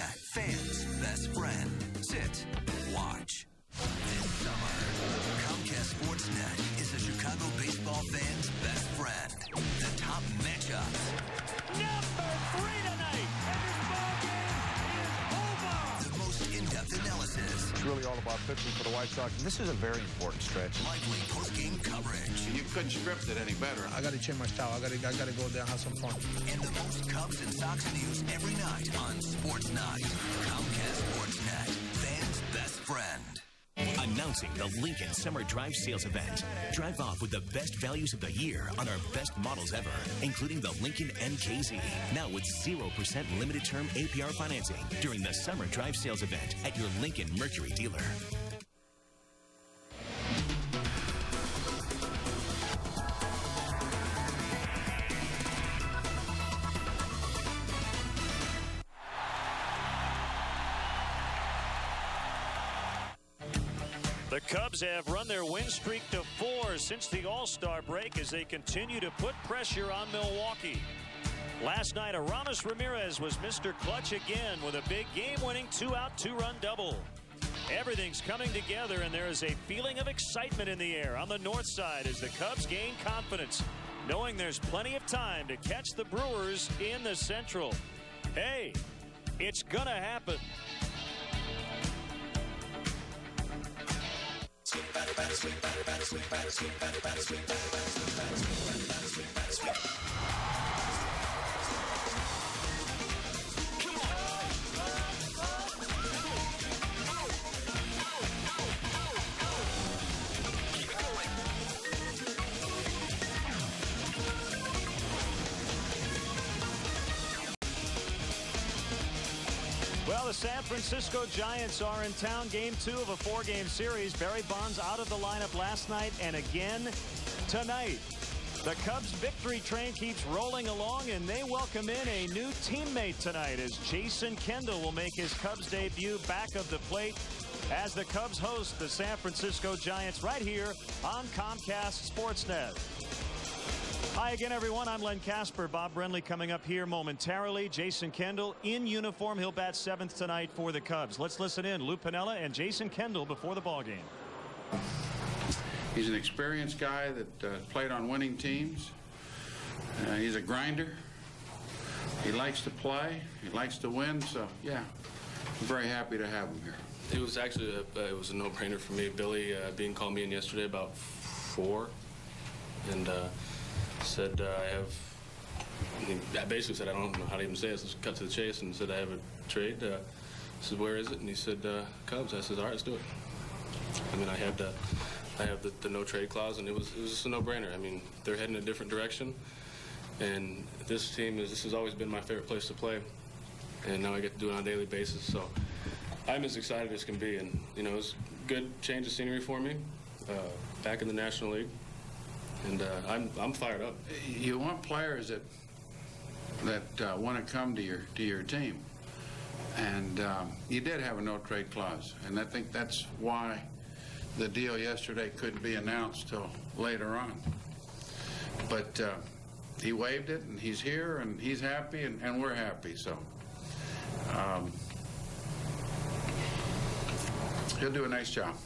fans' best friend. Sit, watch. This summer, Comcast Sportsnet is a Chicago baseball fan's best friend. The top matchups. Number 3 tonight, and this ball game is over. The most in-depth analysis. It's really all about pitching for the White Sox. This is a very important stretch. Lively post-game coverage. You couldn't script it any better. I got to change my style. I got to go there and have some fun. And the most Cubs and Sox news every night on Sports Night. Comcast Sportsnet, fans' best friend. Announcing the Lincoln Summer Drive Sales Event. Drive off with the best values of the year on our best models ever, including the Lincoln MKZ. Now with 0% limited term APR financing during the Summer Drive Sales Event at your Lincoln Mercury dealer. The Cubs have run their win streak to 4 since the All-Star break as they continue to put pressure on Milwaukee. Last night, Aramis Ramirez was Mr. Clutch again with a big game-winning 2-out, 2-run double. Everything's coming together, and there is a feeling of excitement in the air on the north side as the Cubs gain confidence, knowing there's plenty of time to catch the Brewers in the Central. Hey, it's gonna happen. Well, the San Francisco Giants are in town. Game 2 of a 4-game series. Barry Bonds out of the lineup last night and again tonight. The Cubs victory train keeps rolling along, and they welcome in a new teammate tonight as Jason Kendall will make his Cubs debut back of the plate as the Cubs host the San Francisco Giants right here on Comcast Sportsnet. Hi again, everyone. I'm Len Casper. Bob Brenly coming up here momentarily. Jason Kendall in uniform. He'll bat 7th tonight for the Cubs. Let's listen in. Lou Piniella and Jason Kendall before the ball game. He's an experienced guy that played on winning teams. He's a grinder. He likes to play. He likes to win. So, yeah, I'm very happy to have him here. It was actually it was a no-brainer for me. Billy Bean called me in yesterday about 4, and said I basically said I don't know how to even say this. Let's cut to the chase, and said I have a trade. I said, where is it? And he said Cubs. I said, all right, let's do it. I mean, I have the no trade clause, and it was just a no-brainer. I mean, they're heading a different direction, and this has always been my favorite place to play, and now I get to do it on a daily basis. So I'm as excited as can be, and you know, it's a good change of scenery for me, back in the National League. And I'm fired up. You want players that want to come to your team, and you did have a no trade clause, and I think that's why the deal yesterday couldn't be announced till later on. But he waived it, and he's here, and he's happy, and we're happy. So he'll do a nice job.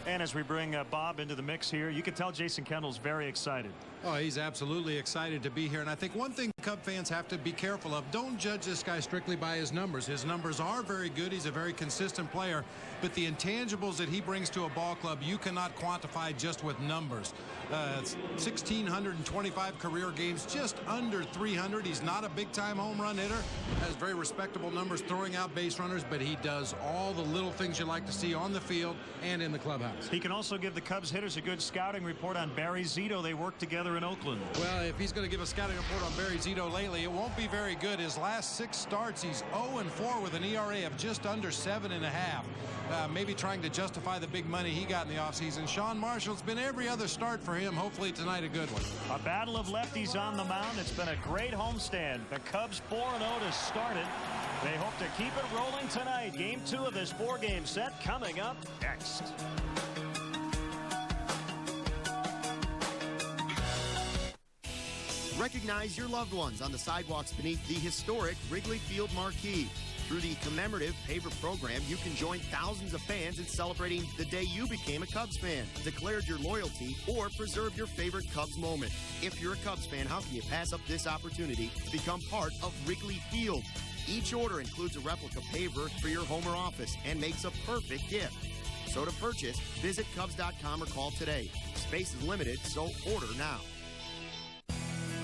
And as we bring Bob into the mix here, you can tell Jason Kendall's very excited. Oh, he's absolutely excited to be here. And I think one thing Cub fans have to be careful of, don't judge this guy strictly by his numbers. His numbers are very good. He's a very consistent player. But the intangibles that he brings to a ball club, you cannot quantify just with numbers. 1,625 career games, just under 300. He's not a big-time home run hitter. Has very respectable numbers throwing out base runners, but he does all the little things you like to see on the field and in the clubhouse. He can also give the Cubs hitters a good scouting report on Barry Zito. They worked together in Oakland. Well, if he's going to give a scouting report on Barry Zito lately, it won't be very good. His last 6 starts, he's 0-4 with an ERA of just under 7.5. Maybe trying to justify the big money he got in the offseason. Sean Marshall's been every other start for him. Hopefully tonight a good one. A battle of lefties on the mound. It's been a great homestand. The Cubs 4-0 to start it. They hope to keep it rolling tonight. Game 2 of this 4-game set coming up next. Recognize your loved ones on the sidewalks beneath the historic Wrigley Field marquee. Through the commemorative paver program, you can join thousands of fans in celebrating the day you became a Cubs fan, declared your loyalty, or preserved your favorite Cubs moment. If you're a Cubs fan, how can you pass up this opportunity to become part of Wrigley Field? Each order includes a replica paver for your home or office and makes a perfect gift. So to purchase, visit Cubs.com or call today. Space is limited, so order now.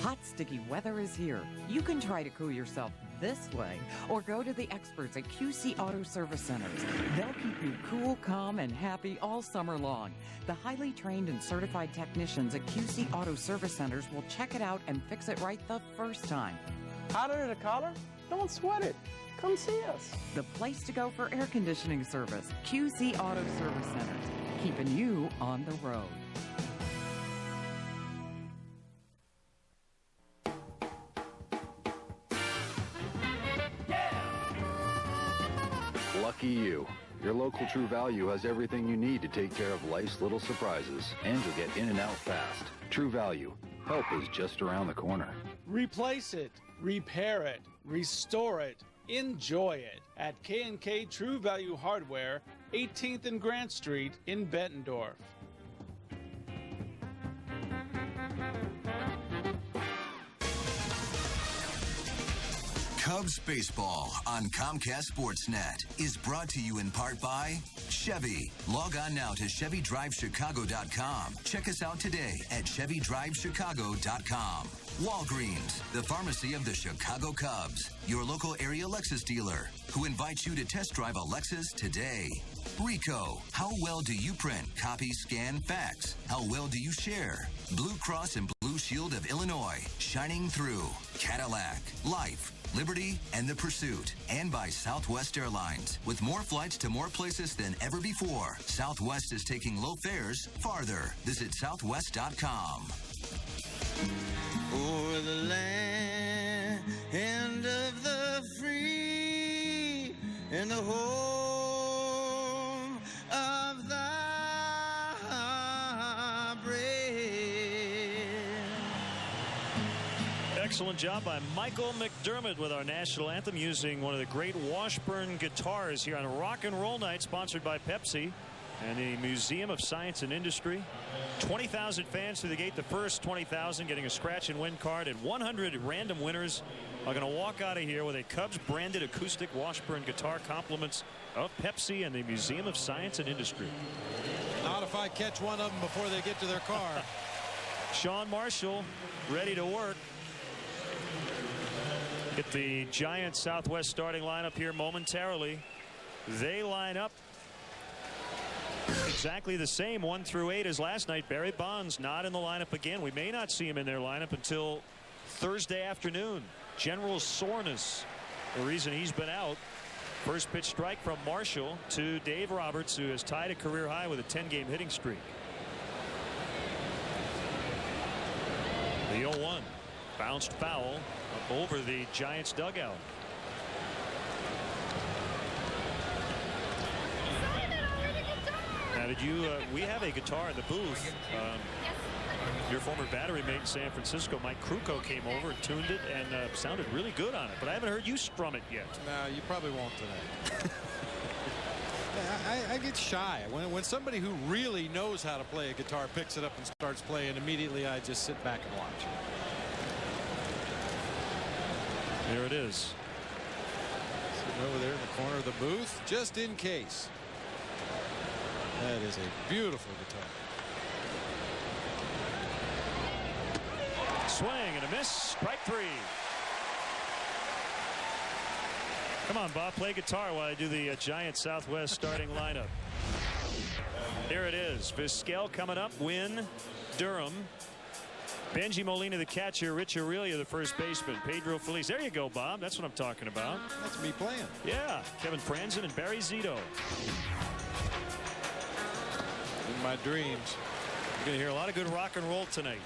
Hot, sticky weather is here. You can try to cool yourself this way or go to the experts at QC Auto Service Centers. They'll keep you cool, calm, and happy all summer long. The highly trained and certified technicians at QC Auto Service Centers will check it out and fix it right the first time. Hotter than a collar? Don't sweat it. Come see us. The place to go for air conditioning service. QC Auto Service Centers, keeping you on the road. Lucky you. Your local True Value has everything you need to take care of life's little surprises, and you'll get in and out fast. True Value. Help is just around the corner. Replace it, repair it, restore it, enjoy it at K&K True Value Hardware, 18th and Grant Street in Bettendorf. Cubs baseball on Comcast Sportsnet is brought to you in part by Chevy. Log on now to ChevyDriveChicago.com. Check us out today at ChevyDriveChicago.com. Walgreens, the pharmacy of the Chicago Cubs, your local area Lexus dealer, who invites you to test drive a Lexus today. Ricoh, how well do you print, copy, scan, fax? How well do you share? Blue Cross and Blue Shield of Illinois, shining through. Cadillac, Life, Liberty, and The Pursuit. And by Southwest Airlines. With more flights to more places than ever before, Southwest is taking low fares farther. Visit Southwest.com. O'er the land of the free and the home of the brave. Excellent job by Michael McDermott with our national anthem, using one of the great Washburn guitars here on Rock and Roll Night, sponsored by Pepsi and the Museum of Science and Industry. 20,000 fans through the gate. The first 20,000 getting a scratch and win card, and 100 random winners are going to walk out of here with a Cubs branded acoustic Washburn guitar, compliments of Pepsi and the Museum of Science and Industry. Not if I catch one of them before they get to their car. Sean Marshall ready to work. Get the Giants Southwest starting lineup here momentarily. They line up exactly the same 1 through 8 as last night. Barry Bonds not in the lineup again. We may not see him in their lineup until Thursday afternoon. General soreness, the reason he's been out. First pitch strike from Marshall to Dave Roberts, who has tied a career high with a 10-game hitting streak. The 0-1 bounced foul up over the Giants dugout. Now, did you? We have a guitar in the booth. Your former battery mate in San Francisco, Mike Kruko, came over and tuned it and sounded really good on it. But I haven't heard you strum it yet. No, you probably won't today. I get shy when somebody who really knows how to play a guitar picks it up and starts playing. Immediately, I just sit back and watch. There it is. Sitting over there in the corner of the booth, just in case. That is a beautiful guitar. Swing and a miss. Strike 3. Come on, Bob, play guitar while I do the Giants Southwest starting lineup. Here it is. Vizquel coming up. Wynn, Durham, Benji Molina the catcher, Rich Aurelia the first baseman, Pedro Feliz. There you go, Bob. That's what I'm talking about. That's me playing. Yeah, Kevin Franzen and Barry Zito. In my dreams. You're going to hear a lot of good rock and roll tonight.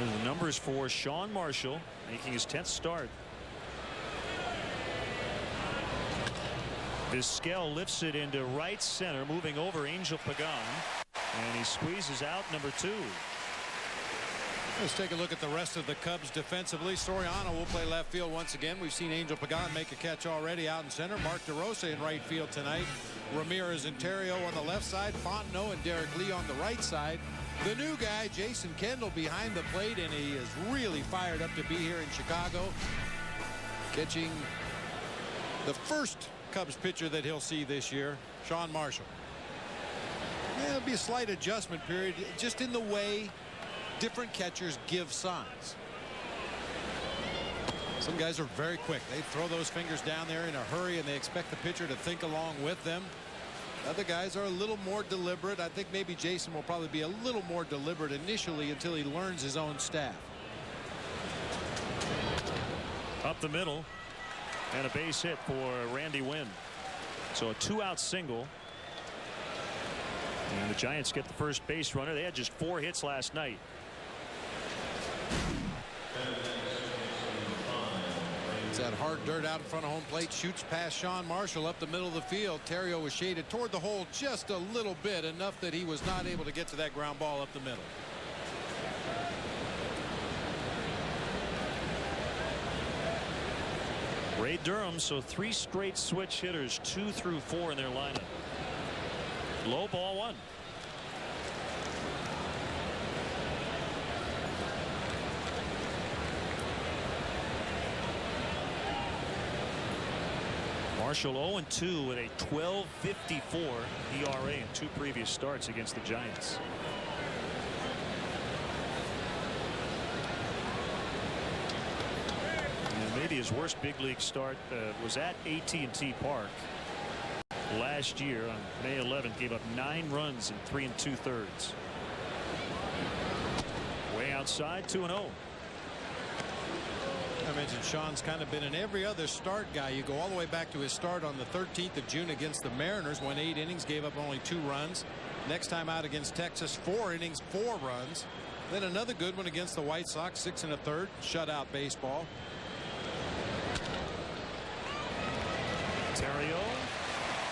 And the numbers for Sean Marshall, making his 10th start. Vizquel lifts it into right center, moving over Angel Pagan, and he squeezes out number 2. Let's take a look at the rest of the Cubs defensively. Soriano will play left field once again. We've seen Angel Pagan make a catch already out in center. Mark DeRosa in right field tonight. Ramirez and Terrio on the left side. Fontenot and Derek Lee on the right side. The new guy, Jason Kendall, behind the plate, and he is really fired up to be here in Chicago. Catching the first Cubs pitcher that he'll see this year, Sean Marshall. Yeah, it'll be a slight adjustment period, just in the way different catchers give signs. Some guys are very quick. They throw those fingers down there in a hurry, and they expect the pitcher to think along with them. Other guys are a little more deliberate. I think maybe Jason will probably be a little more deliberate initially until he learns his own staff. Up the middle, and a base hit for Randy Winn. So a 2-out single. And the Giants get the first base runner. They had just 4 hits last night. It's that hard dirt out in front of home plate. Shoots past Sean Marshall up the middle of the field. Terrio was shaded toward the hole just a little bit, enough that he was not able to get to that ground ball up the middle. Ray Durham, so 3 straight switch hitters, 2 through 4 in their lineup. Low ball 1. Marshall 0-2 with a 12.54 ERA in 2 previous starts against the Giants. And maybe his worst big league start was at AT&T Park last year on May 11th. Gave up 9 runs in 3 2/3. Way outside, 2-0. I mentioned Sean's kind of been an every other start guy. You go all the way back to his start on the 13th of June against the Mariners, won 8 innings, gave up only 2 runs. Next time out against Texas, 4 innings, 4 runs. Then another good one against the White Sox, 6 1/3, shutout baseball. Terrio,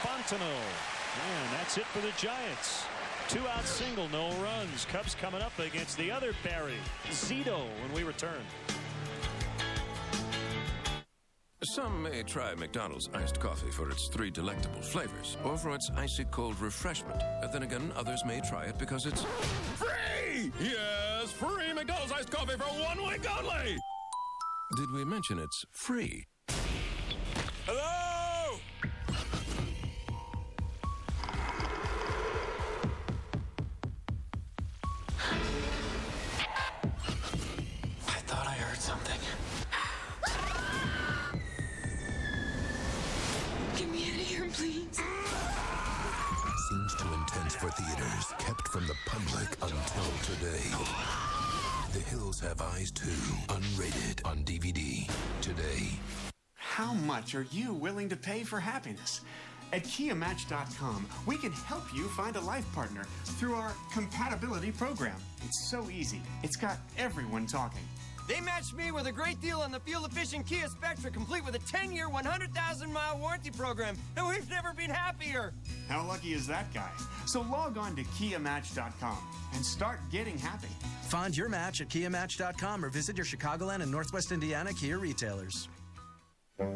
Fontenot, and that's it for the Giants. 2-out single, no runs. Cubs coming up against the other Barry, Zito, when we return. Some may try McDonald's iced coffee for its 3 delectable flavors, or for its icy cold refreshment. Then again, others may try it because it's free! Yes, free McDonald's iced coffee for 1 week only! Did we mention it's free? Hello? I thought I heard something. Get me out of here, please. Seems too intense for theaters. Kept from the public until today. The Hills Have Eyes 2. Unrated on DVD. Today. How much are you willing to pay for happiness? At KiaMatch.com, we can help you find a life partner through our compatibility program. It's so easy. It's got everyone talking. They matched me with a great deal on the fuel-efficient Kia Spectra, complete with a 10-year, 100,000-mile warranty program, and we've never been happier. How lucky is that guy? So log on to KiaMatch.com and start getting happy. Find your match at KiaMatch.com or visit your Chicagoland and Northwest Indiana Kia retailers. Wake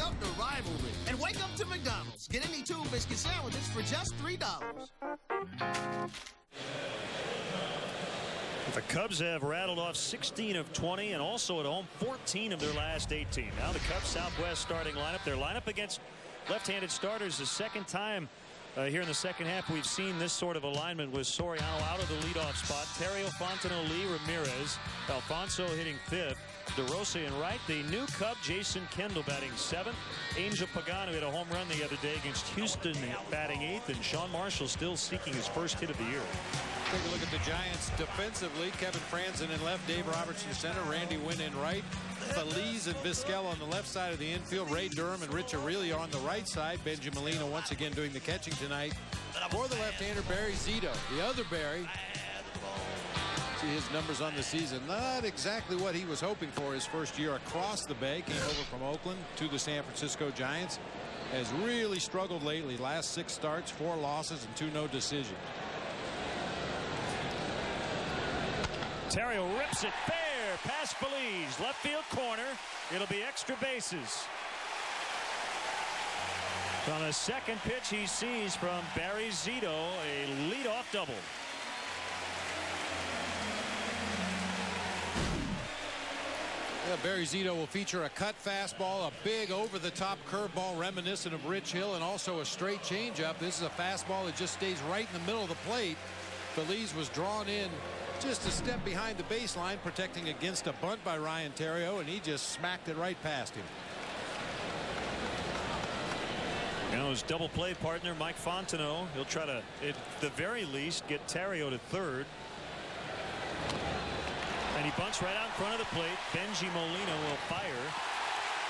up to rivalry and wake up to McDonald's. Get any 2 biscuit sandwiches for just $3. The Cubs have rattled off 16 of 20 and also at home 14 of their last 18. Now the Cubs Southwest starting lineup. Their lineup against left-handed starters the second time here in the second half we've seen this sort of alignment with Soriano out of the leadoff spot. Terrio, Fontenot, Lee, Ramirez, Alfonso hitting 5th. DeRosa in right. The new Cub, Jason Kendall, batting 7th. Angel Pagan, who hit a home run the other day against Houston, batting 8th. And Sean Marshall still seeking his first hit of the year. Take a look at the Giants defensively. Kevin Franzen in left, Dave Robertson in center, Randy Winn in right. Feliz and Vizquel on the left side of the infield. Ray Durham and Rich Aurelio on the right side. Benji Molina once again doing the catching tonight. For the left-hander, Barry Zito. The other Barry. See his numbers on the season. Not exactly what he was hoping for his first year across the bay. Came over from Oakland to the San Francisco Giants. has really struggled lately. Last 6 starts, 4 losses, and 2 no decisions. Terrio rips it fair past Belize. Left field corner. It'll be extra bases. On a second pitch he sees from Barry Zito, a leadoff double. Yeah, Barry Zito will feature a cut fastball, a big over-the-top curveball reminiscent of Rich Hill, and also a straight changeup. This is a fastball that just stays right in the middle of the plate. Belize was drawn in just a step behind the baseline, protecting against a bunt by Ryan Terrio, and he just smacked it right past him. Now his double play partner Mike Fontenot, he'll try to at the very least get Terrio to third. And he bunts right out in front of the plate. Benji Molina will fire.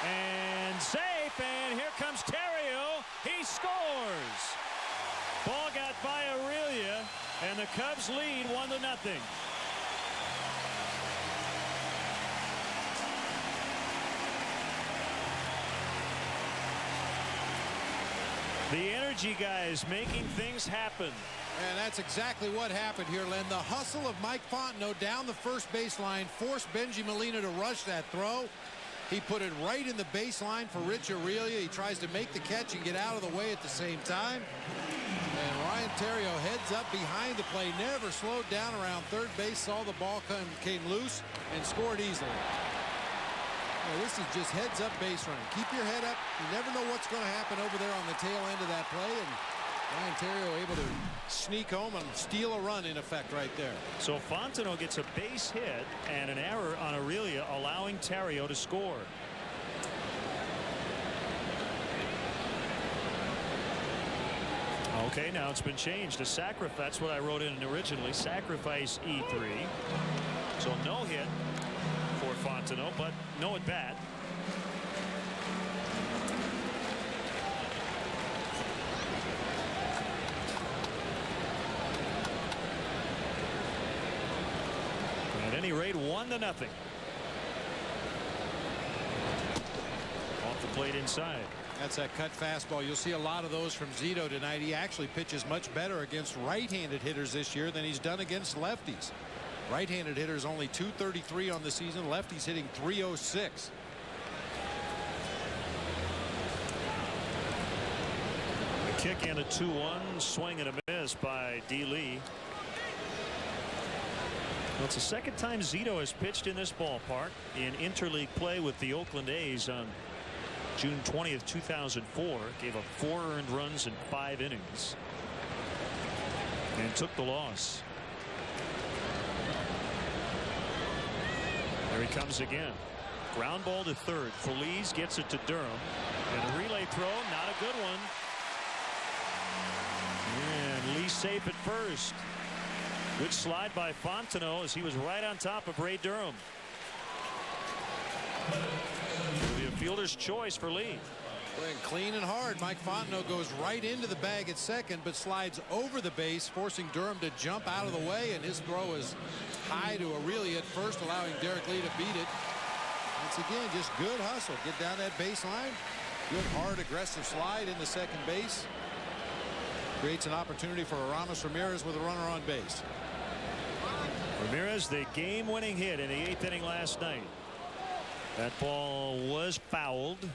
And safe, and here comes Terrio. He scores. Ball got by Aurelia, and the Cubs lead 1-0. The energy guys making things happen. And that's exactly what happened here, Len. The hustle of Mike Fontenot down the first baseline forced Benji Molina to rush that throw. He put it right in the baseline for Rich Aurelia. He tries to make the catch and get out of the way at the same time. And Ryan Terrio heads up behind the play, never slowed down around third base, saw the ball came loose, and scored easily. Well, this is just heads-up base running. Keep your head up. You never know what's going to happen over there on the tail end of that play. And Ryan Terrio able to sneak home and steal a run in effect right there. So Fontenot gets a base hit and an error on Aurelia, allowing Terrio to score. Okay, now it's been changed to sacrifice. That's what I wrote in originally. Sacrifice E3. So no hit for Fontenot, but no at bat. At any rate, 1-0. Off the plate inside. That's that cut fastball. You'll see a lot of those from Zito tonight. He actually pitches much better against right-handed hitters this year than he's done against lefties. Right-handed hitters only .233 on the season. Lefties hitting .306. A kick and a 2-1 swing and a miss by D. Lee. Well, it's the second time Zito has pitched in this ballpark in interleague play with the Oakland A's on June 20th, 2004. Gave up 4 earned runs in 5 innings and took the loss. There he comes again. Ground ball to third. Feliz gets it to Durham, and a relay throw, not a good one. And Lee safe at first. Good slide by Fontenot as he was right on top of Ray Durham. It'll be a fielder's choice for Lee. Playing clean and hard. Mike Fontenot goes right into the bag at second, but slides over the base, forcing Durham to jump out of the way, and his throw is high to Aurelia at first, allowing Derek Lee to beat it. Once again, just good hustle. Get down that baseline. Good, hard, aggressive slide into second base. Creates an opportunity for Aramis Ramirez with a runner on base. Ramirez, the game-winning hit in the 8th inning last night. That ball was fouled.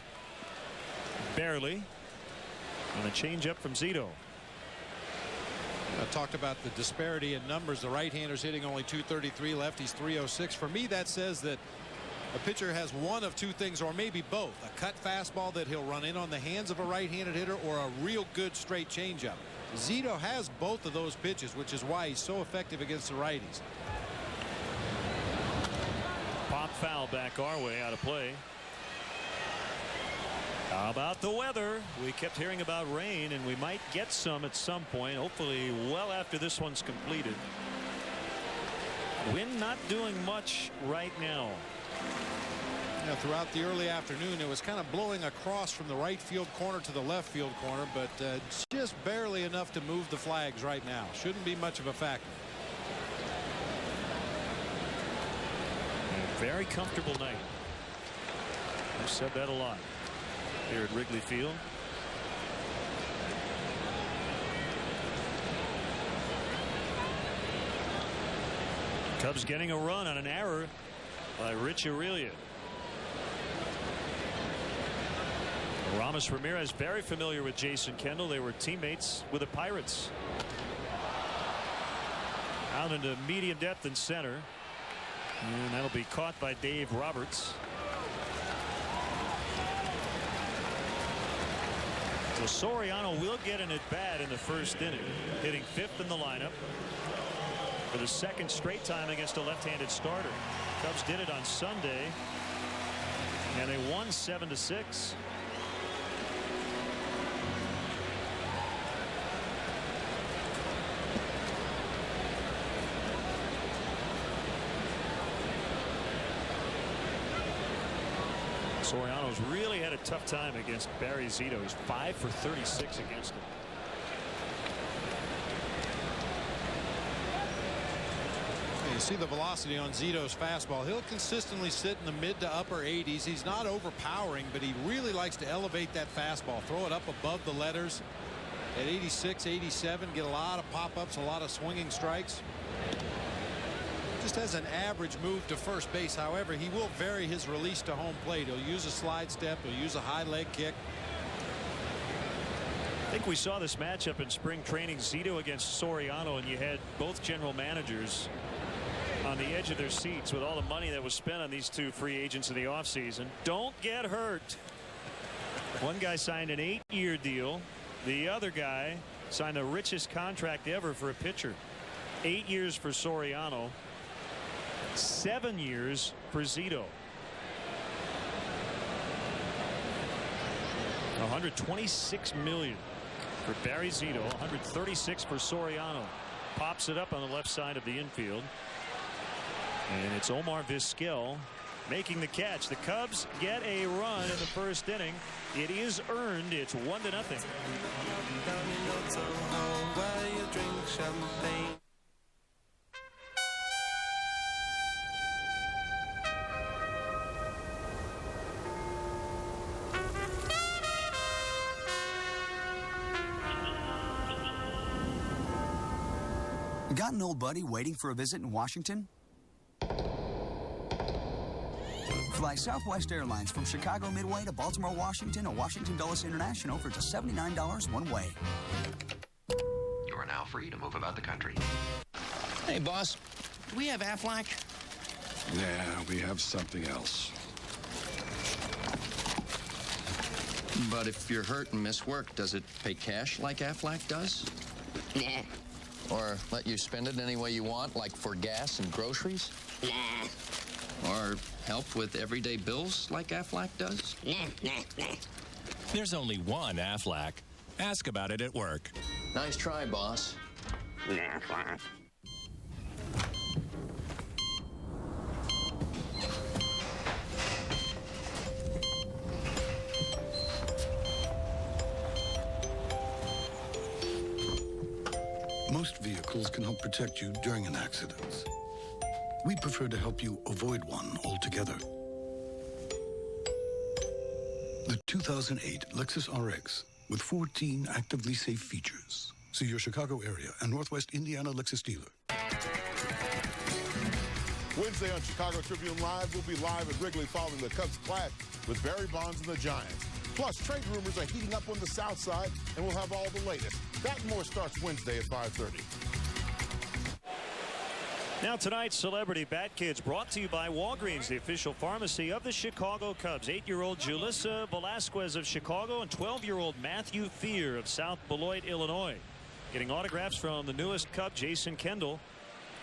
Barely. And a changeup from Zito. I talked about the disparity in numbers. The right-handers hitting only .233, lefties .306. For me, that says that a pitcher has one of two things, or maybe both. A cut fastball that he'll run in on the hands of a right-handed hitter, or a real good straight changeup. Zito has both of those pitches, which is why he's so effective against the righties. Pop foul back our way, out of play. How about the weather? We kept hearing about rain, and we might get some at some point, hopefully well after this one's completed. Wind not doing much right now. Yeah, throughout the early afternoon, it was kind of blowing across from the right field corner to the left field corner, but just barely enough to move the flags right now. Shouldn't be much of a factor. A very comfortable night. I've said that a lot here at Wrigley Field. Cubs getting a run on an error by Rich Aurelia. Ramos Ramirez very familiar with Jason Kendall. They were teammates with the Pirates. Out into medium depth and center. And that'll be caught by Dave Roberts. So Soriano will get an at-bat in the first inning, hitting 5th in the lineup for the second straight time against a left-handed starter. Cubs did it on Sunday, and they won 7-6. Soriano's really had a tough time against Barry Zito. He's 5 for 36 against him. You see the velocity on Zito's fastball. He'll consistently sit in the mid to upper 80s. He's not overpowering, but he really likes to elevate that fastball, throw it up above the letters at 86, 87, get a lot of pop-ups, a lot of swinging strikes. Just has an average move to first base. However, he will vary his release to home plate. He'll use a slide step. He'll use a high leg kick. I think we saw this matchup in spring training, Zito against Soriano, and you had both general managers on the edge of their seats with all the money that was spent on these two free agents in the offseason. Don't get hurt. One guy signed an 8-year deal. The other guy signed the richest contract ever for a pitcher. 8 years for Soriano. 7 years for Zito. $126 million for Barry Zito. $136 for Soriano. Pops it up on the left side of the infield. And it's Omar Vizquel making the catch. The Cubs get a run in the first inning. It is earned. It's 1-0. Got an old buddy waiting for a visit in Washington? Fly Southwest Airlines from Chicago Midway to Baltimore, Washington, or Washington Dulles International for just $79 one way. You are now free to move about the country. Hey, boss, do we have Aflac? Yeah, we have something else. But if you're hurt and miss work, does it pay cash like Aflac does? Nah. Or let you spend it any way you want, like for gas and groceries? Nah. Or help with everyday bills like Aflac does? Nah. There's only one Aflac. Ask about it at work. Nice try, boss. Aflac. Most vehicles can help protect you during an accident. We prefer to help you avoid one altogether. The 2008 Lexus RX with 14 actively safe features. See your Chicago area and Northwest Indiana Lexus dealer. Wednesday on Chicago Tribune Live, we'll be live at Wrigley following the Cubs clash with Barry Bonds and the Giants. Plus, trade rumors are heating up on the South Side, and we'll have all the latest. That and more starts Wednesday at 5:30. Now tonight's Celebrity Bat Kids brought to you by Walgreens, the official pharmacy of the Chicago Cubs. 8-year-old Julissa Velasquez of Chicago and 12-year-old Matthew Fear of South Beloit, Illinois. Getting autographs from the newest Cub, Jason Kendall.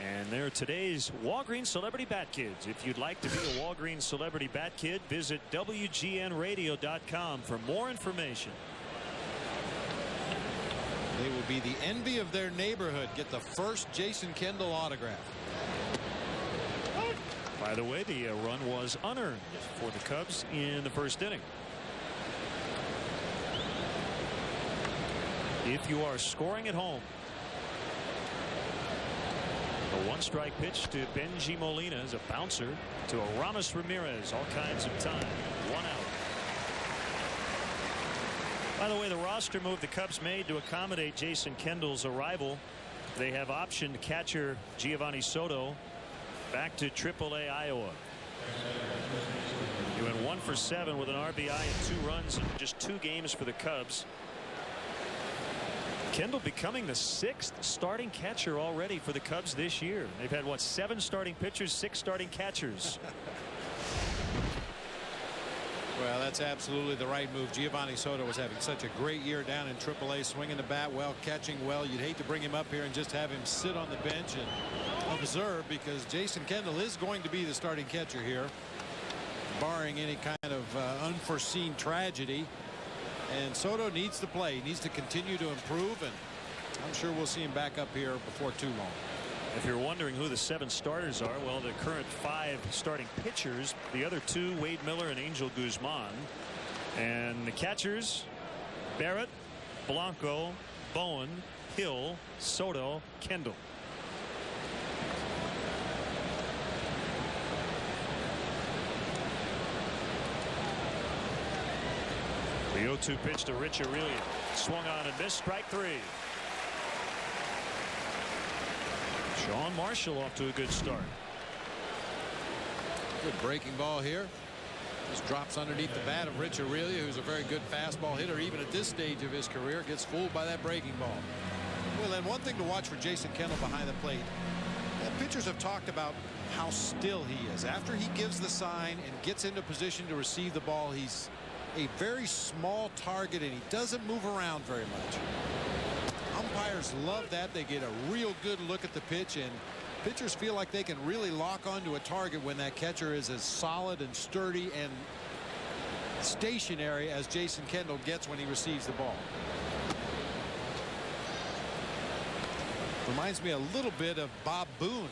And they're today's Walgreens Celebrity Bat Kids. If you'd like to be a Walgreens Celebrity Bat Kid, visit WGNradio.com for more information. They will be the envy of their neighborhood. Get the first Jason Kendall autograph. By the way, the run was unearned for the Cubs in the first inning. If you are scoring at home, a one-strike pitch to Benji Molina is a bouncer to a Ramos Ramirez. All kinds of time. 1 out. By the way, the roster move the Cubs made to accommodate Jason Kendall's arrival. They have optioned catcher Giovanni Soto back to AAA Iowa. He went 1 for 7 with an RBI and 2 runs in just 2 games for the Cubs. Kendall becoming the 6th starting catcher already for the Cubs this year. They've had, what, 7 starting pitchers, 6 starting catchers. Well, that's absolutely the right move. Giovanni Soto was having such a great year down in AAA, swinging the bat well, catching well. You'd hate to bring him up here and just have him sit on the bench and observe, because Jason Kendall is going to be the starting catcher here, barring any kind of unforeseen tragedy. And Soto needs to play. He needs to continue to improve, and I'm sure we'll see him back up here before too long. If you're wondering who the 7 starters are, well, the current 5 starting pitchers, the other 2, Wade Miller and Angel Guzman. And the catchers, Barrett, Blanco, Bowen, Hill, Soto, Kendall. The 0-2 pitch to Rich Aurelia. Swung on and missed. Strike 3. Sean Marshall off to a good start. Good breaking ball here. Just drops underneath the bat of Rich Aurelia, who's a very good fastball hitter. Even at this stage of his career, gets fooled by that breaking ball. Well, and one thing to watch for Jason Kendall behind the plate. Pitchers have talked about how still he is. After he gives the sign and gets into position to receive the ball, he's a very small target, and he doesn't move around very much. Umpires love that. They get a real good look at the pitch, and pitchers feel like they can really lock onto a target when that catcher is as solid and sturdy and stationary as Jason Kendall gets when he receives the ball. Reminds me a little bit of Bob Boone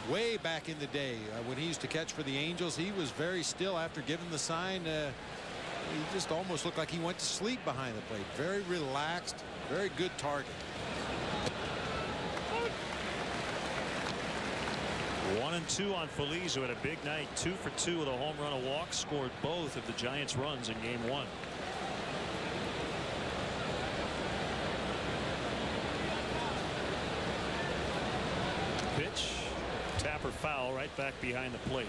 way back in the day when he used to catch for the Angels. He was very still after giving the sign. He just almost looked like he went to sleep behind the plate. Very relaxed, very good target. 1-2 on Feliz, who had a big night. 2 for 2 with a home run, a walk, scored both of the Giants' runs in game 1. Pitch, tapper foul, right back behind the plate.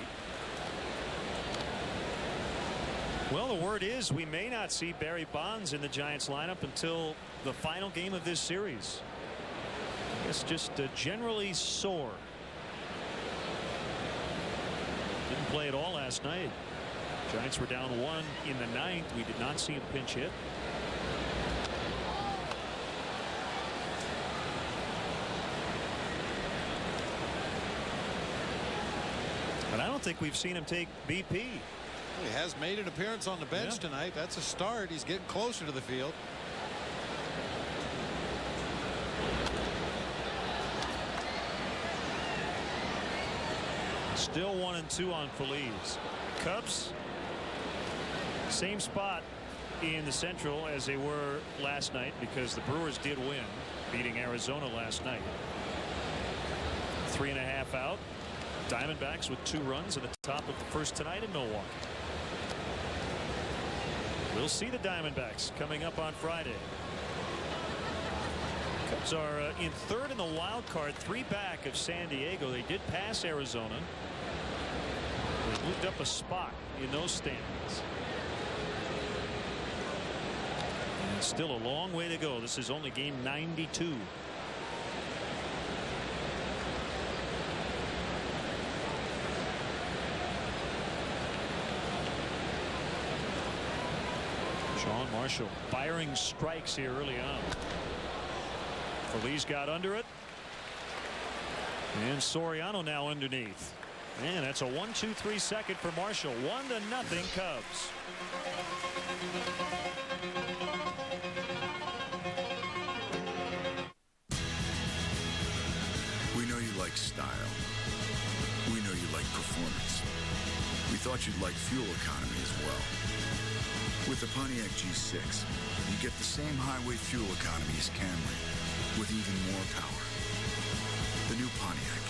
Well, the word is we may not see Barry Bonds in the Giants lineup until the final game of this series. I guess just generally sore. Didn't play at all last night. Giants were down 1 in the 9th. We did not see him pinch hit. But I don't think we've seen him take BP. He has made an appearance on the bench tonight. That's a start. He's getting closer to the field. Still 1-2 on Feliz. Cubs, same spot in the Central as they were last night, because the Brewers did win, beating Arizona last night. 3.5 out. Diamondbacks with 2 runs at the top of the first tonight in Milwaukee. We'll see the Diamondbacks coming up on Friday. Cubs are in 3rd in the wild card, 3 back of San Diego. They did pass Arizona. They moved up a spot in those standings. And still a long way to go. This is only game 92. Sean Marshall firing strikes here early on. Feliz got under it. And Soriano now underneath. And that's a 1-2-3 second for Marshall. 1-0 Cubs. We know you like style. We know you like performance. We thought you'd like fuel economy as well. With the Pontiac G6, you get the same highway fuel economy as Camry, with even more power. The new Pontiac,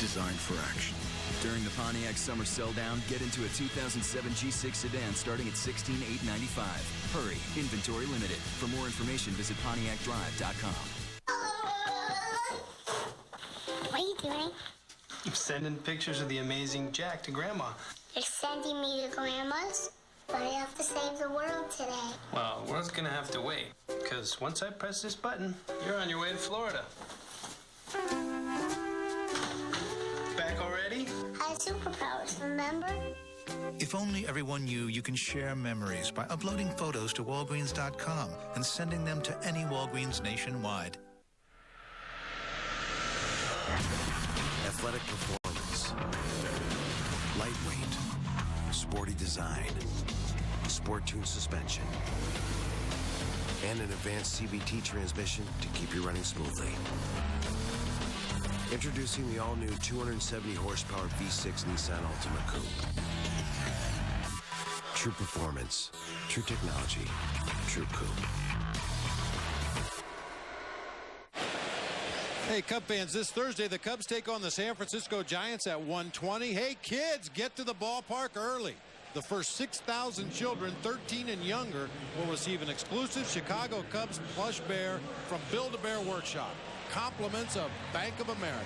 designed for action. During the Pontiac Summer Sell Down, get into a 2007 G6 sedan starting at $16,895. Hurry, inventory limited. For more information, visit PontiacDrive.com. What are you doing? Keep sending pictures of the amazing Jack to Grandma. You're sending me to Grandma's? But I have to save the world today. Well, the world's gonna have to wait, because once I press this button, you're on your way to Florida. Back already? I had superpowers, remember? If only everyone knew you can share memories by uploading photos to Walgreens.com and sending them to any Walgreens nationwide. Athletic performance, lightweight, sporty design, sport-tuned suspension, and an advanced CVT transmission to keep you running smoothly. Introducing the all-new 270 horsepower V6 Nissan Altima Coupe. True performance, true technology, true coupe. Hey, Cub fans, this Thursday, the Cubs take on the San Francisco Giants at 1:20. Hey, kids, get to the ballpark early. The first 6,000 children 13 and younger will receive an exclusive Chicago Cubs plush bear from Build-A-Bear Workshop. Compliments of Bank of America.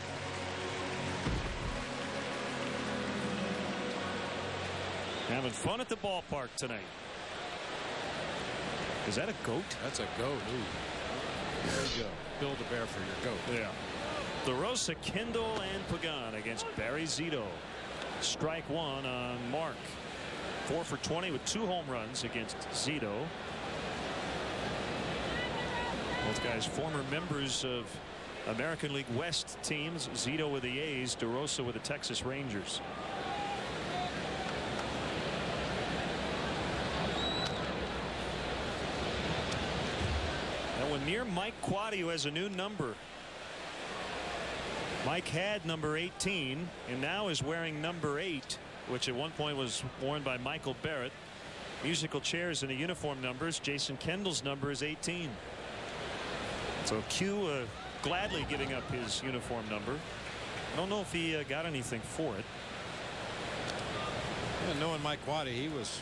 Having fun at the ballpark tonight. Is that a goat? That's a goat. Ooh. There you go. Build-A-Bear for your goat. Yeah. DeRosa, Kendall, and Pagan against Barry Zito. Strike one on Mark. 4 for 20 with 2 home runs against Zito. Both guys former members of American League West teams. Zito with the A's, DeRosa with the Texas Rangers. That one near Mike Quade, who has a new number. Mike had number 18 and now is wearing number 8, which at one point was worn by Michael Barrett. Musical chairs and the uniform numbers. Jason Kendall's number is 18. So Q gladly giving up his uniform number. I don't know if he got anything for it. Yeah, knowing Mike Quade, he was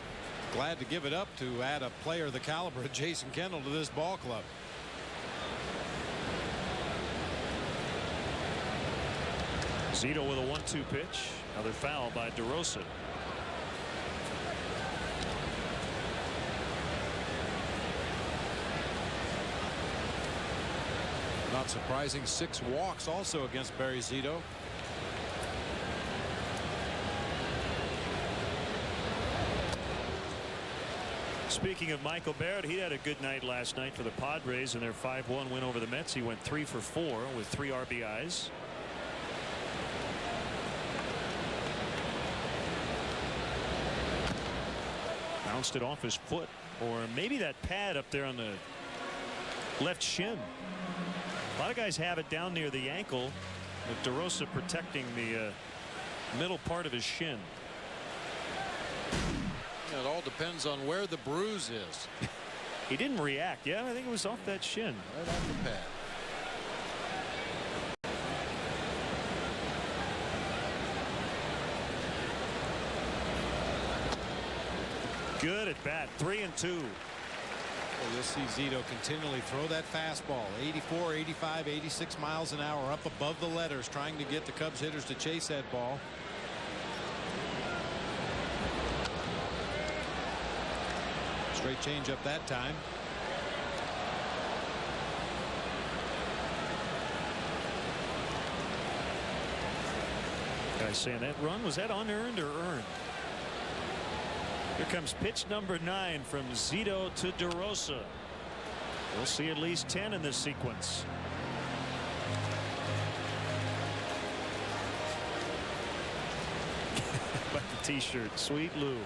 glad to give it up to add a player the caliber of Jason Kendall to this ball club. Zito with a 1-2 pitch. Another foul by DeRosa. Not surprising, 6 walks also against Barry Zito. Speaking of Michael Barrett, he had a good night last night for the Padres in their 5-1 win over the Mets. He went 3 for 4 with 3 RBIs. Bounced it off his foot, or maybe that pad up there on the left shin. A lot of guys have it down near the ankle, with DeRosa protecting the middle part of his shin. It all depends on where the bruise is. He didn't react. Yeah, I think it was off that shin. Right off the pad. Good at bat. 3-2. Well, you'll see Zito continually throw that fastball. 84, 85, 86 miles an hour up above the letters, trying to get the Cubs hitters to chase that ball. Straight changeup that time. Guys saying that run, was that unearned or earned? Here comes pitch number 9 from Zito to DeRosa. We'll see at least 10 in this sequence. By the t-shirt, Sweet Lou.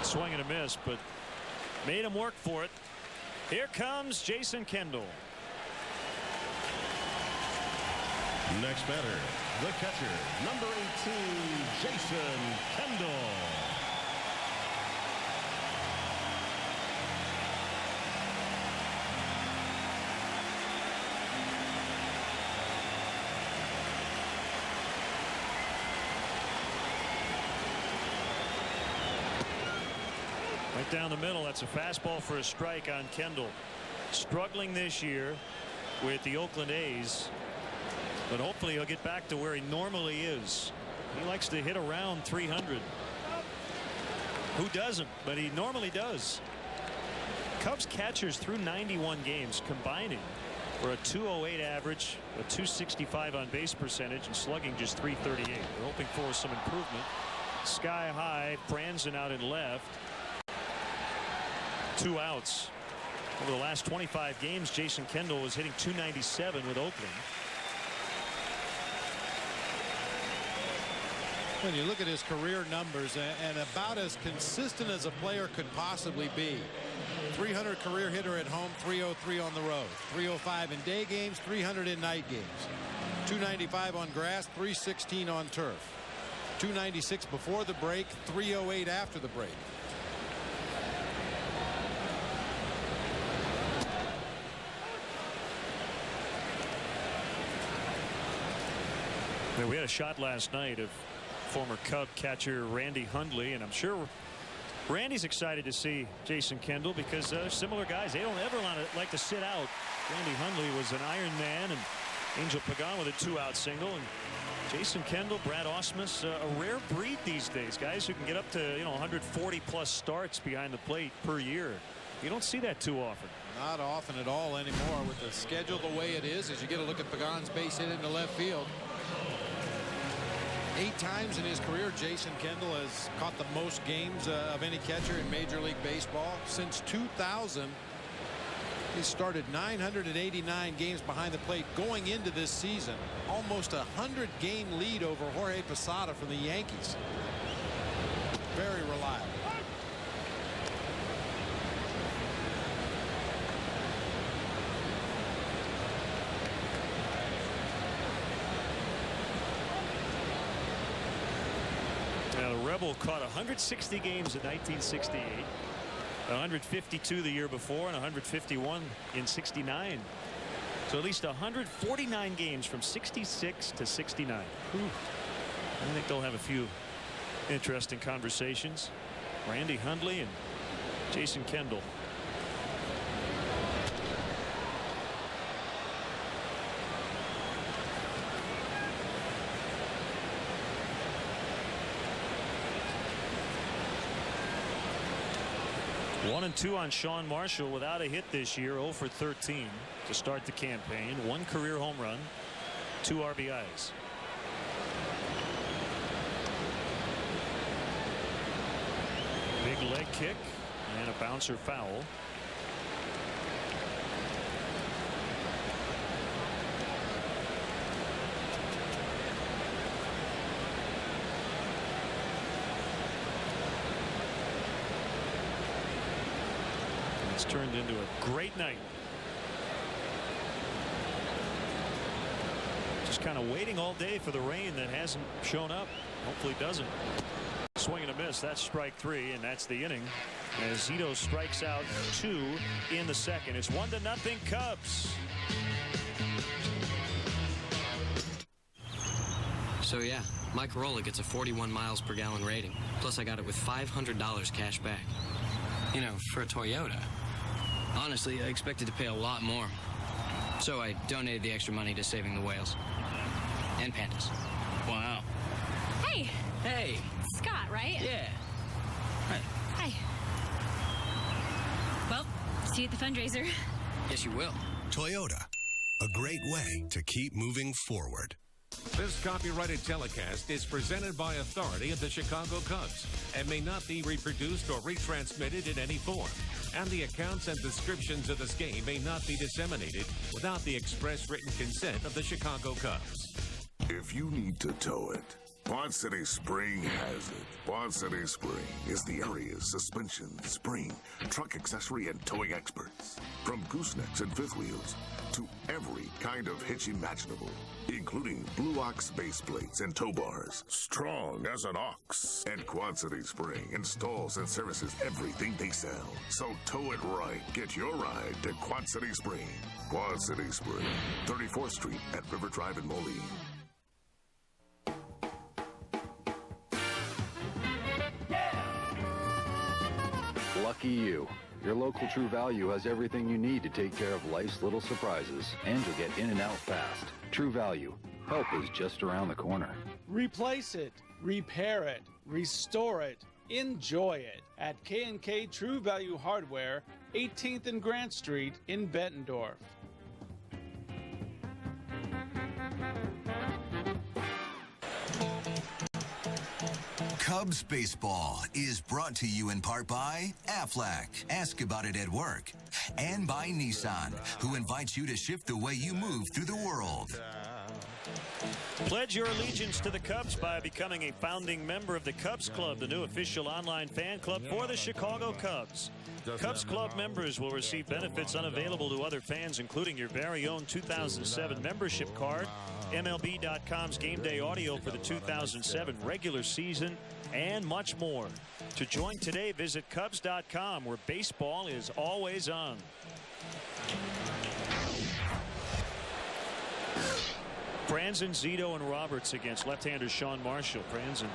Swing and a miss, but made him work for it. Here comes Jason Kendall. Next batter, the catcher, number 18, Jason Kendall. Right down the middle. That's a fastball for a strike on Kendall. struggling this year with the Oakland A's, but hopefully he'll get back to where he normally is. He likes to hit around 300. Who doesn't? But he normally does. Cubs catchers through 91 games combining for a 208 average, a 265 on base percentage, and slugging just 338. We're hoping for some improvement. Sky high, Franzen out in left. 2 outs. Over the last 25 games, Jason Kendall was hitting 297 with Oakland. When you look at his career numbers, and about as consistent as a player could possibly be. 300 career hitter at home, 303 on the road, 305 in day games, 300 in night games, 295 on grass, 316 on turf, 296 before the break, 308 after the break. We had a shot last night of former Cub catcher Randy Hundley, and I'm sure Randy's excited to see Jason Kendall because similar guys. They don't ever like to sit out. Randy Hundley was an Iron Man, and Angel Pagan with a 2-out single, and Jason Kendall, Brad Ausmus, a rare breed these days. Guys who can get up to 140 plus starts behind the plate per year. You don't see that too often. Not often at all anymore with the schedule the way it is. As you get a look at Pagan's base hit into left field. 8 times in his career, Jason Kendall has caught the most games of any catcher in Major League Baseball. Since 2000, he started 989 games behind the plate going into this season. Almost a 100-game lead over Jorge Posada from the Yankees. Very reliable. Rebel caught 160 games in 1968, 152 the year before, and 151 in 69. So at least 149 games from 66 to 69. I think they'll have a few interesting conversations. Randy Hundley and Jason Kendall. One and 2 on Sean Marshall without a hit this year. 0 for 13 to start the campaign. 1 career home run, 2 RBIs. Big leg kick and a bouncer foul. Turned into a great night. Just kind of waiting all day for the rain that hasn't shown up. Hopefully doesn't. Swing and a miss. That's strike 3, and that's the inning. As Zito strikes out 2 in the second. It's 1-0 Cubs. So yeah, my Corolla gets a 41 miles per gallon rating. Plus I got it with $500 cash back. You know, for a Toyota. Honestly, I expected to pay a lot more. So I donated the extra money to Saving the Whales. And pandas. Wow. Hey! Hey! Scott, right? Yeah. Hi. Hi. Well, see you at the fundraiser. Yes, you will. Toyota. A great way to keep moving forward. This copyrighted telecast is presented by authority of the Chicago Cubs and may not be reproduced or retransmitted in any form. And the accounts and descriptions of this game may not be disseminated without the express written consent of the Chicago Cubs. If you need to tow it, Quad City Spring has it. Quad City Spring is the area's suspension, spring, truck accessory, and towing experts. From goosenecks and fifth wheels to every kind of hitch imaginable, including Blue Ox base plates and tow bars, strong as an ox. And Quad City Spring installs and services everything they sell. So tow it right. Get your ride to Quad City Spring. Quad City Spring, 34th Street at River Drive in Moline. Lucky you. Your local True Value has everything you need to take care of life's little surprises, and you'll get in and out fast. True Value. Help is just around the corner. Replace it, repair it, restore it, enjoy it at K&K True Value Hardware, 18th and Grant Street in Bettendorf. Cubs baseball is brought to you in part by Aflac. Ask about it at work. And by Nissan, who invites you to shift the way you move through the world. Pledge your allegiance to the Cubs by becoming a founding member of the Cubs Club, the new official online fan club for the Chicago Cubs. Cubs Club members will receive benefits unavailable to other fans, including your very own 2007 membership card, MLB.com's game day audio for the 2007 regular season, and much more. To join today, visit Cubs.com, where baseball is always on. Franzen, Zito, and Roberts against left-hander Sean Marshall. Franzen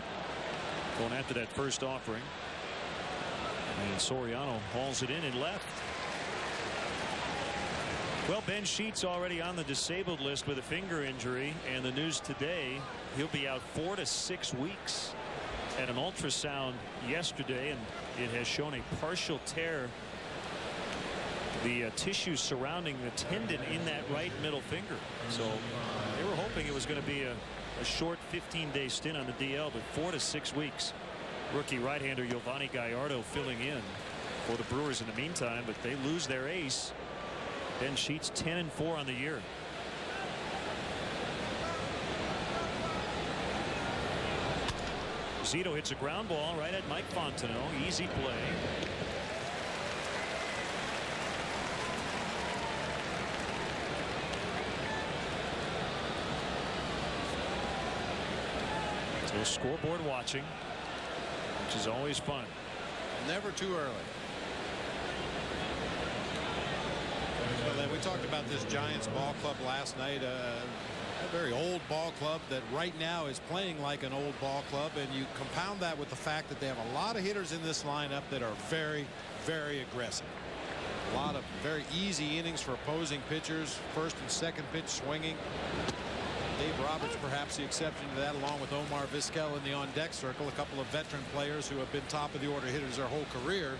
going after that first offering. And Soriano hauls it in and left. Well, Ben Sheets already on the disabled list with a finger injury, and the news today, he'll be out 4 to 6 weeks. At an ultrasound yesterday, and it has shown a partial tear. The tissue surrounding the tendon in that right middle finger. So they were hoping it was going to be a short 15-day stint on the DL, but 4 to 6 weeks. Rookie right-hander Giovanni Gallardo filling in for the Brewers in the meantime, but they lose their ace. Ben Sheets 10-4 on the year. Zito hits a ground ball right at Mike Fontenot. Easy play. So scoreboard watching, which is always fun. Never too early. Well, then we talked about this Giants ball club last night. A very old ball club that right now is playing like an old ball club, and you compound that with the fact that they have a lot of hitters in this lineup that are very, very aggressive. A lot of very easy innings for opposing pitchers. First and second pitch swinging. Dave Roberts perhaps the exception to that, along with Omar Vizquel in the on-deck circle, a couple of veteran players who have been top of the order hitters their whole career.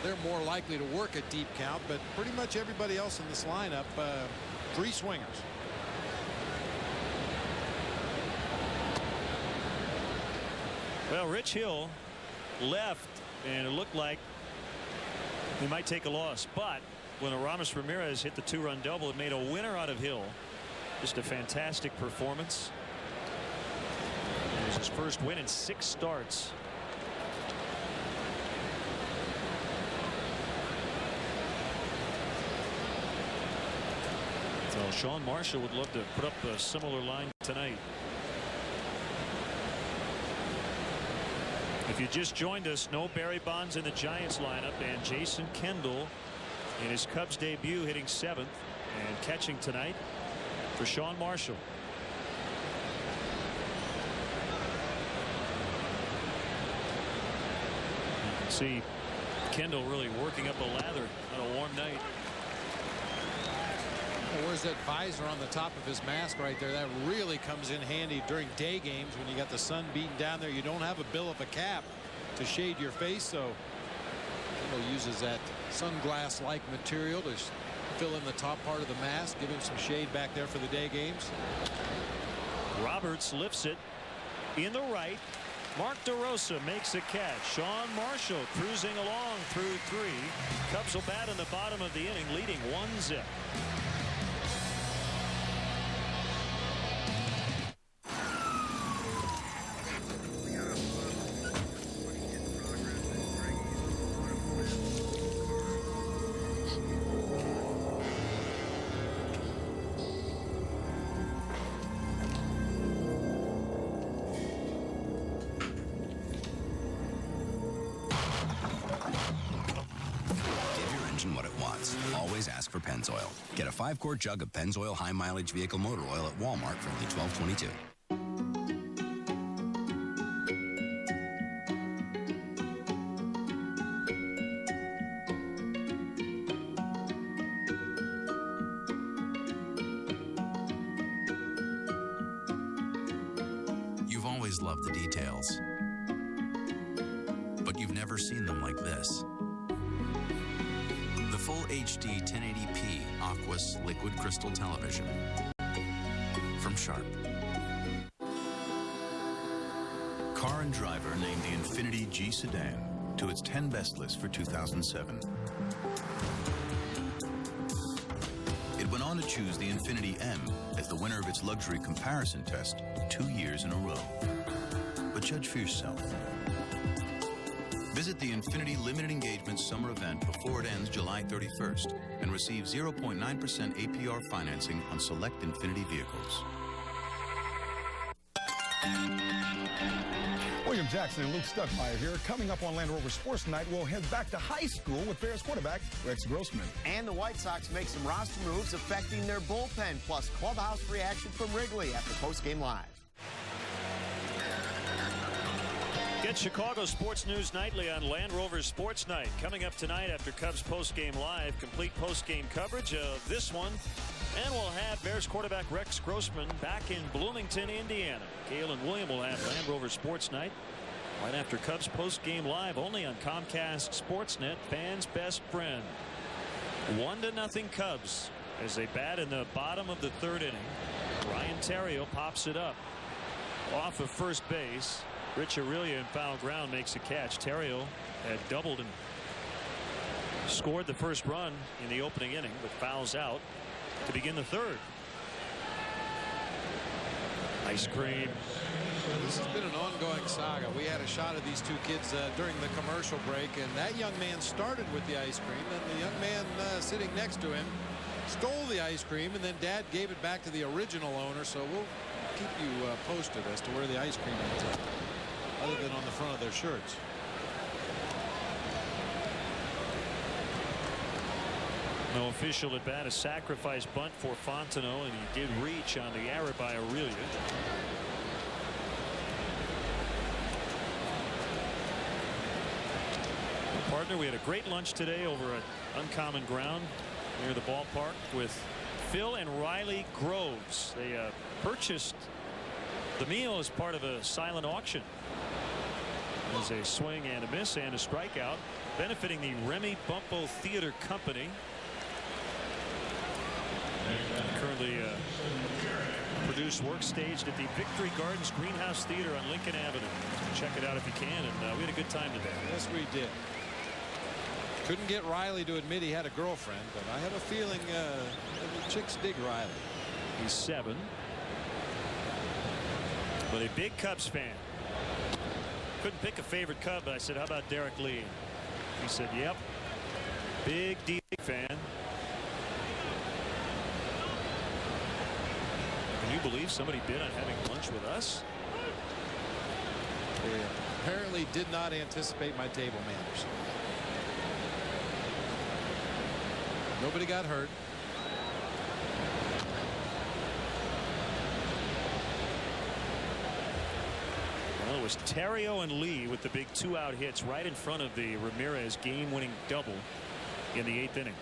They're more likely to work a deep count, but pretty much everybody else in this lineup, 3 swingers. Well, Rich Hill left, and it looked like he might take a loss, but when Aramis Ramirez hit the 2-run double, it made a winner out of Hill. Just a fantastic performance. It was his first win in 6 starts. So Sean Marshall would love to put up a similar line tonight. If you just joined us, no Barry Bonds in the Giants lineup, and Jason Kendall in his Cubs debut hitting 7th and catching tonight for Sean Marshall. You can see Kendall really working up a lather on a warm night. Well, where's that visor on the top of his mask right there? That really comes in handy during day games when you got the sun beating down there. You don't have a bill of a cap to shade your face, so Kendall uses that sunglass-like material to fill in the top part of the mask, give him some shade back there for the day games. Roberts lifts it in the right. Mark DeRosa makes a catch. Sean Marshall cruising along through 3. Cubs will bat in the bottom of the inning, leading 1-0. What it wants. Always ask for Pennzoil. Get a 5-quart jug of Pennzoil high mileage vehicle motor oil at Walmart for only $12.22. love the details. But you've never seen them like this. The full HD 1080p Aquos liquid crystal television from Sharp. Car and Driver named the Infiniti G Sedan to its 10 best list for 2007. It went on to choose the Infiniti M as the winner of its luxury comparison test 2 years in a row. But judge for yourself. Visit the Infiniti Limited Engagement Summer Event before it ends July 31st and receive 0.9% APR financing on select Infiniti vehicles. William Jackson and Luke Stuckmeyer here. Coming up on Land Rover Sports Night, we'll head back to high school with Bears quarterback Rex Grossman. And the White Sox make some roster moves affecting their bullpen, plus clubhouse reaction from Wrigley after postgame live. Get Chicago sports news nightly on Land Rover Sports Night. Coming up tonight after Cubs postgame live, complete postgame coverage of this one. And we'll have Bears quarterback Rex Grossman back in Bloomington, Indiana. Gale and William will have Land Rover Sports Night right after Cubs postgame live, only on Comcast Sportsnet, fans' best friend. 1-0 Cubs as they bat in the bottom of the third inning. Ryan Theriot pops it up off of first base. Rich Aurelia in foul ground makes a catch. Theriot had doubled and scored the first run in the opening inning, but fouls out to begin the third. Ice cream. This has been an ongoing saga. We had a shot of these two kids during the commercial break, and that young man started with the ice cream, and the young man sitting next to him stole the ice cream, and then Dad gave it back to the original owner. So we'll keep you posted as to where the ice cream ends up, other than on the front of their shirts. No official at bat. A sacrifice bunt for Fontenot, and he did reach on the error by Aurelia. Partner, we had a great lunch today over at Uncommon Ground near the ballpark with Phil and Riley Groves. They purchased the meal as part of a silent auction. There's a swing and a miss and a strikeout, benefiting the Remy Bumpo Theater Company. Currently produced work staged at the Victory Gardens Greenhouse Theater on Lincoln Avenue. Check it out if you can, and we had a good time today. Yes, we did. Couldn't get Riley to admit he had a girlfriend, but I have a feeling the chicks dig Riley. He's 7, but a big Cubs fan. Couldn't pick a favorite Cub, but I said, how about Derek Lee? He said, yep, big D fan. Can you believe somebody bid on having lunch with us? They apparently did not anticipate my table manners. Nobody got hurt. Well, it was Theriot and Lee with the big 2-out hits right in front of the Ramirez game-winning double in the 8th inning.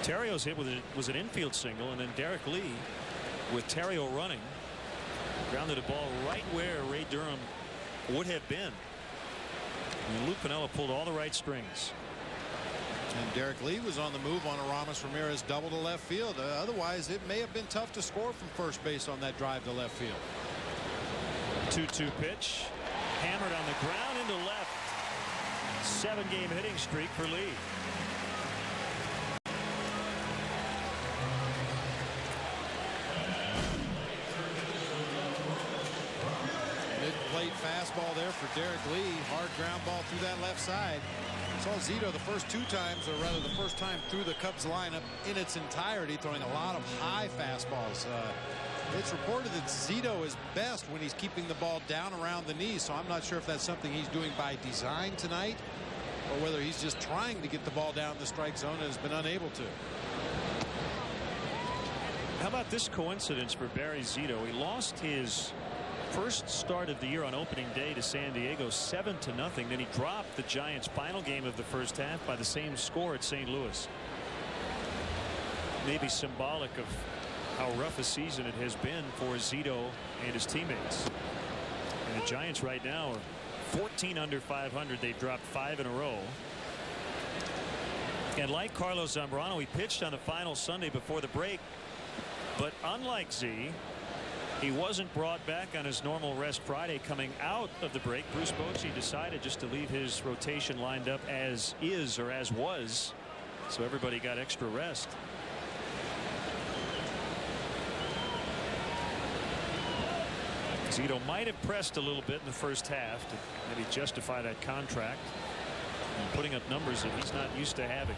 Theriot's hit was an infield single, and then Derek Lee, with Theriot running, grounded a ball right where Ray Durham would have been. And Lou Piniella pulled all the right strings. And Derek Lee was on the move on a Ramos Ramirez double to left field. Otherwise, it may have been tough to score from first base on that drive to left field. 2-2 pitch. Hammered on the ground into left. 7-game hitting streak for Lee. Mid-plate fastball there for Derek Lee. Hard ground ball through that left side. Saw Zito the first 2 times, or rather the first time through the Cubs lineup in its entirety, throwing a lot of high fastballs. It's reported that Zito is best when he's keeping the ball down around the knees, so I'm not sure if that's something he's doing by design tonight, or whether he's just trying to get the ball down the strike zone and has been unable to. How about this coincidence for Barry Zito? He lost his first start of the year on opening day to San Diego 7-0. Then he dropped the Giants' final game of the first half by the same score at St. Louis. Maybe symbolic of how rough a season it has been for Zito and his teammates. The Giants right now are 14 under 500. They've dropped 5 in a row. And like Carlos Zambrano, he pitched on the final Sunday before the break. But unlike Z, he wasn't brought back on his normal rest Friday coming out of the break. Bruce Bochy decided just to leave his rotation lined up as is or as was. So everybody got extra rest. Zito might have pressed a little bit in the first half to maybe justify that contract and putting up numbers that he's not used to having.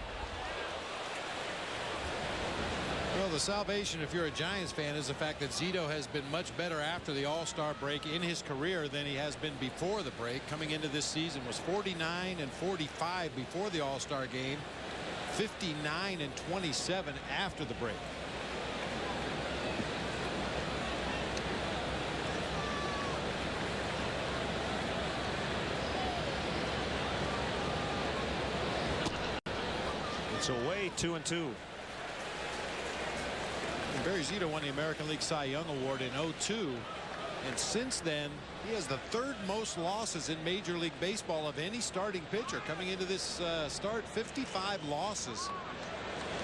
Well, the salvation, if you're a Giants fan, is the fact that Zito has been much better after the All-Star break in his career than he has been before the break. Coming into this season was 49 and 45 before the All-Star game, 59 and 27 after the break. It's away 2-2. Barry Zito won the American League Cy Young Award in 2002, and since then he has the 3rd most losses in Major League Baseball of any starting pitcher. Coming into this start, 55 losses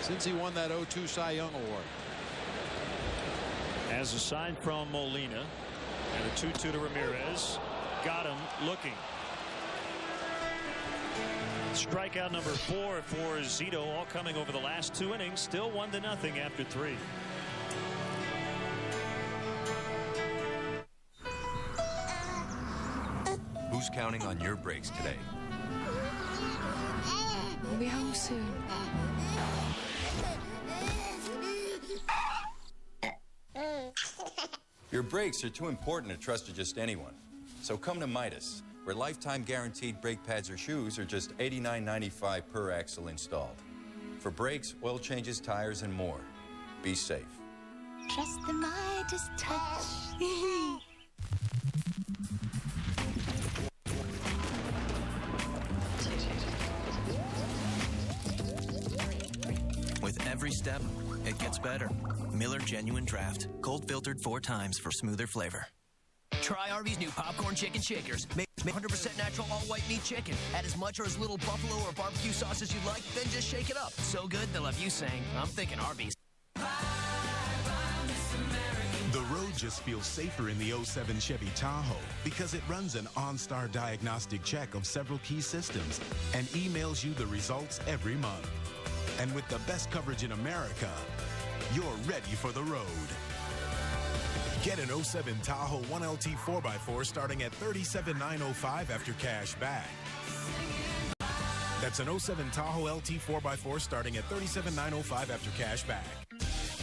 since he won that 2002 Cy Young Award. As a sign from Molina, and a 2-2 to Ramirez. Got him looking. Strikeout number 4 for Zito, all coming over the last 2 innings. Still 1-0 after 3. Who's counting on your breaks today? We'll be home soon. Your breaks are too important to trust to just anyone. So come to Midas, where lifetime guaranteed brake pads or shoes are just $89.95 per axle installed. For brakes, oil changes, tires, and more. Be safe. Trust the Midas touch. With every step, it gets better. Miller Genuine Draft. Cold filtered 4 times for smoother flavor. Try Arby's new popcorn chicken shakers. Made 100% natural all-white meat chicken. Add as much or as little buffalo or barbecue sauce as you like, then just shake it up. So good, they'll have you saying, I'm thinking Arby's. The road just feels safer in the 07 Chevy Tahoe because it runs an OnStar diagnostic check of several key systems and emails you the results every month. And with the best coverage in America, you're ready for the road. Get an 07 Tahoe 1LT 4x4 starting at $37,905 after cash back. That's an 07 Tahoe LT 4x4 starting at $37,905 after cash back.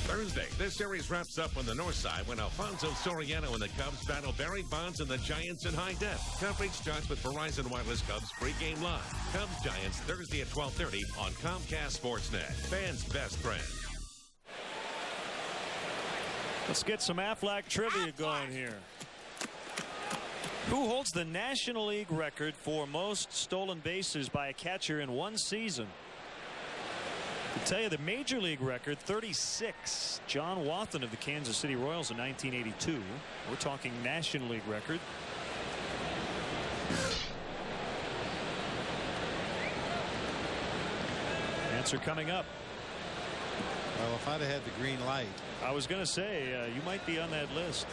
Thursday, this series wraps up on the north side when Alfonso Soriano and the Cubs battle Barry Bonds and the Giants in high def. Coverage starts with Verizon Wireless Cubs pregame live. Cubs Giants Thursday at 12:30 on Comcast Sportsnet. Fans' best friend. Let's get some Aflac trivia going here. Who holds the National League record for most stolen bases by a catcher in one season? To tell you the Major League record, 36. John Wathan of the Kansas City Royals in 1982. We're talking National League record. Answer coming up. Well, if I'd have had the green light. I was going to say, you might be on that list.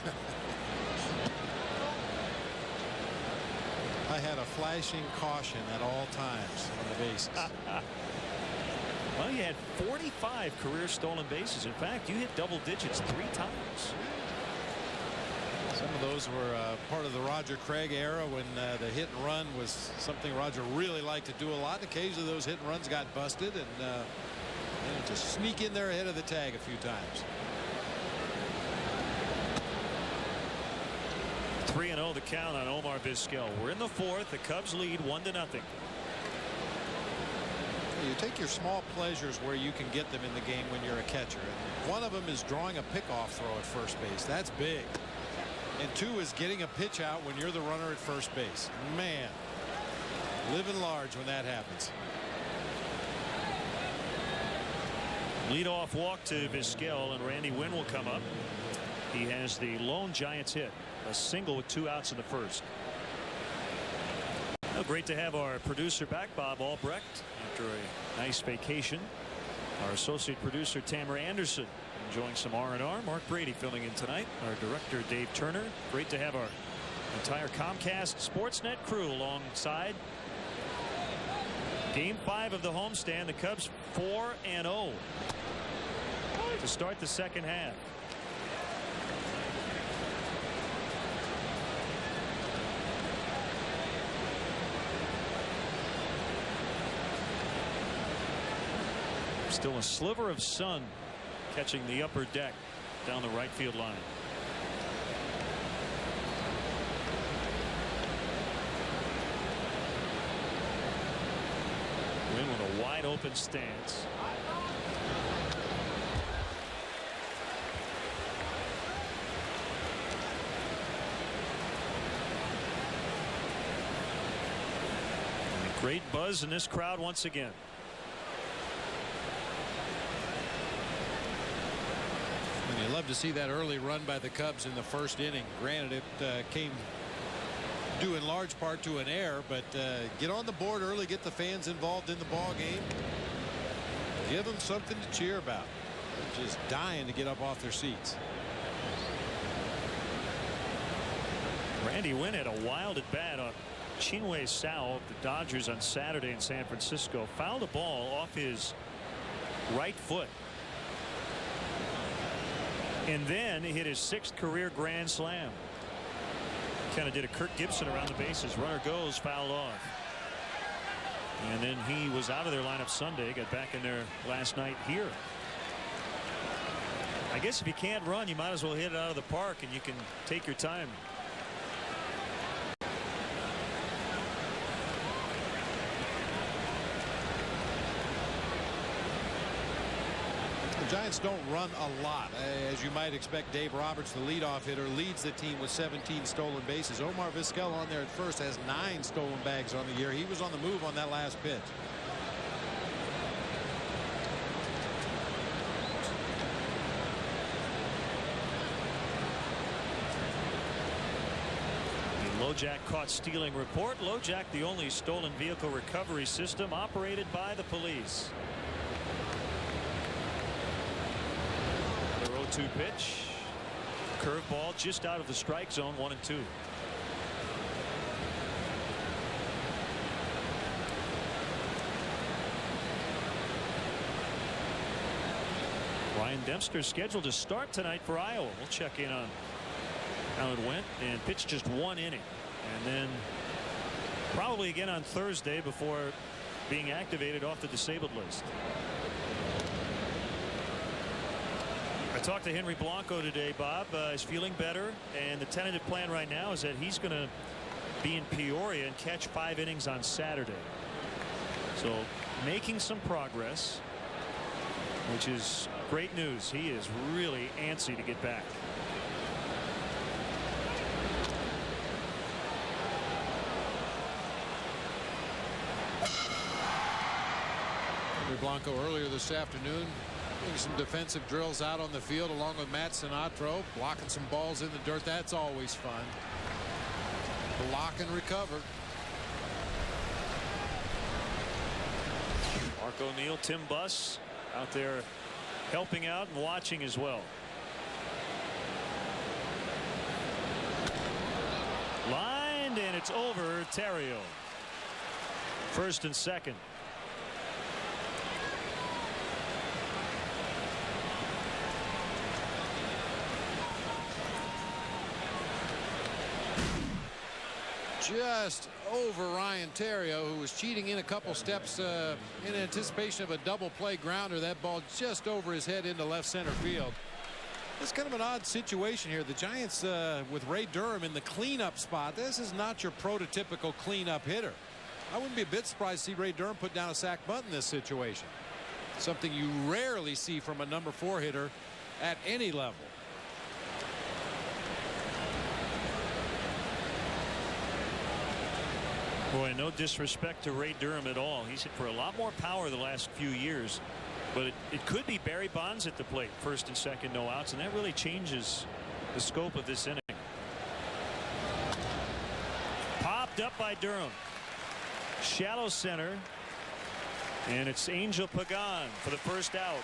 I had a flashing caution at all times on the bases. Well, you had 45 career stolen bases. In fact, you hit double digits 3 times. Some of those were part of the Roger Craig era when the hit and run was something Roger really liked to do a lot. Occasionally those hit and runs got busted and just sneak in there ahead of the tag a few times. 3-0 the count on Omar Vizquel. We're in the 4th. The Cubs lead 1-0. You take your small pleasures where you can get them in the game when you're a catcher. And one of them is drawing a pickoff throw at first base. That's big. And 2 is getting a pitch out when you're the runner at first base. Man, living large when that happens. Leadoff walk to Vizquel, and Randy Wynn will come up. He has the lone Giants hit, a single with 2 outs in the first. Well, great to have our producer back, Bob Albrecht, after a nice vacation. Our associate producer, Tamara Anderson, enjoying some R&R. Mark Brady filling in tonight. Our director, Dave Turner. Great to have our entire Comcast Sportsnet crew alongside. Game 5 of the homestand. The Cubs 4-0 to start the second half. Still a sliver of sun catching the upper deck down the right field line. Win with a wide open stance. And great buzz in this crowd once again. You love to see that early run by the Cubs in the first inning. Granted, it came due in large part to an error, but get on the board early, get the fans involved in the ball game, give them something to cheer about. They're just dying to get up off their seats. Randy Wynn had a wild at bat on Chinwe Sao of the Dodgers on Saturday in San Francisco. Fouled a ball off his right foot. And then he hit his 6th career grand slam. Kind of did a Kirk Gibson around the bases. Runner goes, fouled off. And then he was out of their lineup Sunday. Got back in there last night here. I guess if you can't run, you might as well hit it out of the park and you can take your time. Giants don't run a lot. As you might expect, Dave Roberts, the leadoff hitter, leads the team with 17 stolen bases. Omar Vizquel on there at first has 9 stolen bags on the year. He was on the move on that last pitch. The LoJack caught stealing report. LoJack, the only stolen vehicle recovery system operated by the police. 0-2 pitch. Curveball just out of the strike zone, 1-2. Ryan Dempster scheduled to start tonight for Iowa. We'll check in on how it went, and pitched just 1 inning, and then probably again on Thursday before being activated off the disabled list. I talked to Henry Blanco today, Bob. Is feeling better, and the tentative plan right now is that he's going to be in Peoria and catch 5 innings on Saturday. So making some progress, which is great news. He is really antsy to get back. Henry Blanco earlier this afternoon doing some defensive drills out on the field along with Matt Sinatro, blocking some balls in the dirt. That's always fun. Block and recover. Mark O'Neill, Tim Buss out there helping out and watching as well. Lined, and it's over. Terrio. First and second. Just over Ryan Terrio, who was cheating in a couple steps in anticipation of a double play grounder. That ball just over his head into left center field. It's kind of an odd situation here. The Giants with Ray Durham in the cleanup spot. This is not your prototypical cleanup hitter. I wouldn't be a bit surprised to see Ray Durham put down a sac bunt in this situation. Something you rarely see from a number 4 hitter at any level. Boy, no disrespect to Ray Durham at all. He's hit for a lot more power the last few years. But it could be Barry Bonds at the plate. First and second, no outs. And that really changes the scope of this inning. Popped up by Durham. Shallow center. And it's Angel Pagan for the first out.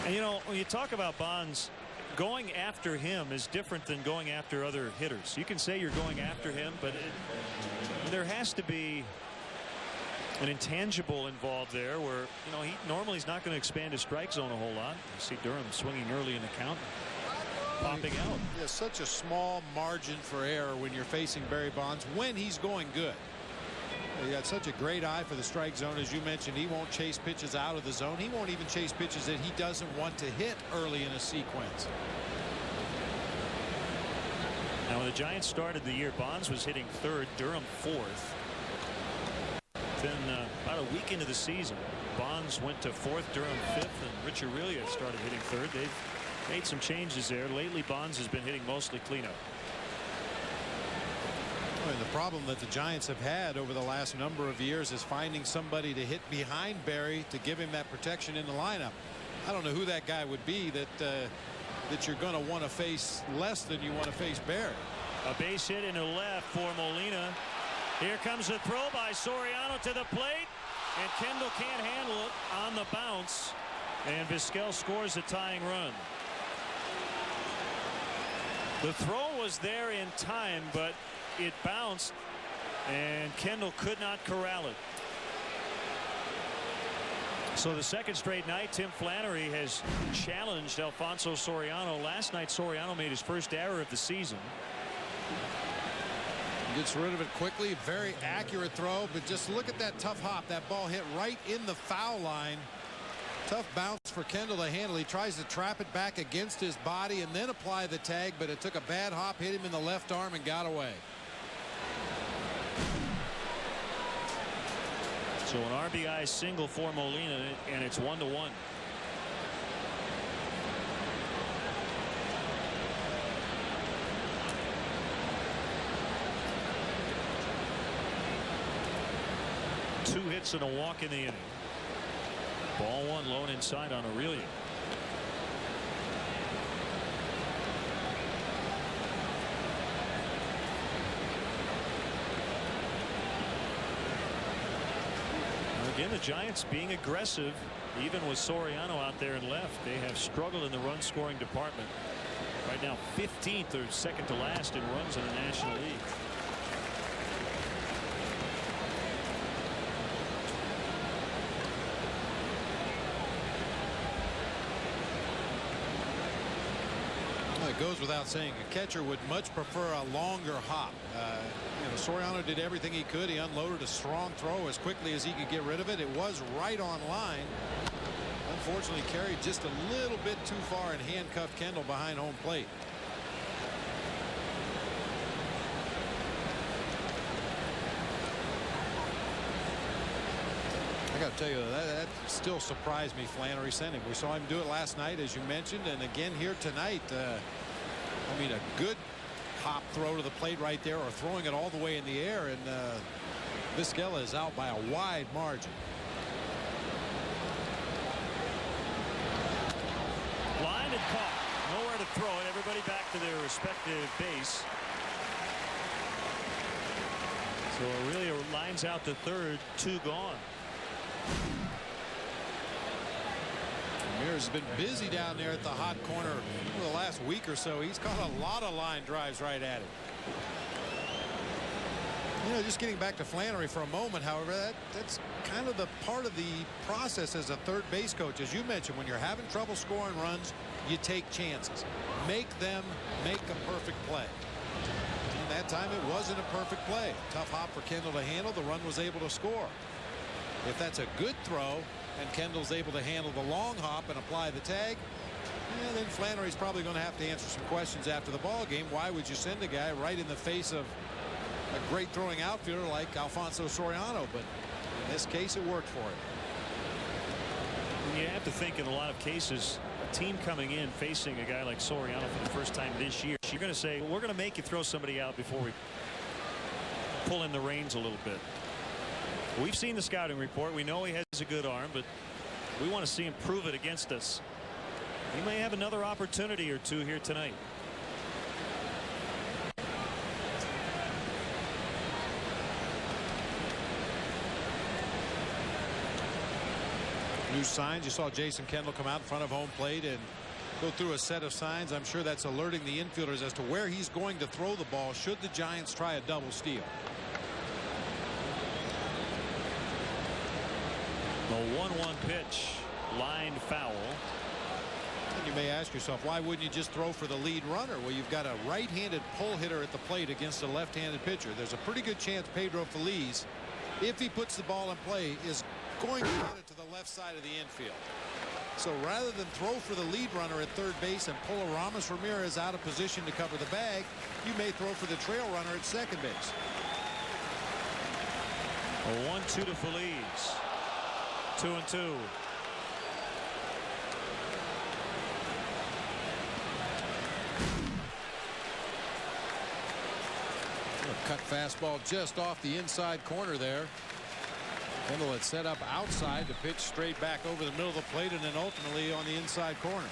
And you know, when you talk about Bonds, going after him is different than going after other hitters. You can say you're going after him, but there has to be an intangible involved there where, you know, he normally is not going to expand his strike zone a whole lot. You see Durham swinging early in the count, popping out. Yeah, such a small margin for error when you're facing Barry Bonds when he's going good. He got such a great eye for the strike zone. As you mentioned, he won't chase pitches out of the zone. He won't even chase pitches that he doesn't want to hit early in a sequence. Now, when the Giants started the year, Bonds was hitting third, Durham fourth. Then about a week into the season, Bonds went to fourth, Durham fifth, and Rich Aurelia started hitting third. They've made some changes there. Lately, Bonds has been hitting mostly cleanup. And the problem that the Giants have had over the last number of years is finding somebody to hit behind Barry to give him that protection in the lineup. I don't know who that guy would be that you're going to want to face less than you want to face Barry. A base hit into left for Molina. Here comes the throw by Soriano to the plate, and Kendall can't handle it on the bounce, and Vizquel scores a tying run. The throw was there in time, but it bounced, and Kendall could not corral it. So the second straight night, Tim Flannery has challenged Alfonso Soriano. Last night, Soriano made his first error of the season. Gets rid of it quickly. Very accurate throw, but just look at that tough hop. That ball hit right in the foul line. Tough bounce for Kendall to handle. He tries to trap it back against his body and then apply the tag, but it took a bad hop, hit him in the left arm, and got away. So an RBI single for Molina, and it's 1-1. Two hits and a walk in the inning. Ball one, low and inside on Aurelia. Again, the Giants being aggressive, even with Soriano out there in left. They have struggled in the run scoring department. Right now 15th or second to last in runs in the National League. Well, it goes without saying, a catcher would much prefer a longer hop. Soriano did everything he could. He unloaded a strong throw as quickly as he could get rid of it. It was right on line. Unfortunately, carried just a little bit too far and handcuffed Kendall behind home plate. I got to tell you, that still surprised me, Flannery sending. We saw him do it last night, as you mentioned, and again here tonight. I mean, a good hop throw to the plate right there, or throwing it all the way in the air, and Vizquel is out by a wide margin. Lined and caught. Nowhere to throw it. Everybody back to their respective base. So Aurelia lines out to third, 2 gone. Ramirez has been busy down there at the hot corner for the last week or so. He's caught a lot of line drives right at him. Just getting back to Flannery for a moment, however, that's kind of the part of the process as a third base coach. As you mentioned, when you're having trouble scoring runs, you take chances. Make them make a perfect play. And that time it wasn't a perfect play. Tough hop for Kendall to handle. The run was able to score. If that's a good throw and Kendall's able to handle the long hop and apply the tag, then Flannery's probably going to have to answer some questions after the ball game. Why would you send a guy right in the face of a great throwing outfielder like Alfonso Soriano? But in this case, it worked for him. You have to think in a lot of cases, a team coming in facing a guy like Soriano for the first time this year, you're going to say, well, we're going to make you throw somebody out before we pull in the reins a little bit. We've seen the scouting report. We know he has a good arm, but we want to see him prove it against us He may have another opportunity or two here tonight. New signs. You saw Jason Kendall come out in front of home plate and go through a set of signs. I'm sure that's alerting the infielders as to where he's going to throw the ball should the Giants try a double steal. The 1-1 pitch, lined foul. And you may ask yourself, why wouldn't you just throw for the lead runner? Well, you've got a right-handed pull hitter at the plate against a left-handed pitcher. There's a pretty good chance Pedro Feliz, if he puts the ball in play, is going to hit it to the left side of the infield. So rather than throw for the lead runner at third base and pull a Ramos Ramirez out of position to cover the bag, you may throw for the trail runner at second base. A 1-2 to Feliz. 2-2. A cut fastball just off the inside corner there. Kendall had set up outside to pitch straight back over the middle of the plate and then ultimately on the inside corner.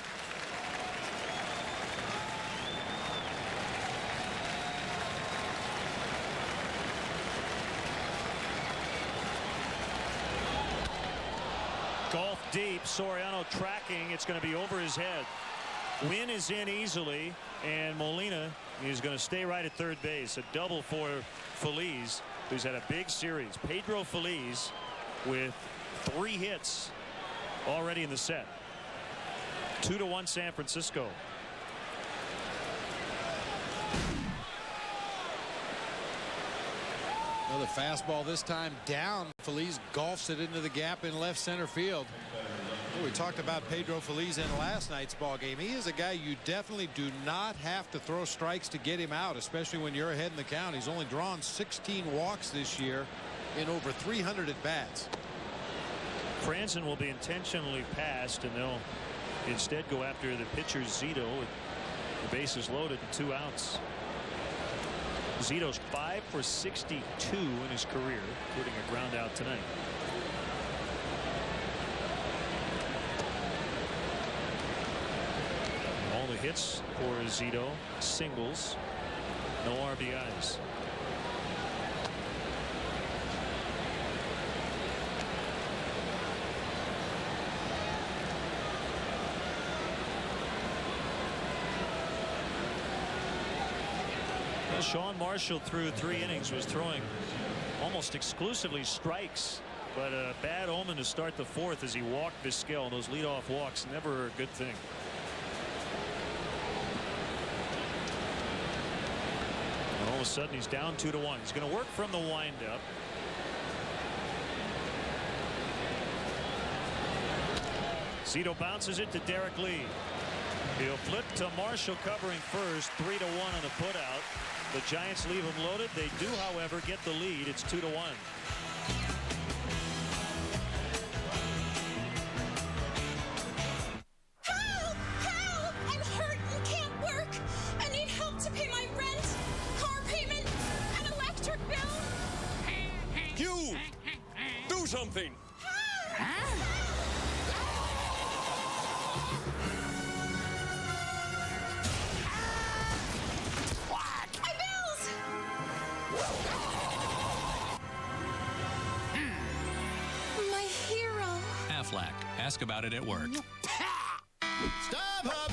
Golf deep. Soriano tracking. It's going to be over his head. Win is in easily, and Molina is going to stay right at third base. A double for Feliz, who's had a big series. Pedro Feliz with 3 hits already in the set. 2-1 San Francisco. Another fastball, this time down. Feliz golfs it into the gap in left center field. We talked about Pedro Feliz in last night's ball game. He is a guy you definitely do not have to throw strikes to get him out, especially when you're ahead in the count. He's only drawn 16 walks this year in over 300 at bats. Franzen will be intentionally passed, and they'll instead go after the pitcher Zito. The base is loaded and 2 outs. Zito's 5 for 62 in his career, including a ground out tonight. All the hits for Zito, singles, no RBIs. Well, Sean Marshall through 3 innings was throwing almost exclusively strikes, but a bad omen to start the 4th as he walked Vizquel. Those leadoff walks, never a good thing. And all of a sudden he's down 2-1. He's going to work from the windup. Zito bounces it to Derek Lee. He'll flip to Marshall covering first. 3-1 on the putout. The Giants leave him loaded. They do, however, get the lead. It's 2-1. Help! Help! I'm hurt and can't work. I need help to pay my rent, car payment, and electric bill. You! Do something! My bills! My hero. Aflac. Ask about it at work. Stop, Hub!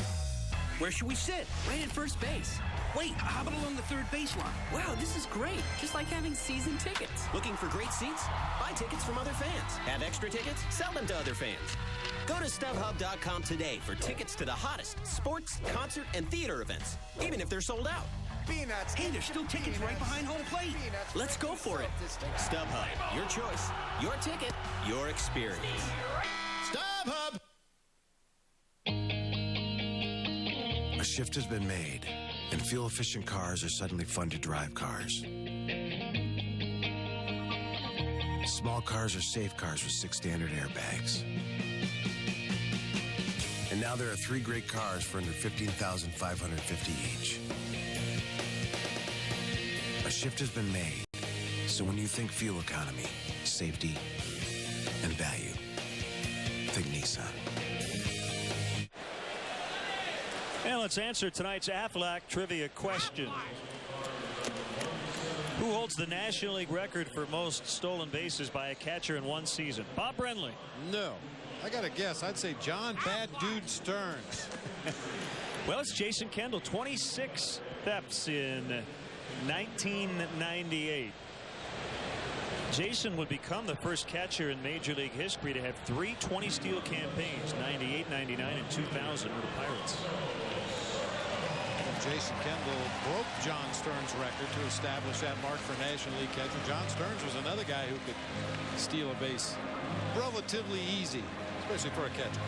Where should we sit? Right at first base. Wait, how about along the third baseline? Wow, this is great. Just like having season tickets. Looking for great seats? Buy tickets from other fans. Have extra tickets? Sell them to other fans. Go to StubHub.com today for tickets to the hottest sports, concert, and theater events, even if they're sold out. Peanuts. Hey, there's still tickets right behind home plate. Let's go for it. StubHub, your choice, your ticket, your experience. StubHub! A shift has been made, and fuel-efficient cars are suddenly fun to drive cars. Small cars are safe cars with 6 standard airbags. And now there are 3 great cars for under $15,550 each. A shift has been made, so when you think fuel economy, safety, and value, think Nissan. And let's answer tonight's Aflac trivia question. Who holds the National League record for most stolen bases by a catcher in one season? Bob Brenly. No. I got to guess. I'd say John Bad Dude Stearns. Well, it's Jason Kendall. 26 thefts in 1998. Jason would become the first catcher in Major League history to have 3 20-steal campaigns, 98, 99, and 2000 with the Pirates. Jason Kendall broke John Stearns' record to establish that mark for National League catcher. John Stearns was another guy who could steal a base relatively easy, especially for a catcher.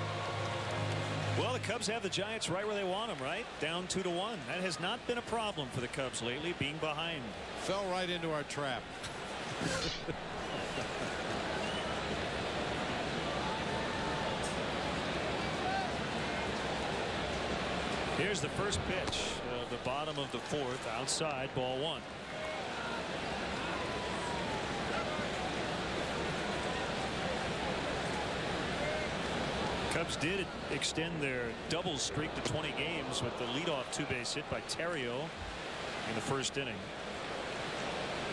Well, the Cubs have the Giants right where they want them, right? Down 2-1. That has not been a problem for the Cubs lately, being behind. Fell right into our trap. Here's the first pitch of the bottom of the fourth, outside, ball 1. Cubs did extend their double streak to 20 games with the leadoff 2-base hit by Terrio in the first inning.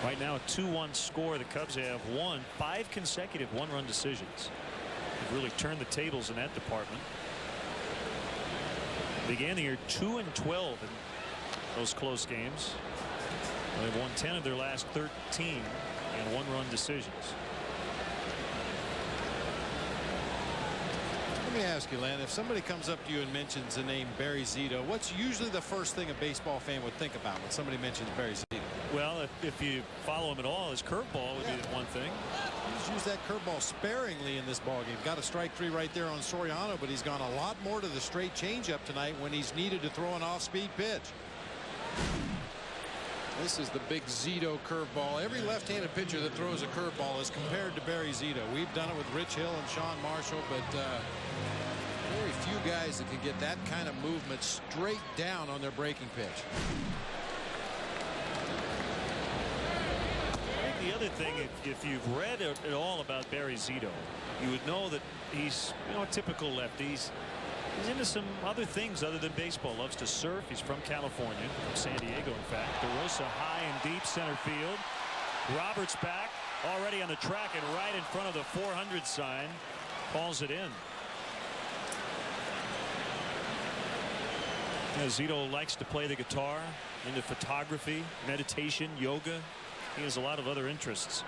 Right now a 2-1 score. The Cubs have won 5 consecutive one-run decisions. They've really turned the tables in that department. Began the year 2-12 in those close games. They've won 10 of their last 13 in one-run decisions. Let me ask you, Len, if somebody comes up to you and mentions the name Barry Zito, what's usually the first thing a baseball fan would think about when somebody mentions Barry Zito? Well, if you follow him at all, his curveball would be the one thing. He's used that curveball sparingly in this ballgame. Got a strike 3 right there on Soriano, but he's gone a lot more to the straight changeup tonight when he's needed to throw an off-speed pitch. This is the big Zito curveball. Every left-handed pitcher that throws a curveball is compared to Barry Zito. We've done it with Rich Hill and Sean Marshall, but very few guys that can get that kind of movement straight down on their breaking pitch. I think the other thing, if you've read at all about Barry Zito, you would know that he's, a typical lefty. He's into some other things other than baseball. Loves to surf. He's from California, from San Diego, in fact. DeRosa high and deep center field. Roberts back, already on the track and right in front of the 400 sign. Calls it in. Zito likes to play the guitar, into photography, meditation, yoga. He has a lot of other interests.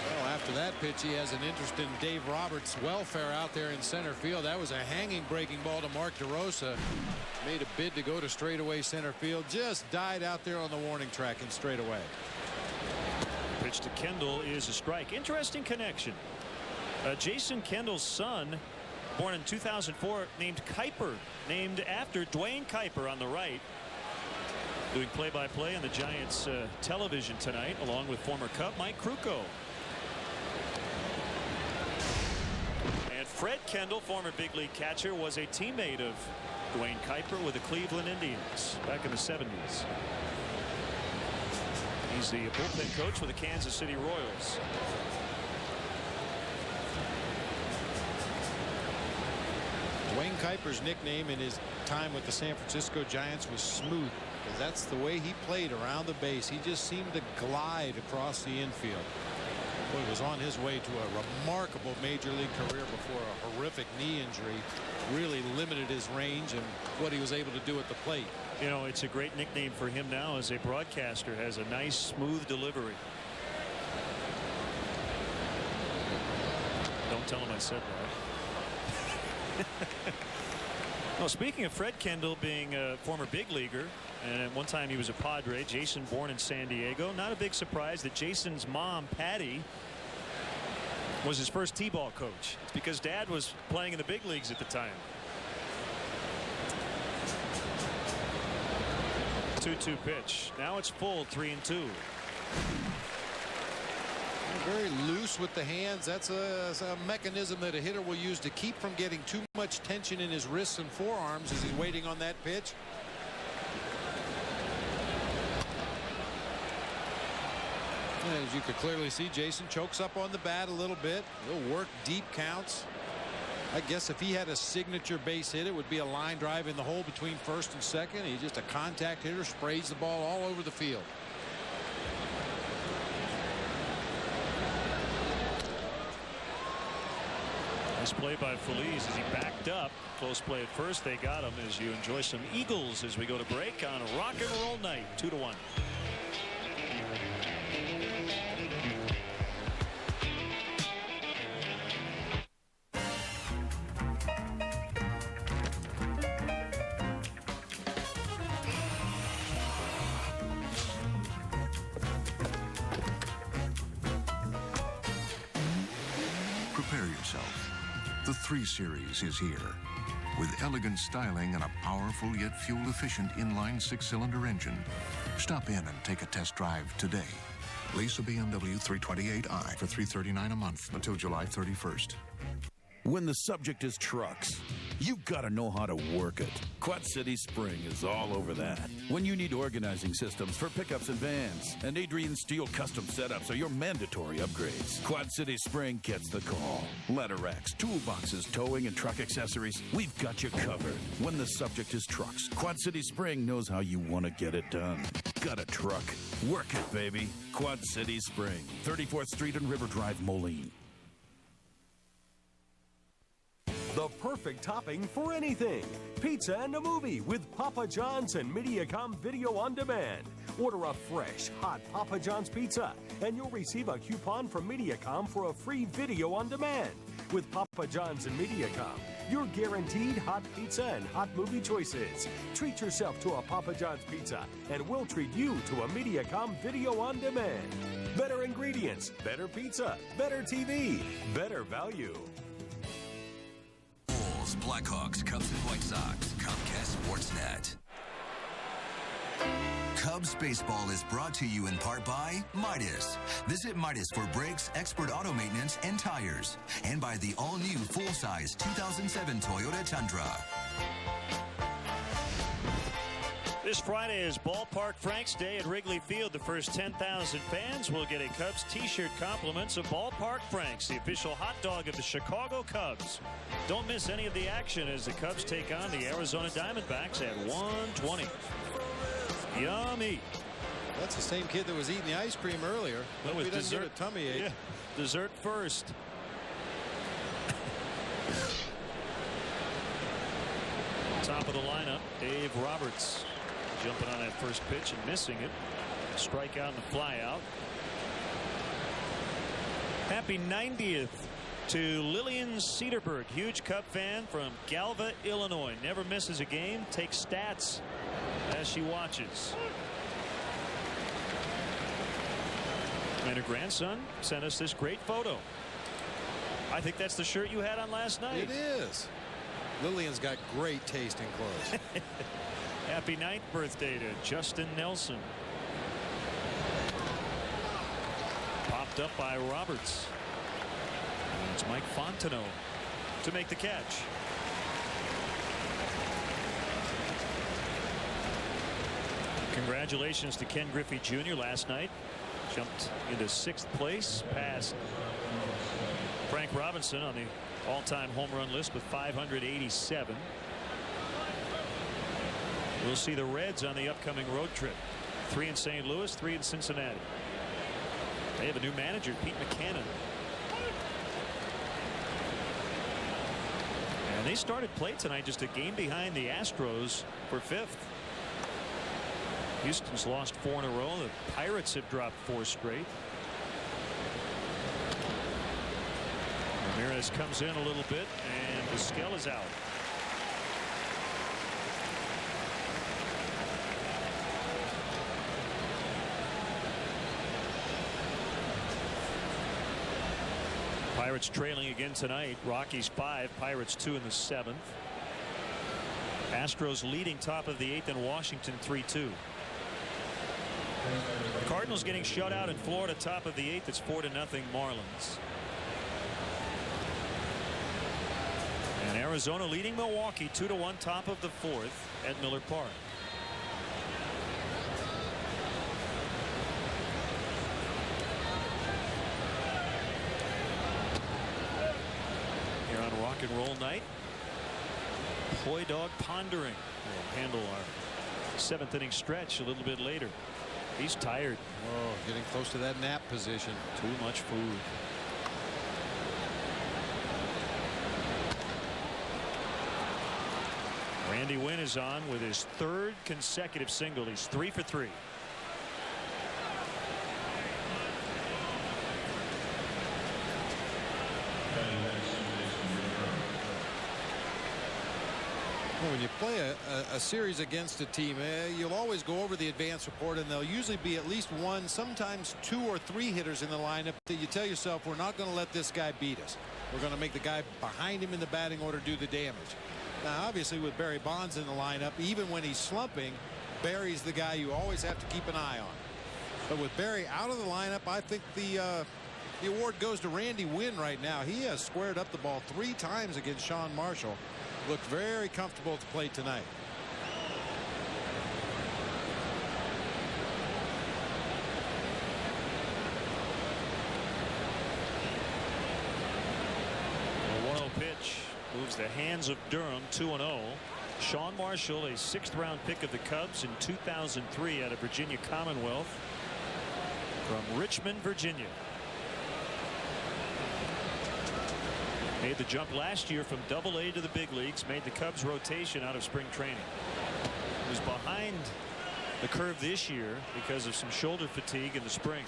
Well, after that pitch, he has an interest in Dave Roberts' welfare out there in center field. That was a hanging breaking ball to Mark DeRosa. Made a bid to go to straightaway center field. Just died out there on the warning track in straightaway. Pitch to Kendall is a strike. Interesting connection. Jason Kendall's son, born in 2004, named Kuiper, named after Dwayne Kuiper on the right, doing play-by-play on the Giants television tonight, along with former Cub Mike Krukow. And Fred Kendall, former big league catcher, was a teammate of Dwayne Kuiper with the Cleveland Indians back in the 70s. He's the bullpen coach for the Kansas City Royals. Dwayne Kuiper's nickname in his time with the San Francisco Giants was Smooth, because that's the way he played around the base. He just seemed to glide across the infield. Boy, he was on his way to a remarkable major league career before a horrific knee injury really limited his range and what he was able to do at the plate. It's a great nickname for him now as a broadcaster. Has a nice smooth delivery. Don't tell him I said that. Well, speaking of Fred Kendall being a former big leaguer, and at one time he was a Padre, Jason born in San Diego. Not a big surprise that Jason's mom, Patty, was his first T-ball coach. It's because Dad was playing in the big leagues at the time. 2-2 pitch. Now it's full, 3-2. Very loose with the hands. That's a mechanism that a hitter will use to keep from getting too much tension in his wrists and forearms as he's waiting on that pitch. And as you could clearly see, Jason chokes up on the bat a little bit. He'll work deep counts. I guess if he had a signature base hit, it would be a line drive in the hole between first and second. He's just a contact hitter, sprays the ball all over the field. Nice play by Feliz as he backed up. Close play at first. They got him as you enjoy some Eagles as we go to break on a rock and roll night. 2-1. Prepare yourself. The 3 Series is here. With elegant styling and a powerful yet fuel-efficient inline 6-cylinder engine. Stop in and take a test drive today. Lease a BMW 328i for $339 a month until July 31st. When the subject is trucks, you've got to know how to work it. Quad City Spring is all over that. When you need organizing systems for pickups and vans, and Adrian Steel custom setups are your mandatory upgrades, Quad City Spring gets the call. Ladder racks, toolboxes, towing, and truck accessories, we've got you covered. When the subject is trucks, Quad City Spring knows how you want to get it done. Got a truck? Work it, baby. Quad City Spring, 34th Street and River Drive, Moline. The perfect topping for anything. Pizza and a movie with Papa John's and Mediacom Video on Demand. Order a fresh, hot Papa John's pizza, and you'll receive a coupon from Mediacom for a free video on demand. With Papa John's and Mediacom, you're guaranteed hot pizza and hot movie choices. Treat yourself to a Papa John's pizza, and we'll treat you to a Mediacom Video on Demand. Better ingredients, better pizza, better TV, better value. Blackhawks, Cubs, and White Sox. Comcast Sportsnet. Cubs baseball is brought to you in part by Midas. Visit Midas for brakes, expert auto maintenance, and tires. And by the all-new full-size 2007 Toyota Tundra. This Friday is Ballpark Franks Day at Wrigley Field. The first 10,000 fans will get a Cubs t-shirt compliments of Ballpark Franks, the official hot dog of the Chicago Cubs. Don't miss any of the action as the Cubs take on the Arizona Diamondbacks at 1:20. Yummy. That's the same kid that was eating the ice cream earlier. Well, with dessert, a tummy ache. Yeah, dessert first. Top of the lineup, Dave Roberts. Jumping on that first pitch and missing it. Strikeout and a fly out. Happy 90th to Lillian Cedarberg, huge Cub fan from Galva, Illinois. Never misses a game, takes stats as she watches. And her grandson sent us this great photo. I think that's the shirt you had on last night. It is. Lillian's got great taste in clothes. Happy 9th birthday to Justin Nelson. Popped up by Roberts. And it's Mike Fontenot to make the catch. Congratulations to Ken Griffey Jr. last night. Jumped into 6th place past Frank Robinson on the all-time home run list with 587. We'll see the Reds on the upcoming road trip. 3 in St. Louis, 3 in Cincinnati. They have a new manager, Pete McCannon. And they started play tonight just a game behind the Astros for 5th. Houston's lost 4 in a row. The Pirates have dropped 4 straight. Ramirez comes in a little bit, and Vizquel is out. Pirates trailing again tonight. Rockies 5, Pirates 2 in the 7th. Astros leading top of the 8th in Washington 3-2. Cardinals getting shut out in Florida top of the 8th. It's 4-0 Marlins. And Arizona leading Milwaukee 2-1 top of the 4th at Miller Park. rock and roll night. Boy Dog pondering. We'll handle our 7th inning stretch a little bit later. He's tired. Oh, getting close to that nap position. Too much food. Randy Wynn is on with his 3rd consecutive single. He's 3 for 3. Well, when you play a series against a team, you'll always go over the advance report, and there'll usually be at least 1, sometimes 2 or 3 hitters in the lineup that you tell yourself, we're not going to let this guy beat us. We're going to make the guy behind him in the batting order do the damage. Now, obviously, with Barry Bonds in the lineup, even when he's slumping, Barry's the guy you always have to keep an eye on. But with Barry out of the lineup, I think the award goes to Randy Wynn right now. He has squared up the ball 3 times against Sean Marshall. Looked very comfortable at the plate tonight. A 1-0 pitch moves the hands of Durham. 2-0. Sean Marshall, a 6th-round pick of the Cubs in 2003 out of Virginia Commonwealth from Richmond, Virginia. Made the jump last year from Double-A to the big leagues. Made the Cubs rotation out of spring training. Was behind the curve this year because of some shoulder fatigue in the spring.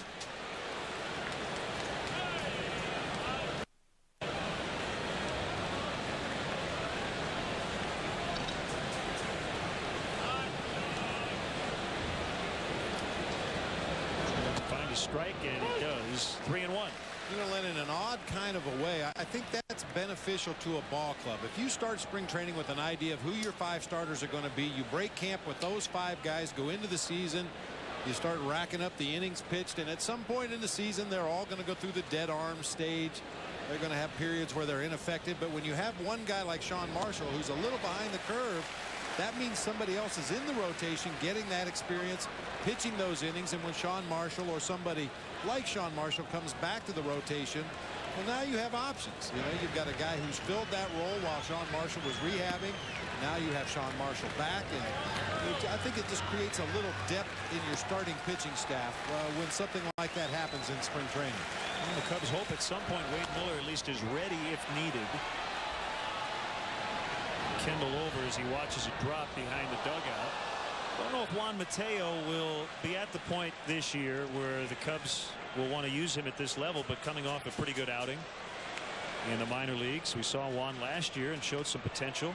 Find a strike, and he does. 3-1. You know, Len, in an odd kind of a way, I think that's beneficial to a ball club. If you start spring training with an idea of who your 5 starters are going to be, you break camp with those 5 guys, go into the season, you start racking up the innings pitched, and at some point in the season, they're all going to go through the dead arm stage. They're going to have periods where they're ineffective. But when you have one guy like Sean Marshall, who's a little behind the curve, that means somebody else is in the rotation getting that experience, pitching those innings. And when Sean Marshall or somebody like Sean Marshall comes back to the rotation, well, now you have options. You know, you've got a guy who's filled that role while Sean Marshall was rehabbing. Now you have Sean Marshall back, and I think it just creates a little depth in your starting pitching staff when something like that happens in spring training. Well, the Cubs hope at some point Wade Miller at least is ready if needed. Kendall over as he watches it drop behind the dugout. I don't know if Juan Mateo will be at the point this year where the Cubs will want to use him at this level, but coming off a pretty good outing in the minor leagues. We saw Juan last year and showed some potential.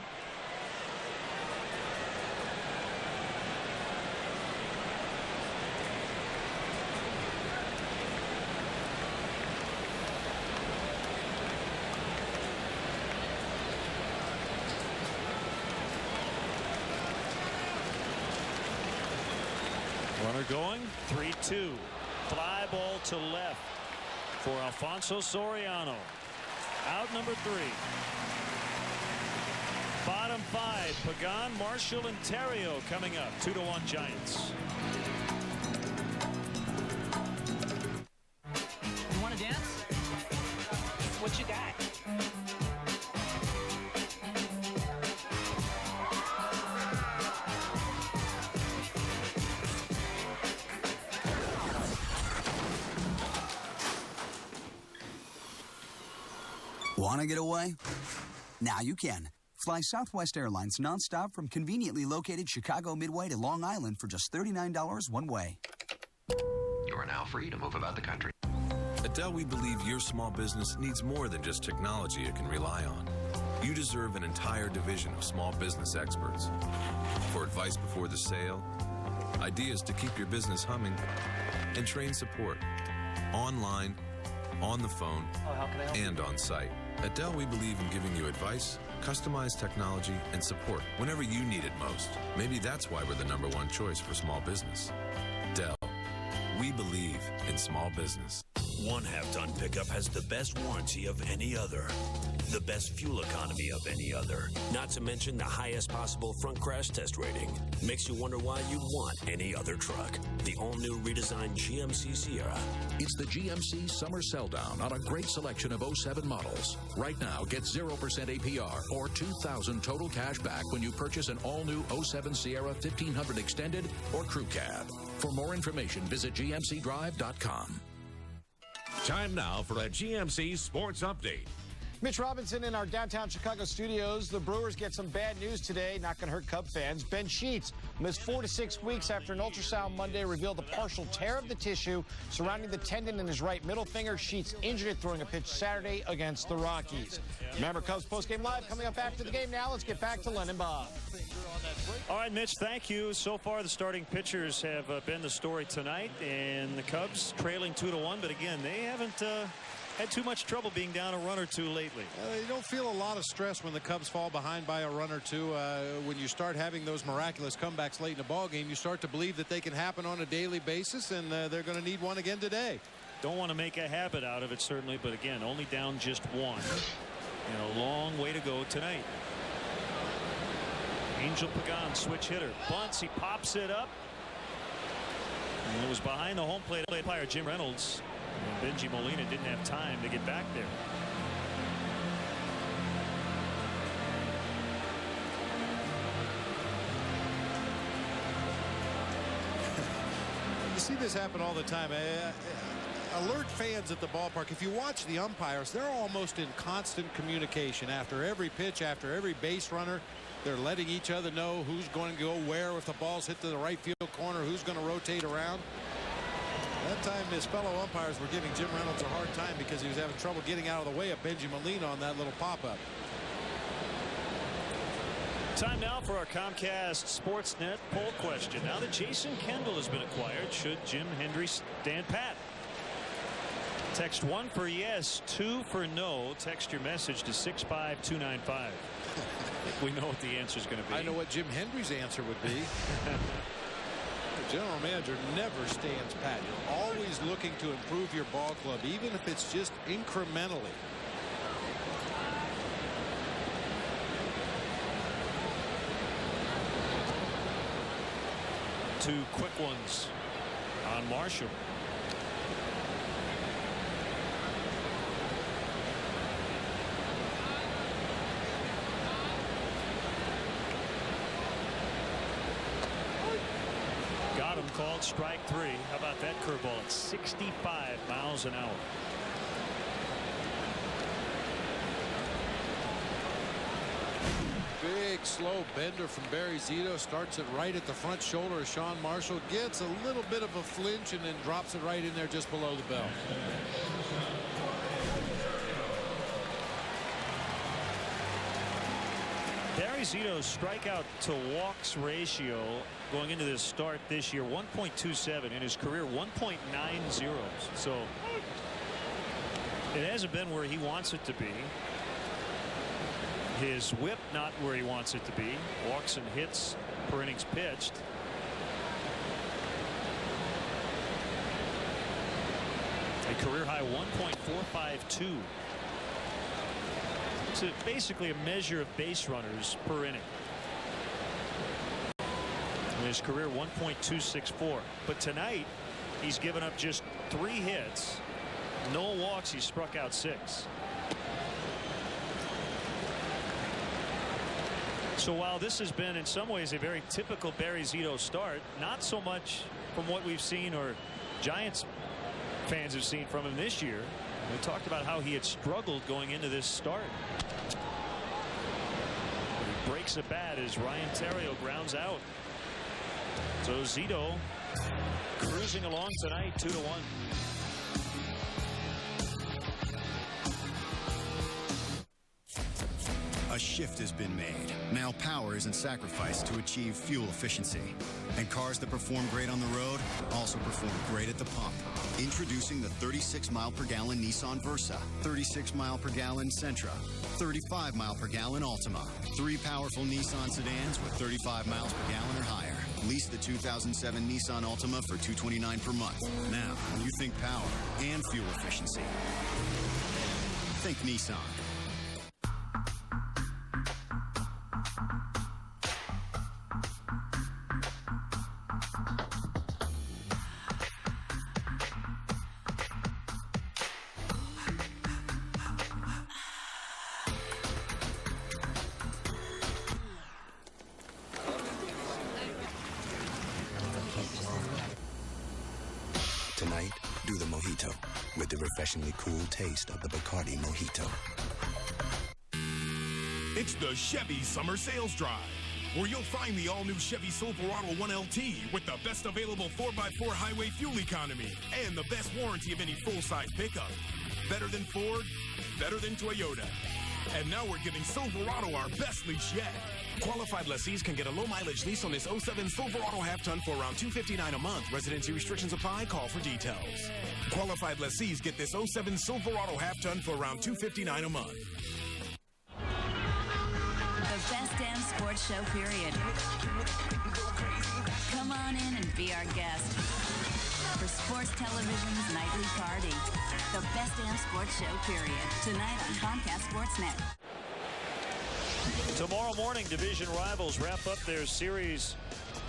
Runner going. 3-2. Fly ball to left for Alfonso Soriano. Out number 3. Bottom 5. Pagan, Marshall, and Terrio coming up. 2-1 Giants. You want to dance? What you got? Want to get away? Now you can. Fly Southwest Airlines nonstop from conveniently located Chicago Midway to Long Island for just $39 one way. You are now free to move about the country. At Dell, we believe your small business needs more than just technology it can rely on. You deserve an entire division of small business experts. For advice before the sale, ideas to keep your business humming, and trained support. Online, on the phone, and on site. At Dell, we believe in giving you advice, customized technology, and support whenever you need it most. Maybe that's why we're the #1 choice for small business. Dell, we believe in small business. One half-ton pickup has the best warranty of any other, the best fuel economy of any other, not to mention the highest possible front crash test rating. Makes you wonder why you'd want any other truck. The all-new redesigned GMC Sierra. It's the GMC Summer Sell-Down on a great selection of 07 models. Right now, get 0% APR or $2,000 total cash back when you purchase an all-new 07 Sierra 1500 Extended or Crew Cab. For more information, visit gmcdrive.com. Time now for a GMC Sports Update. Mitch Robinson in our downtown Chicago studios. The Brewers get some bad news today. Not going to hurt Cub fans. Ben Sheets missed 4 to 6 weeks after an ultrasound Monday revealed a partial tear of the tissue surrounding the tendon in his right middle finger. Sheets injured it throwing a pitch Saturday against the Rockies. Remember, Cubs postgame live coming up after the game. Now let's get back to Len and Bob. All right, Mitch, thank you. So far, the starting pitchers have been the story tonight, and the Cubs trailing 2-1. But again, they haven't had too much trouble being down a run or two lately. You don't feel a lot of stress when the Cubs fall behind by a run or two. When you start having those miraculous comebacks late in the ball game, you start to believe that they can happen on a daily basis, and they're going to need one again today. Don't want to make a habit out of it, certainly, but again, only down just one. And a long way to go tonight. Angel Pagan, switch hitter, bunts, he pops it up. And it was behind the home plate umpire Jim Reynolds. And Benji Molina didn't have time to get back there. You see this happen all the time. Alert fans at the ballpark. If you watch the umpires, they're almost in constant communication. After every pitch, after every base runner, they're letting each other know who's going to go where. If the ball's hit to the right field corner, who's going to rotate around. That time his fellow umpires were giving Jim Reynolds a hard time because he was having trouble getting out of the way of Benji Molina on that little pop-up. Time now for our Comcast Sportsnet poll question. Now that Jason Kendall has been acquired, should Jim Hendry stand pat? Text 1 for yes, 2 for no. Text your message to 65295. We know what the answer is going to be. I know what Jim Hendry's answer would be. The general manager never stands pat. You're always looking to improve your ball club, even if it's just incrementally. Two quick ones on Marshall. Got him, called strike 3. How about that curveball at 65 miles an hour? Big slow bender from Barry Zito, starts it right at the front shoulder of Sean Marshall, gets a little bit of a flinch and then drops it right in there just below the belt. Barry Zito's strikeout to walks ratio going into this start this year 1.27, in his career 1.90. So it hasn't been where he wants it to be. His whip not where he wants it to be. Walks and hits per innings pitched. A career high 1.452. It's basically a measure of base runners per inning. In his career 1.264. But tonight he's given up just 3 hits, no walks. He struck out 6. So while this has been in some ways a very typical Barry Zito start, not so much from what we've seen or Giants fans have seen from him this year. We talked about how he had struggled going into this start. He breaks a bat as Ryan Theriot grounds out. So Zito cruising along tonight 2-1. A shift has been made. Now power isn't sacrificed to achieve fuel efficiency. And cars that perform great on the road also perform great at the pump. Introducing the 36 mile per gallon Nissan Versa, 36 mile per gallon Sentra, 35 mile per gallon Altima. 3 powerful Nissan sedans with 35 miles per gallon or higher. Lease the 2007 Nissan Altima for $229 per month. Now, when you think power and fuel efficiency, think Nissan. Tonight, do the mojito with the refreshingly cool taste of the Bacardi Mojito. It's the Chevy Summer Sales Drive, where you'll find the all-new Chevy Silverado 1LT with the best available 4x4 highway fuel economy and the best warranty of any full-size pickup. Better than Ford, better than Toyota. And now we're giving Silverado our best lease yet. Qualified lessees can get a low-mileage lease on this 07 Silverado half-ton for around $259 a month. Residency restrictions apply. Call for details. Qualified lessees get this 07 Silverado half-ton for around $259 a month. The best damn sports show, period. Come on in and be our guest for Sports Television's Nightly Party. The best damn sports show, period. Tonight on Comcast Sportsnet. Tomorrow morning, division rivals wrap up their series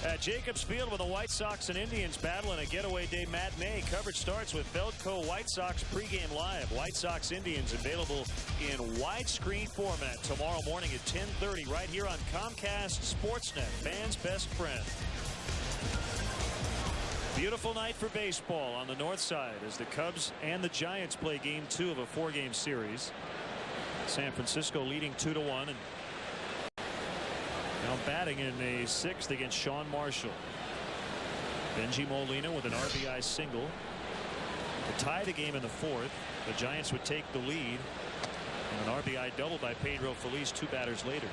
at Jacobs Field with the White Sox and Indians battling a getaway day matinee. Coverage starts with Belco White Sox pregame live. White Sox Indians available in widescreen format tomorrow morning at 10:30 right here on Comcast Sportsnet, fans' best friend. Beautiful night for baseball on the north side as the Cubs and the Giants play game 2 of a 4-game series. San Francisco leading 2-1 and now batting in a 6th against Sean Marshall. Benji Molina with an RBI single to tie the game in the 4th. The Giants would take the lead. And an RBI double by Pedro Feliz 2 batters later.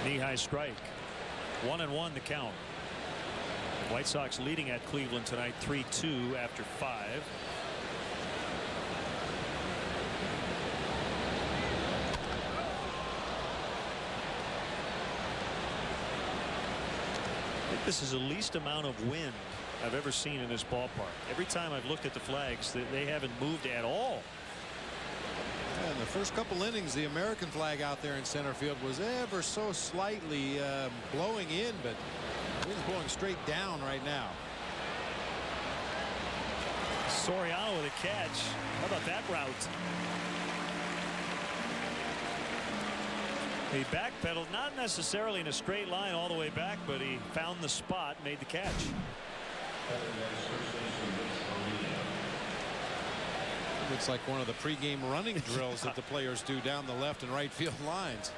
Knee-high strike. 1-1 the count. White Sox leading at Cleveland tonight 3-2 after 5. I think this is the least amount of wind I've ever seen in this ballpark. Every time I've looked at the flags, they haven't moved at all. Yeah, in the first couple innings, the American flag out there in center field was ever so slightly blowing in, but wind's blowing straight down right now. Soriano with a catch. How about that route? He backpedaled, not necessarily in a straight line all the way back, but he found the spot, made the catch. Looks like one of the pregame running drills that the players do down the left and right field lines.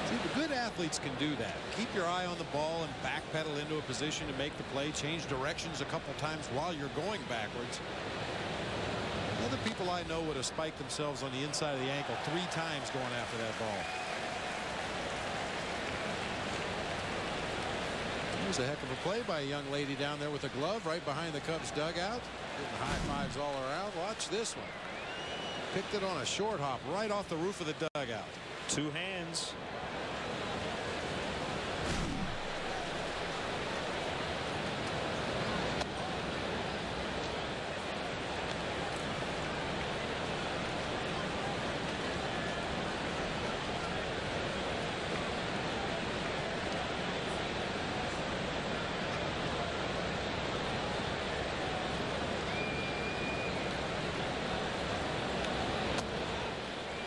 See, the good athletes can do that. Keep your eye on the ball and backpedal into a position to make the play. Change directions a couple times while you're going backwards. Other people I know would have spiked themselves on the inside of the ankle 3 times going after that ball. There's a heck of a play by a young lady down there with a glove right behind the Cubs dugout. Getting high fives all around. Watch this one. Picked it on a short hop right off the roof of the dugout. 2 hands.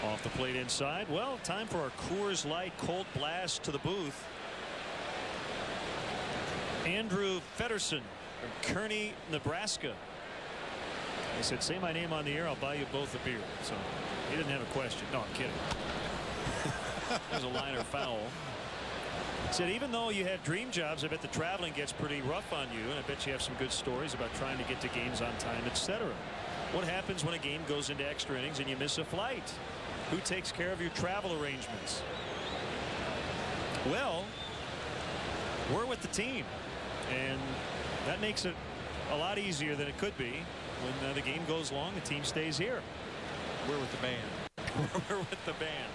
Off the plate inside. Well, time for a Coors Light cold blast to the booth. Andrew Feddersen from Kearney, Nebraska. He said, say my name on the air, I'll buy you both a beer. So he didn't have a question. No, I'm kidding. There's a liner foul. He said, even though you had dream jobs, I bet the traveling gets pretty rough on you, and I bet you have some good stories about trying to get to games on time, etc. What happens when a game goes into extra innings and you miss a flight? Who takes care of your travel arrangements? Well, we're with the team. And that makes it a lot easier than it could be when the game goes long. The team stays here. We're with the band. We're with the band.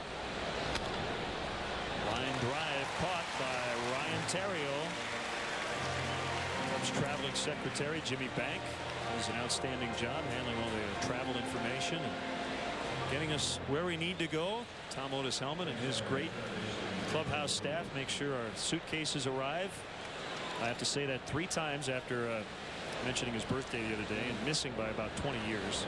Line drive caught by Ryan Theriot. Cubs traveling secretary Jimmy Bank does an outstanding job handling all the travel information and getting us where we need to go. Tom Otis Hellman and his great clubhouse staff make sure our suitcases arrive. I have to say that 3 times after mentioning his birthday the other day and missing by about 20 years.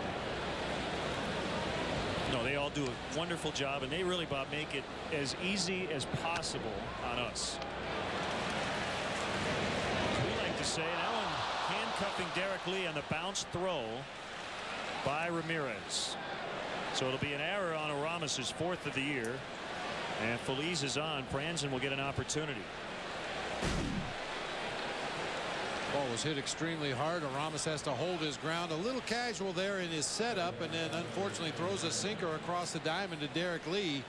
No, they all do a wonderful job, and they really, Bob, make it as easy as possible on us. We like to say, now handcuffing Derek Lee on the bounce throw by Ramirez. So it'll be an error on Aramis' 4th of the year. And Feliz is on. Franzen will get an opportunity. Ball was hit extremely hard. Aramis has to hold his ground. A little casual there in his setup, and then unfortunately throws a sinker across the diamond to Derek Lee.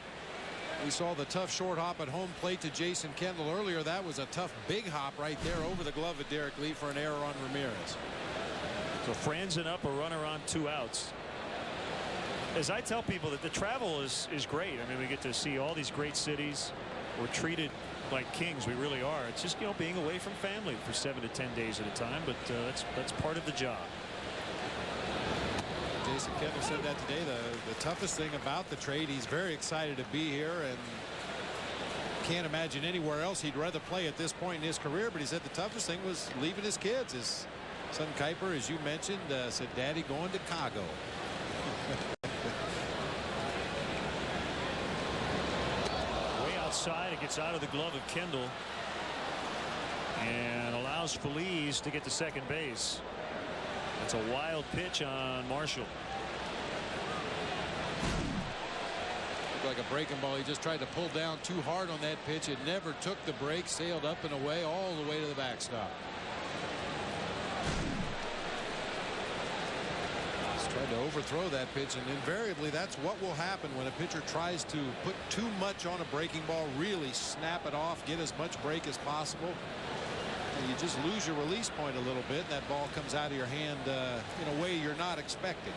We saw the tough short hop at home plate to Jason Kendall earlier. That was a tough big hop right there over the glove of Derek Lee for an error on Ramirez. So Franzen up, a runner on 2 outs. As I tell people, that the travel is great. I mean, we get to see all these great cities. We're treated like kings. We really are. It's just, you know, being away from family for 7 to 10 days at a time, but that's part of the job. Jason Kendall said that today. The toughest thing about the trade, he's very excited to be here and can't imagine anywhere else he'd rather play at this point in his career. But he said the toughest thing was leaving his kids. His son Kuiper, as you mentioned, said, "Daddy, going to Chicago." Way outside, it gets out of the glove of Kendall and allows Feliz to get to second base. It's a wild pitch on Marshall. Looked like a breaking ball. He just tried to pull down too hard on that pitch. It never took the break, sailed up and away all the way to the backstop. Just tried to overthrow that pitch, and invariably that's what will happen when a pitcher tries to put too much on a breaking ball, really snap it off, get as much break as possible. You just lose your release point a little bit, and that ball comes out of your hand in a way you're not expecting.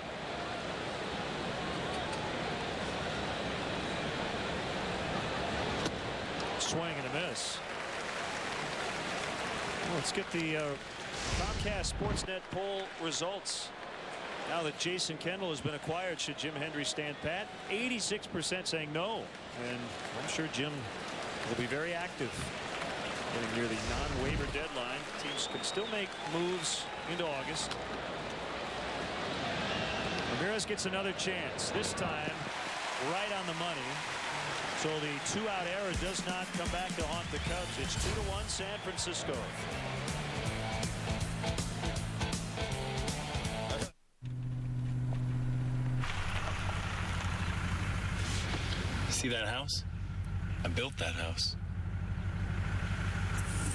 Swing and a miss. Well, let's get the Comcast Sportsnet poll results. Now that Jason Kendall has been acquired, should Jim Hendry stand pat? 86% saying no, and I'm sure Jim will be very active. Getting near the non-waiver deadline, teams can still make moves into August. Ramirez gets another chance, this time right on the money. So the 2-out error does not come back to haunt the Cubs. It's 2-1 San Francisco. See that house? I built that house.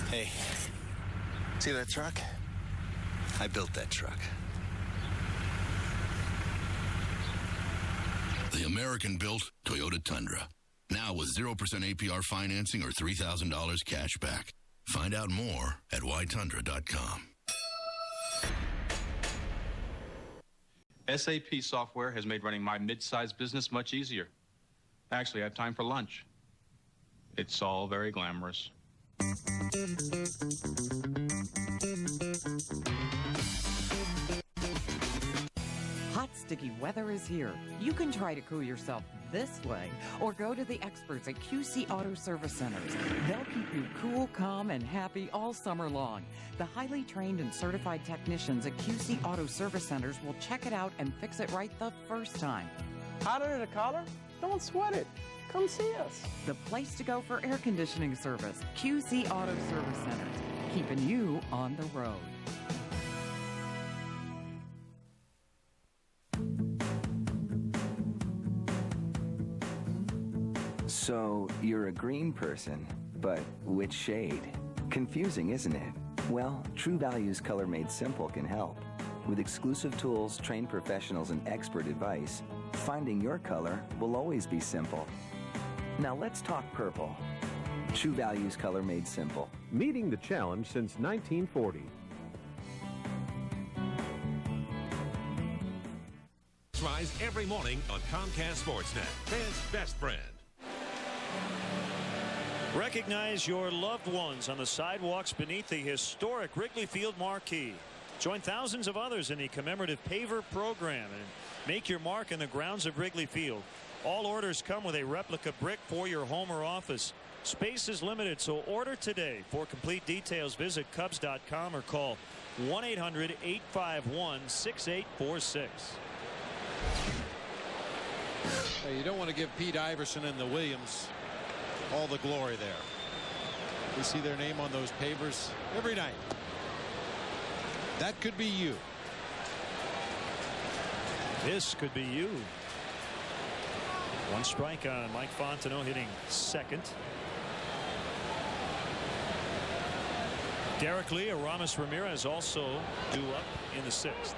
Hey, see that truck? I built that truck. The American-built Toyota Tundra. Now with 0% APR financing or $3,000 cash back. Find out more at ytundra.com. SAP software has made running my mid-sized business much easier. Actually, I have time for lunch. It's all very glamorous. Hot, sticky weather is here. You can try to cool yourself this way or go to the experts at QC Auto Service Centers. They'll keep you cool, calm, and happy all summer long. The highly trained and certified technicians at QC Auto Service Centers will check it out and fix it right the first time. Hotter than a collar? Don't sweat it. Come see us. The place to go for air conditioning service. QC Auto Service Centers. Keeping you on the road. So, you're a green person, but which shade? Confusing, isn't it? Well, True Value's Color Made Simple can help. With exclusive tools, trained professionals, and expert advice, finding your color will always be simple. Now let's talk purple. True Values color made simple. Meeting the challenge since 1940. Rise every morning on Comcast Sportsnet. Fans' best friend. Recognize your loved ones on the sidewalks beneath the historic Wrigley Field marquee. Join thousands of others in the commemorative paver program and make your mark in the grounds of Wrigley Field. All orders come with a replica brick for your home or office. Space is limited, so order today. For complete details, visit Cubs.com or call 1-800-851-6846. You don't want to give Pete Iverson and the Williams all the glory there. We see their name on those pavers every night. That could be you. This could be you. One strike on Mike Fontenot, hitting second. Derek Lee, Aramis Ramirez also due up in the sixth.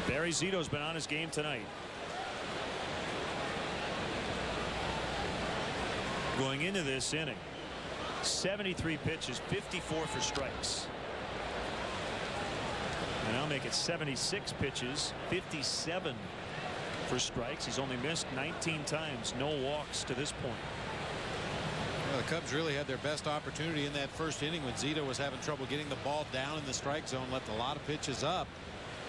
Barry Zito's been on his game tonight. Going into this inning, 73 pitches, 54 for strikes. And I'll make it 76 pitches, 57 for strikes. He's only missed 19 times, no walks to this point. Well, the Cubs really had their best opportunity in that first inning when Zito was having trouble getting the ball down in the strike zone, left a lot of pitches up.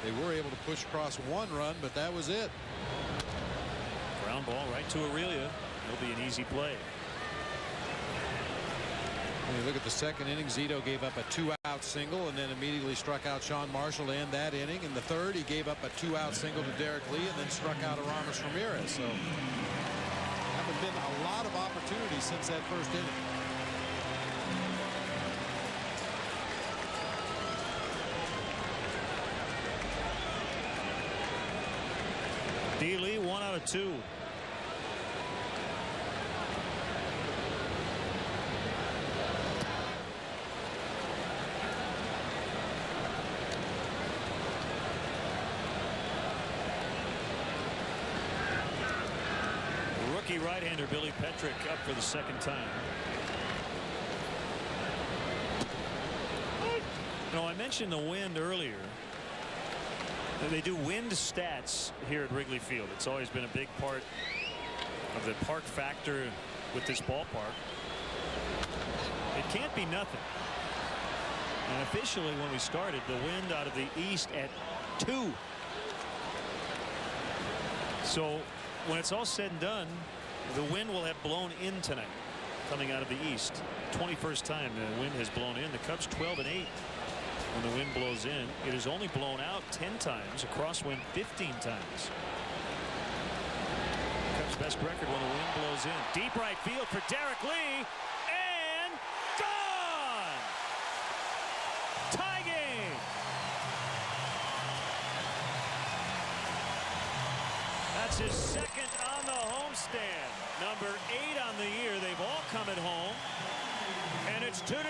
They were able to push across one run, but that was it. Ground ball right to Aurelia. It'll be an easy play. When you look at the second inning, Zito gave up a 2-out single and then immediately struck out Sean Marshall to end that inning. In the third, he gave up a 2-out single to Derek Lee and then struck out Aramis Ramirez. So haven't been a lot of opportunities since that first inning. D. Lee, 1 out of 2. Rookie right-hander Billy Petrick up for the second time. You know, I mentioned the wind earlier. They do wind stats here at Wrigley Field. It's always been a big part of the park factor with this ballpark. It can't be nothing. And officially, when we started, the wind out of the east at 2. So when it's all said and done, the wind will have blown in tonight coming out of the east. 21st time the wind has blown in. The Cubs 12-8. When the wind blows in, it is only blown out 10 times, a crosswind 15 times. Cubs' best record when the wind blows in. Deep right field for Derek Lee, and gone! Tie game! That's his second on the homestand. Number 8 on the year. They've all come at home, and it's 2-2.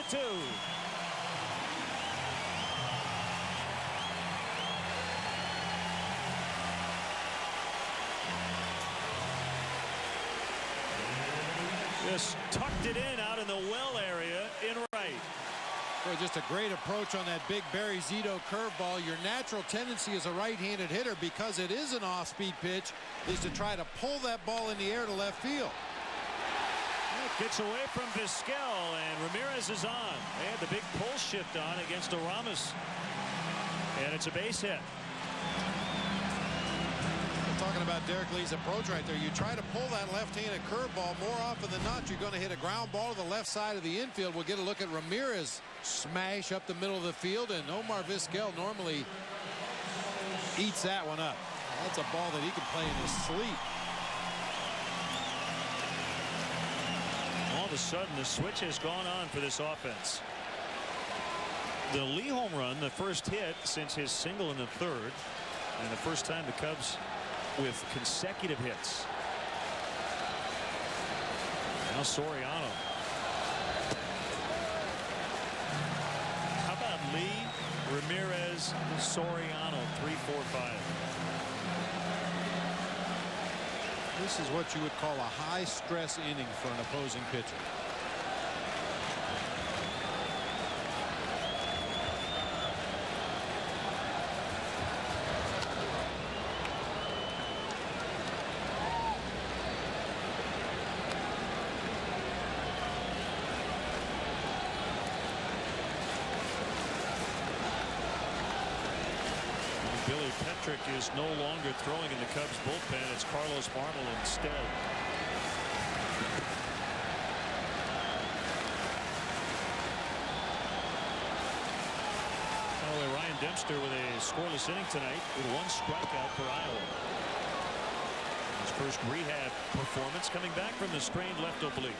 Just tucked it in out in the well area in right. Well, just a great approach on that big Barry Zito curveball. Your natural tendency as a right-handed hitter, because it is an off-speed pitch, is to try to pull that ball in the air to left field. It gets away from Vizquel, and Ramirez is on. They had the big pull shift on against Aramis, and it's a base hit. Talking about Derek Lee's approach right there. You try to pull that left-handed curveball, more often than not, you're going to hit a ground ball to the left side of the infield. We'll get a look at Ramirez smash up the middle of the field, and Omar Vizquel normally eats that one up. That's a ball that he can play in his sleep. All of a sudden, the switch has gone on for this offense. The Lee home run, the first hit since his single in the third, and the first time the Cubs with consecutive hits. Now Soriano. How about Lee, Ramirez, Soriano, 3, 4, 5. This is what you would call a high-stress inning for an opposing pitcher. Is no longer throwing in the Cubs bullpen. It's Carlos Marmol instead. Well, Ryan Dempster with a scoreless inning tonight with 1 strikeout for Iowa. His first rehab performance coming back from the strained left oblique.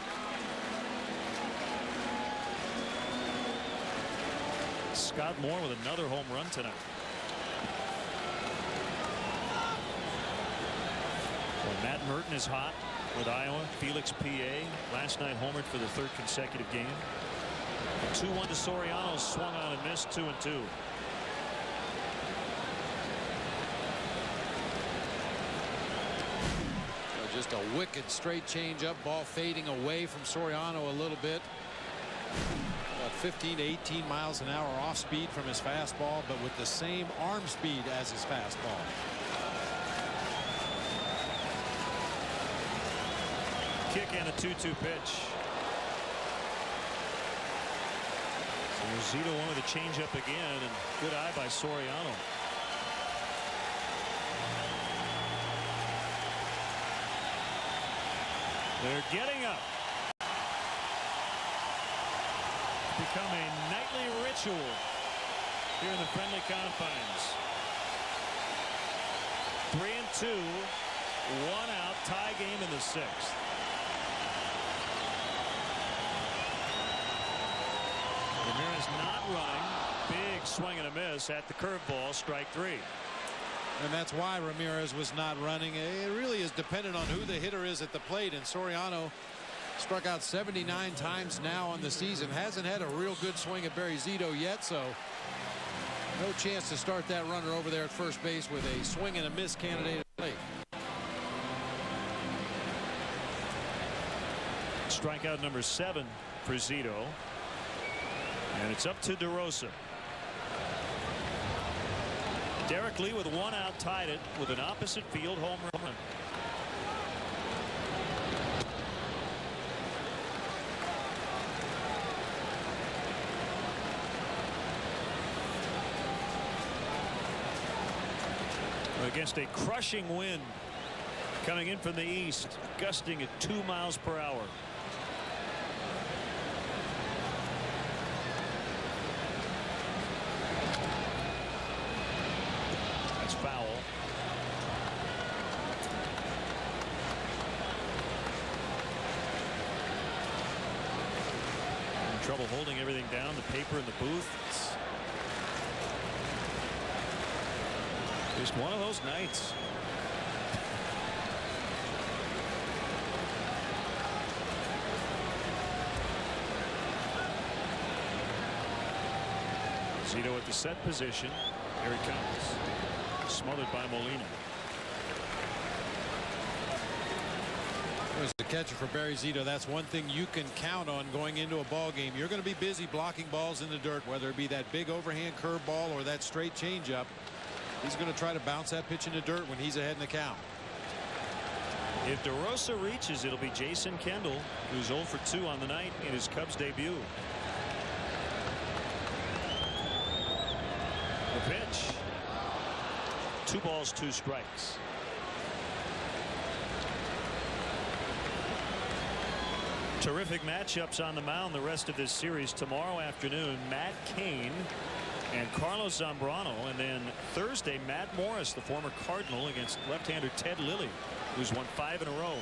Scott Moore with another home run tonight. Matt Merton is hot with Iowa. Felix P.A. last night homered for the 3rd consecutive game. 2-1 to Soriano, swung on and missed, 2-2. Just a wicked straight changeup, ball fading away from Soriano a little bit. About 15 to 18 miles an hour off speed from his fastball, but with the same arm speed as his fastball. Kick and a 2-2 pitch. So Zito wanted to change up again, and good eye by Soriano. They're getting up. It's become a nightly ritual here in the friendly confines. 3-2, 1 out, tie game in the 6th. Ramirez not running. Big swing and a miss at the curveball, strike 3. And that's why Ramirez was not running. It really is dependent on who the hitter is at the plate. And Soriano struck out 79 times now on the season. Hasn't had a real good swing at Barry Zito yet, so no chance to start that runner over there at first base with a swing and a miss candidate at the plate. Strikeout number 7 for Zito. And it's up to DeRosa. Derek Lee with 1 out tied it with an opposite field home run. Against a crushing wind coming in from the east, gusting at 2 miles per hour. That's foul. Having trouble holding everything down, the paper in the booth. It's just one of those nights. Zito at the set position. Here he comes. Smothered by Molina. As the catcher for Barry Zito, that's one thing you can count on going into a ball game. You're going to be busy blocking balls in the dirt, whether it be that big overhand curveball or that straight changeup. He's going to try to bounce that pitch in the dirt when he's ahead in the count. If DeRosa reaches, it'll be Jason Kendall, who's 0 for 2 on the night in his Cubs debut. The pitch. 2 balls, 2 strikes. Terrific matchups on the mound the rest of this series. Tomorrow afternoon, Matt Cain and Carlos Zambrano, and then Thursday, Matt Morris, the former Cardinal, against left-hander Ted Lilly, who's won 5 in a row.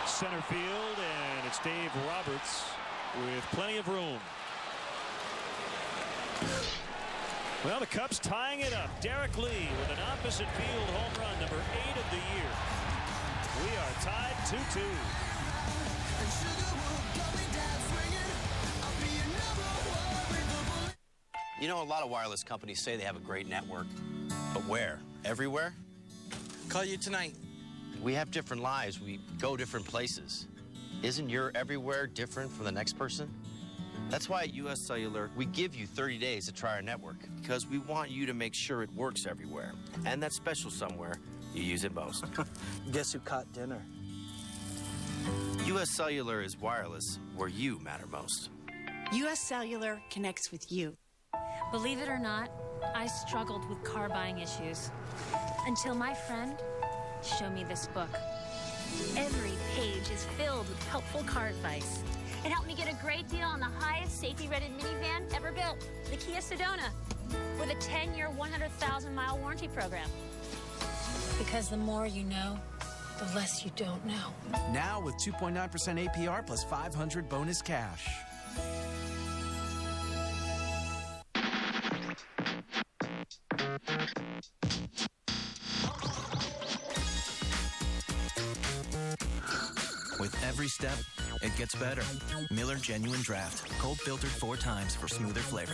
Center field, and it's Dave Roberts with plenty of room. Well, the Cubs tying it up. Derek Lee with an opposite field home run, number 8 of the year. We are tied 2-2. You know, a lot of wireless companies say they have a great network. But where? Everywhere? Call you tonight. We have different lives. We go different places. Isn't your everywhere different from the next person? That's why at U.S. Cellular, we give you 30 days to try our network, because we want you to make sure it works everywhere. And that special somewhere, you use it most. Guess who caught dinner? U.S. Cellular is wireless where you matter most. U.S. Cellular connects with you. Believe it or not, I struggled with car buying issues until my friend showed me this book. Every page is filled with helpful car advice. It helped me get a great deal on the highest safety-rated minivan ever built, the Kia Sedona, with a 10-year, 100,000-mile warranty program. Because the more you know, the less you don't know. Now with 2.9% APR plus 500 bonus cash. With every step, it gets better. Miller Genuine Draft. Cold filtered 4 times for smoother flavor.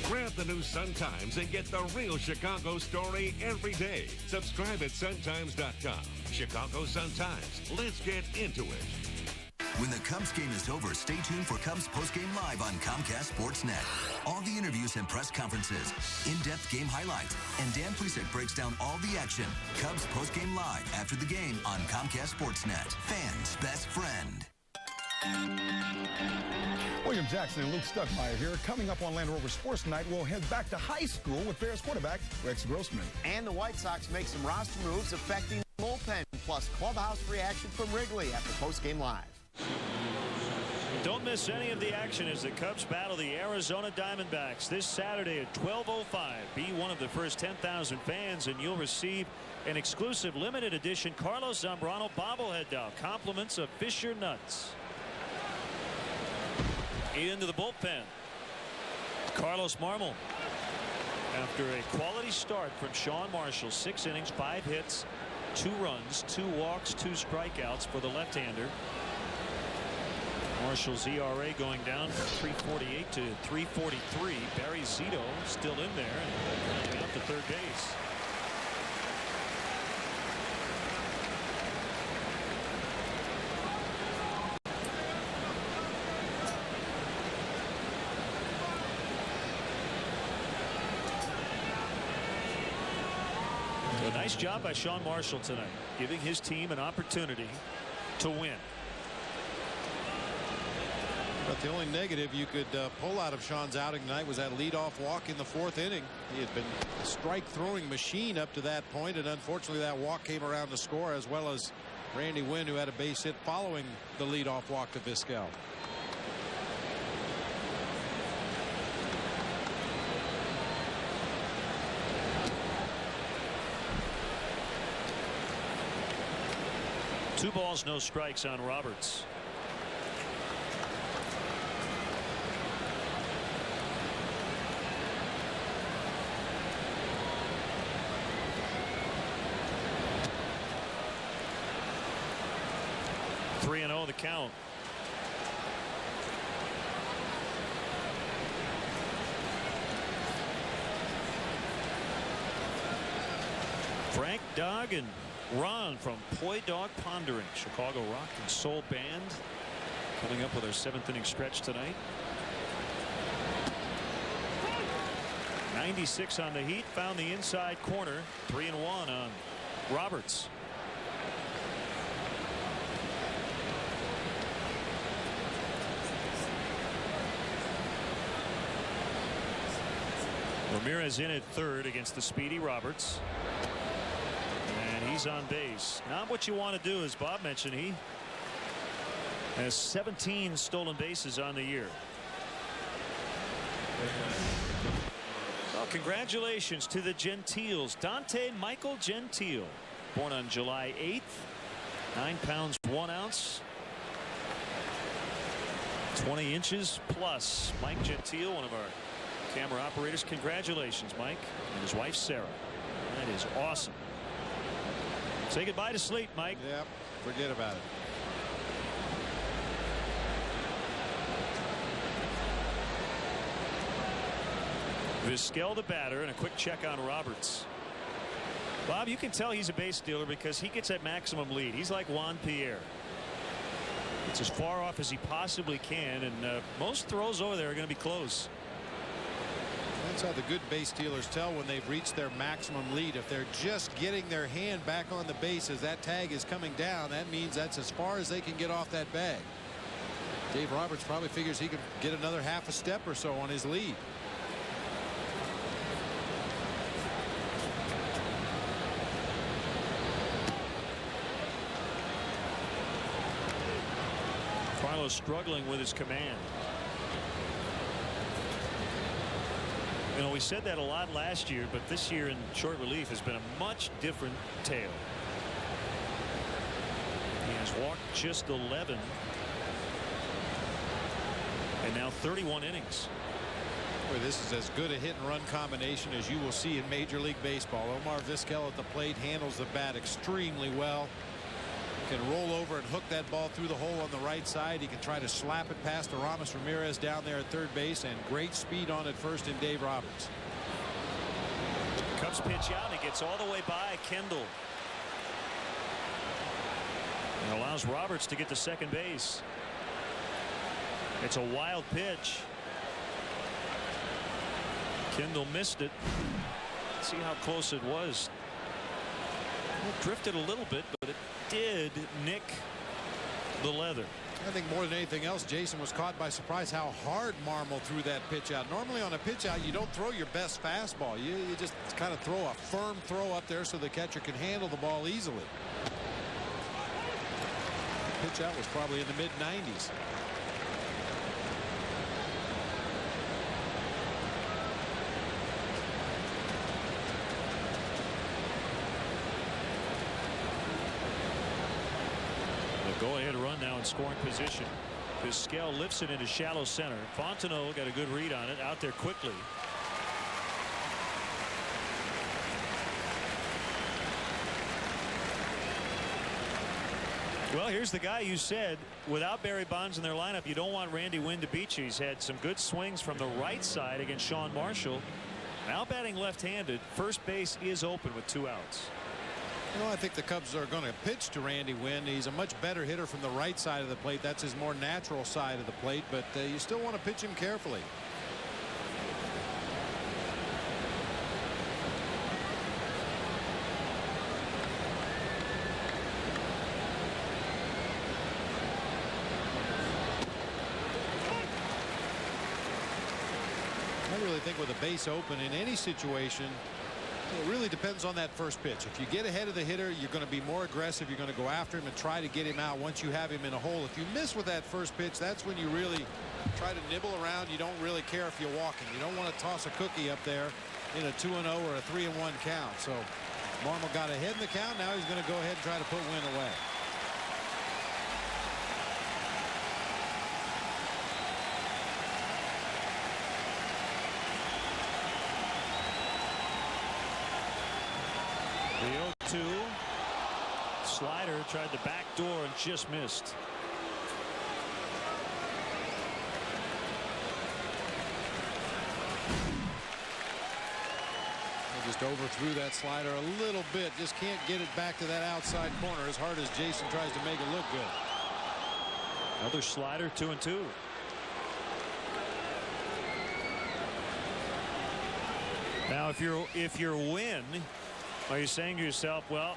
Grab the new Sun-Times and get the real Chicago story every day. Subscribe at suntimes.com. Chicago Sun-Times. Let's get into it. When the Cubs game is over, stay tuned for Cubs postgame live on Comcast Sportsnet. All the interviews and press conferences, in-depth game highlights, and Dan Plesek breaks down all the action. Cubs postgame live after the game on Comcast Sportsnet. Fans' best friend. William Jackson and Luke Stuckmeyer here. Coming up on Land Rover Sports Night, we'll head back to high school with Bears quarterback Rex Grossman. And the White Sox make some roster moves affecting the bullpen, plus clubhouse reaction from Wrigley after postgame live. Don't miss any of the action as the Cubs battle the Arizona Diamondbacks this Saturday at 12:05. Be one of the first 10,000 fans and you'll receive an exclusive limited edition Carlos Zambrano bobblehead doll. Compliments of Fisher Nuts. Into the bullpen. Carlos Marmol. After a quality start from Sean Marshall, 6 innings, 5 hits, 2 runs, 2 walks, 2 strikeouts for the left-hander. Marshall's ERA going down from 3.48 to 3.43. Barry Zito still in there and going out to third base. A nice job by Sean Marshall tonight, giving his team an opportunity to win. But the only negative you could pull out of Sean's outing tonight was that leadoff walk in the 4th inning. He had been a strike throwing machine up to that point, and unfortunately that walk came around to score, as well as Randy Wynn, who had a base hit following the leadoff walk to Vizquel. Two balls, no strikes on Roberts. The count. Frank, Doug, and Ron from Poi Dog Pondering, Chicago rock and soul band, coming up with our 7th inning stretch tonight. 96 on the Heat, found the inside corner. 3-1 on Roberts. Ramirez in at third against the speedy Roberts. And he's on base. Not what you want to do, as Bob mentioned. He has 17 stolen bases on the year. Well, congratulations to the Gentiles. Dante Michael Gentile, born on July 8th. 9 pounds 1 ounce. 20 inches plus. Mike Gentile, one of our camera operators. Congratulations, Mike, and his wife Sarah. That is awesome. Say goodbye to sleep, Mike. Yep, forget about it. Vizquel the batter, and a quick check on Roberts. Bob, you can tell he's a base stealer because he gets that maximum lead. He's like Juan Pierre. It's as far off as he possibly can, and most throws over there are going to be close. That's how the good base stealers tell when they've reached their maximum lead. If they're just getting their hand back on the base as that tag is coming down, that means that's as far as they can get off that bag. Dave Roberts probably figures he could get another half a step or so on his lead. Carlos struggling with his command. You know, we said that a lot last year, but this year in short relief has been a much different tale. He has walked just 11 and now 31 innings. Boy, this is as good a hit and run combination as you will see in Major League Baseball. Omar Vizquel at the plate handles the bat extremely well. Can roll over and hook that ball through the hole on the right side. He can try to slap it past Aramis Ramirez down there at third base, and great speed on it first in Dave Roberts. Cubs pitch out, and it gets all the way by Kendall. And allows Roberts to get to second base. It's a wild pitch. Kendall missed it. Let's see how close it was. It drifted a little bit, but it did nick the leather. I think more than anything else, Jason was caught by surprise how hard Marmol threw that pitch out. Normally on a pitch out, you don't throw your best fastball. You just kind of throw a firm throw up there so the catcher can handle the ball easily. The pitch out was probably in the mid-90s. Go-ahead run now in scoring position. Vizquel lifts it into shallow center. Fontenot got a good read on it, out there quickly. Well, here's the guy you said without Barry Bonds in their lineup, you don't want Randy Winn to beat you. He's had some good swings from the right side against Sean Marshall. Now batting left-handed, first base is open with 2 outs. You know, I think the Cubs are going to pitch to Randy Winn. He's a much better hitter from the right side of the plate. That's his more natural side of the plate, but you still want to pitch him carefully. I really think with a base open in any situation, it really depends on that first pitch. If you get ahead of the hitter, you're going to be more aggressive. You're going to go after him and try to get him out once you have him in a hole. If you miss with that first pitch, that's when you really try to nibble around. You don't really care if you're walking. You don't want to toss a cookie up there in a 2-0 or a 3-1 count. So Marmol got ahead in the count. Now he's going to go ahead and try to put Winn away. The 0-2 slider tried the back door and just missed. They just overthrew that slider a little bit. Just can't get it back to that outside corner as hard as Jason tries to make it look good. Another slider, 2-2. Now if you're Winn, are you saying to yourself, well,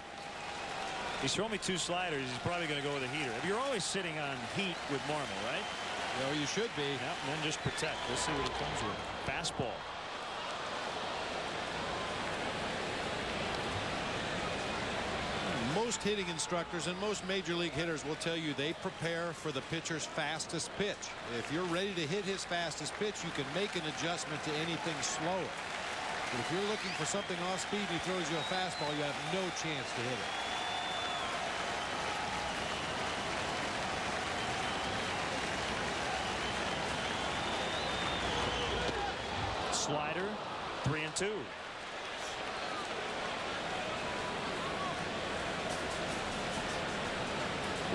he's thrown me 2 sliders, he's probably going to go with a heater. You're always sitting on heat with Marmol, right? Well, you should be. Yeah, and then just protect. We'll see what it comes with. Fastball. Most hitting instructors and most major league hitters will tell you they prepare for the pitcher's fastest pitch. If you're ready to hit his fastest pitch, you can make an adjustment to anything slower. But if you're looking for something off speed and he throws you a fastball, you have no chance to hit it. Slider, 3-2.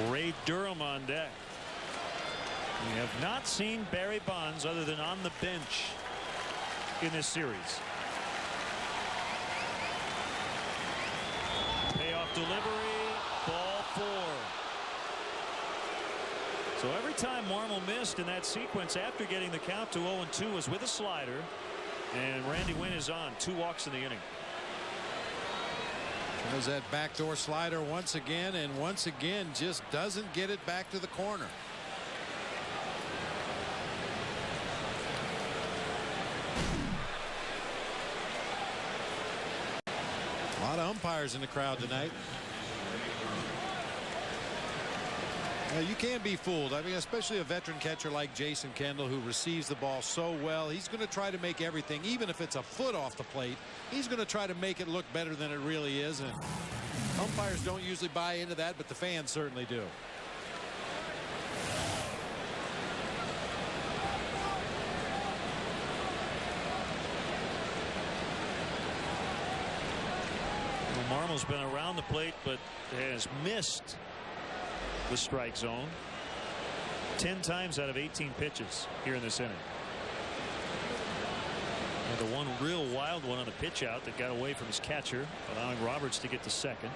Ray Durham on deck. We have not seen Barry Bonds other than on the bench in this series. Payoff delivery, ball 4. So every time Marmol missed in that sequence after getting the count to 0-2 was with a slider. And Randy Wynn is on. 2 walks in the inning. Tries that backdoor slider once again, and once again just doesn't get it back to the corner. A lot of umpires in the crowd tonight. You can't be fooled. I mean, especially a veteran catcher like Jason Kendall, who receives the ball so well. He's going to try to make everything, even if it's a foot off the plate, he's going to try to make it look better than it really is. And umpires don't usually buy into that, but the fans certainly do. Well, Marmol's been around the plate, but has missed the strike zone 10 times out of 18 pitches here in this inning. And the one real wild one on the pitch out that got away from his catcher, allowing Roberts to get to second.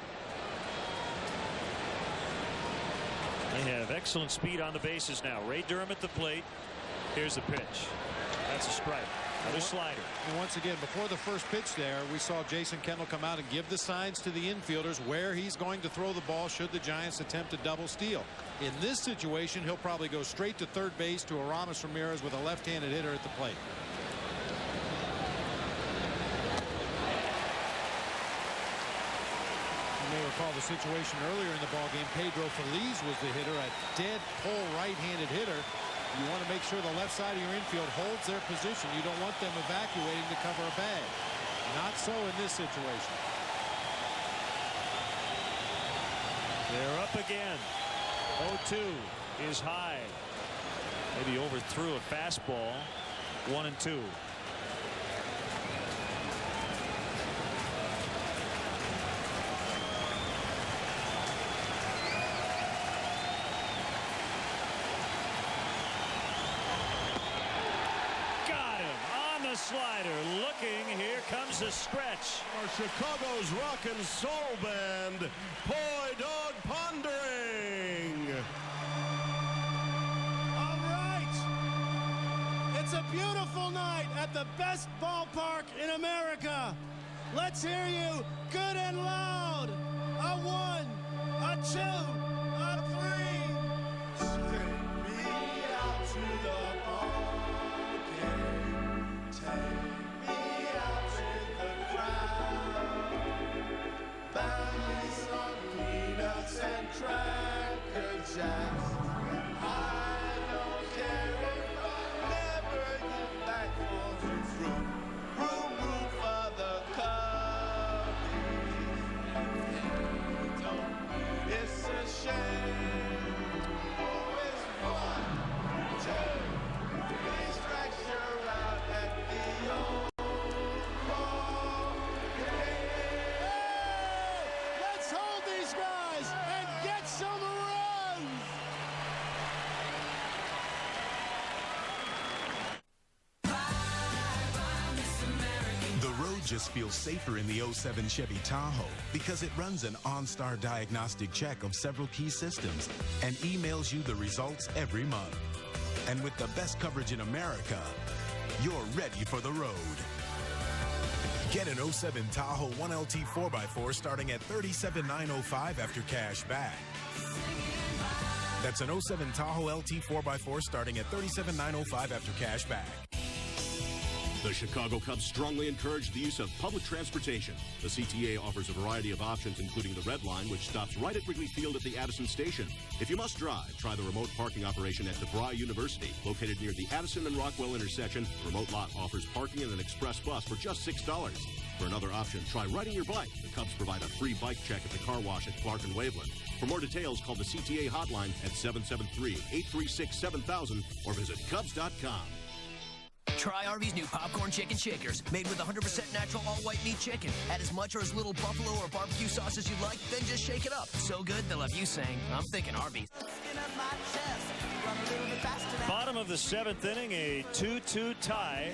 They have excellent speed on the bases now. Ray Durham at the plate. Here's the pitch. That's a strike. Another slider. And once again, before the first pitch there, we saw Jason Kendall come out and give the signs to the infielders where he's going to throw the ball should the Giants attempt a double steal. In this situation, he'll probably go straight to third base to Aramis Ramirez with a left-handed hitter at the plate. You may recall the situation earlier in the ballgame. Pedro Feliz was the hitter, a dead pull right-handed hitter. You want to make sure the left side of your infield holds their position. You don't want them evacuating to cover a bag. Not so in this situation. They're up again. 0-2 is high. Maybe overthrew a fastball. 1-2. Slider looking. Here comes the stretch. For Chicago's rock and soul band, Boy Dog Pondering. All right. It's a beautiful night at the best ballpark in America. Let's hear you good and loud. A 1, a 2, a 3. Take me out to the ball. Take me out in the crowd. Buy me some peanuts and Cracker Jacks. I don't care if I never get back for the fruit. Room for the cubbies. It's a shame. Oh, it's 1, 2. These strikes you're out at the old ball game. Let's hold these guys and get some runs. The road just feels safer in the 07 Chevy Tahoe because it runs an OnStar diagnostic check of several key systems and emails you the results every month. And with the best coverage in America, you're ready for the road. Get an 07 Tahoe 1LT 4x4 starting at $37,905 after cash back. That's an 07 Tahoe LT 4x4 starting at $37,905 after cash back. The Chicago Cubs strongly encourage the use of public transportation. The CTA offers a variety of options, including the Red Line, which stops right at Wrigley Field at the Addison Station. If you must drive, try the remote parking operation at DeVry University. Located near the Addison and Rockwell intersection, the remote lot offers parking and an express bus for just $6. For another option, try riding your bike. The Cubs provide a free bike check at the car wash at Clark and Waveland. For more details, call the CTA hotline at 773-836-7000 or visit Cubs.com. Try Arby's new popcorn chicken shakers, made with 100% natural all-white meat chicken. Add as much or as little buffalo or barbecue sauce as you like, then just shake it up. So good, they'll have you saying, I'm thinking Arby's. Bottom of the 7th inning, a 2-2 tie.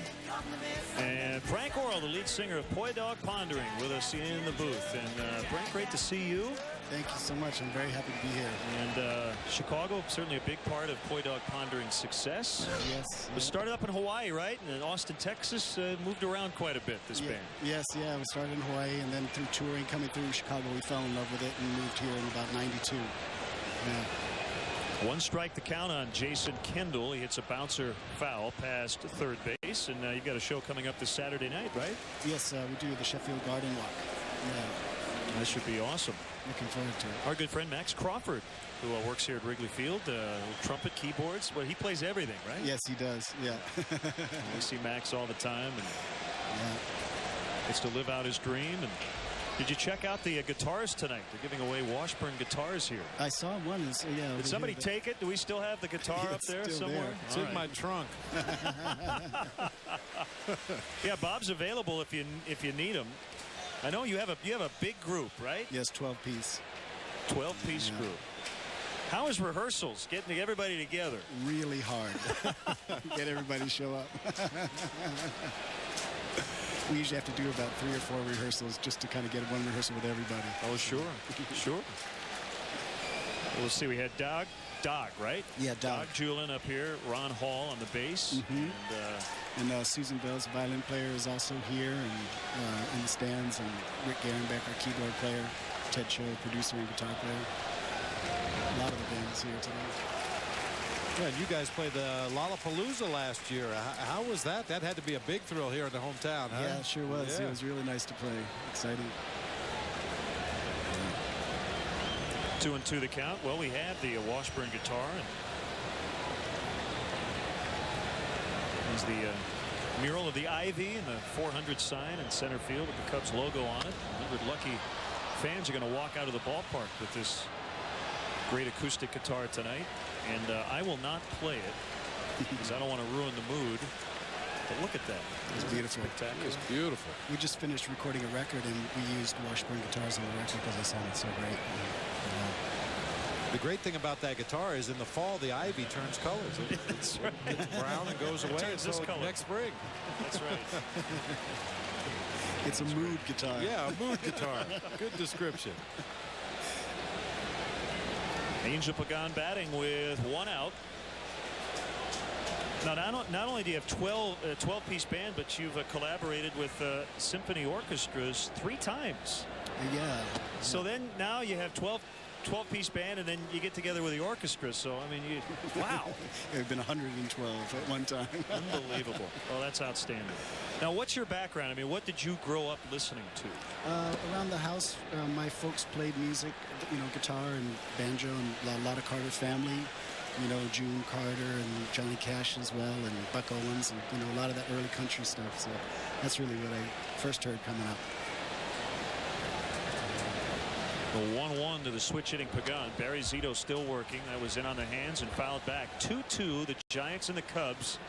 And Frank Orrell, the lead singer of Poi Dog Pondering, with us in the booth. And Frank, great to see you. Thank you so much. I'm very happy to be here. And Chicago, certainly a big part of Poi Dog Pondering's success. Yes. It started up in Hawaii, right? And in Austin, Texas, moved around quite a bit, this band. Yes, yeah. We started in Hawaii, and then through touring, coming through Chicago, we fell in love with it and moved here in about 92. Yeah. One strike the count on Jason Kendall. He hits a bouncer foul past third base. And you've got a show coming up this Saturday night, right? Yes, we do the Sheffield Garden Walk. Yeah. That should be awesome. Looking forward to it. Our good friend Max Crawford, who works here at Wrigley Field, trumpet, keyboards. Well, he plays everything, right? Yes, he does. Yeah. We see Max all the time, and gets to live out his dream. And did you check out the guitars tonight? They're giving away Washburn guitars here. I saw one. Did somebody take it? Do we still have the guitar up there somewhere? There. It's in my trunk. Yeah, Bob's available if you need him. I know you have a big group, right? Yes, 12-piece. 12-piece group. How is rehearsals? Getting everybody together? Really hard. Get everybody to show up. We usually have to do about 3 or 4 rehearsals just to kind of get one rehearsal with everybody. Oh, sure. Sure. We'll see. We had Dog, right? Yeah, Dog. Julin up here. Ron Hall on the bass. And Susan Bell's violin player is also here and in the stands. And Rick Garenbeck, our keyboard player. Ted Cho, producer and guitar player. A lot of the bands here today. Yeah, and you guys played the Lollapalooza last year. How was that? That had to be a big thrill here in the hometown, huh? Yeah, it sure was. Yeah. It was really nice to play. Exciting. 2-2 the count. Well, we had the Washburn guitar. And there's the mural of the Ivy and the 400 sign in center field with the Cubs logo on it. 100 lucky fans are going to walk out of the ballpark with this great acoustic guitar tonight. And I will not play it because I don't want to ruin the mood. But look at that. It's beautiful. Spectacular. It's beautiful. We just finished recording a record, and we used Washburn guitars on the record because they sounded so great. The great thing about that guitar is in the fall, the ivy turns colors. It's brown and goes away until next spring. That's right. It's a mood guitar. Yeah, a mood guitar. Good description. Angel Pagan batting with 1 out. Now, not only do you have 12-piece band, but you've collaborated with symphony orchestras 3 times. Yeah. So then now you have 12-piece band, and then you get together with the orchestra. So, I mean, wow. There have been 112 at one time. Unbelievable. Oh, that's outstanding. Now, what's your background? I mean, what did you grow up listening to? Around the house, my folks played music, guitar and banjo, and a lot of Carter family. June Carter and Johnny Cash as well, and Buck Owens, and a lot of that early country stuff. So that's really what I first heard coming up. The 1-1 to the switch hitting Pagan. Barry Zito still working. That was in on the hands and fouled back. 2-2, the Giants and the Cubs.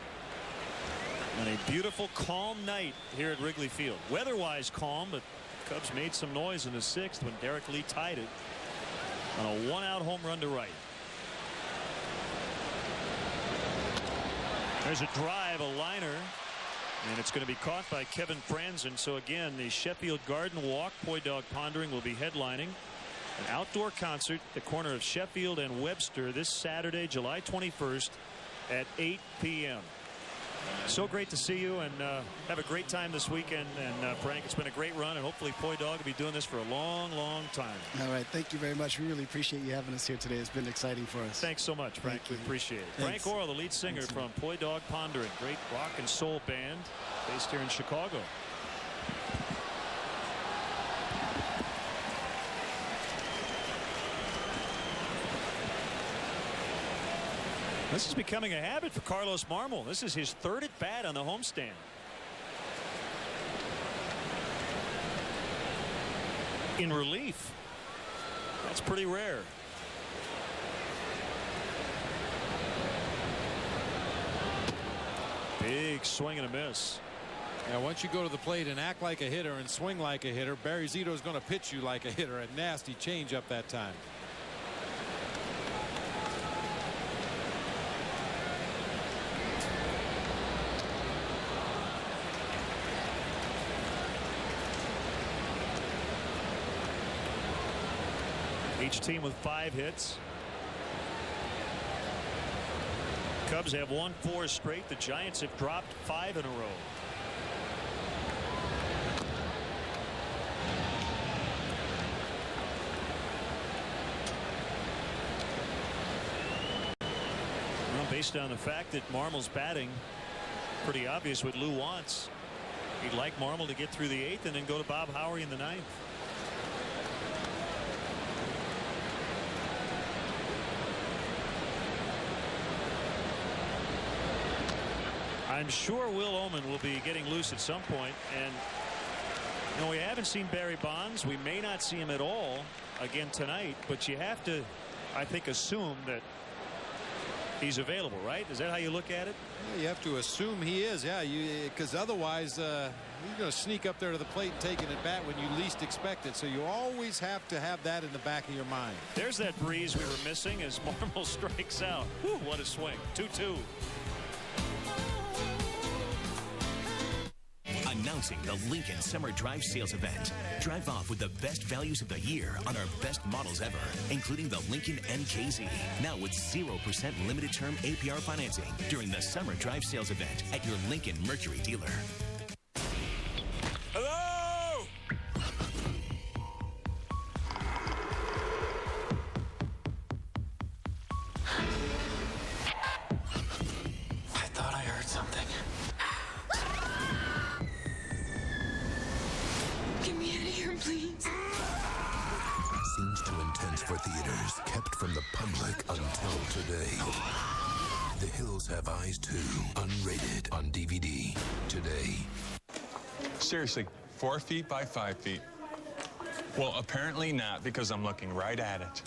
On a beautiful, calm night here at Wrigley Field. Weather-wise calm, but Cubs made some noise in the 6th when Derek Lee tied it on a 1-out home run to right. There's a drive, a liner, and it's going to be caught by Kevin Franzen. So again, the Sheffield Garden Walk, Poi Dog Pondering, will be headlining an outdoor concert at the corner of Sheffield and Webster this Saturday, July 21st at 8 p.m. So great to see you, and have a great time this weekend. And Frank, it's been a great run, and hopefully Poi Dog will be doing this for a long, long time. All right, thank you very much. We really appreciate you having us here today. It's been exciting for us. Thanks so much, Frank. We appreciate it. Thanks. Frank Orrell, the lead singer from Poi Dog Pondering, great rock and soul band based here in Chicago. This is becoming a habit for Carlos Marmol. This is his 3rd at bat on the homestand. In relief. That's pretty rare. Big swing and a miss. Now, once you go to the plate and act like a hitter and swing like a hitter, Barry Zito is going to pitch you like a hitter. A nasty change up that time. Each team with 5 hits. Cubs have won 4 straight. The Giants have dropped 5 in a row. Well, based on the fact that Marmol's batting, pretty obvious what Lou wants. He'd like Marmol to get through the 8th and then go to Bob Howery in the 9th. I'm sure Will Oman will be getting loose at some point, and you know, we haven't seen Barry Bonds. We may not see him at all again tonight, but you have to, I think, assume that he's available, right? Is that how you look at it? Yeah, you have to assume he is, yeah, because otherwise you're going to sneak up there to the plate and take it at bat when you least expect it. So you always have to have that in the back of your mind. There's that breeze we were missing as Marmol strikes out. Whew, what a swing. 2-2. Announcing the Lincoln Summer Drive Sales Event. Drive off with the best values of the year on our best models ever, including the Lincoln NKZ. Now with 0% limited term APR financing during the Summer Drive Sales Event at your Lincoln Mercury dealer. Hello! I thought I heard something. Get me out of here, please. Scenes too intense for theaters, kept from the public until today. The Hills Have Eyes 2, unrated on DVD today. Seriously, 4 feet by 5 feet. Well, apparently not, because I'm looking right at it.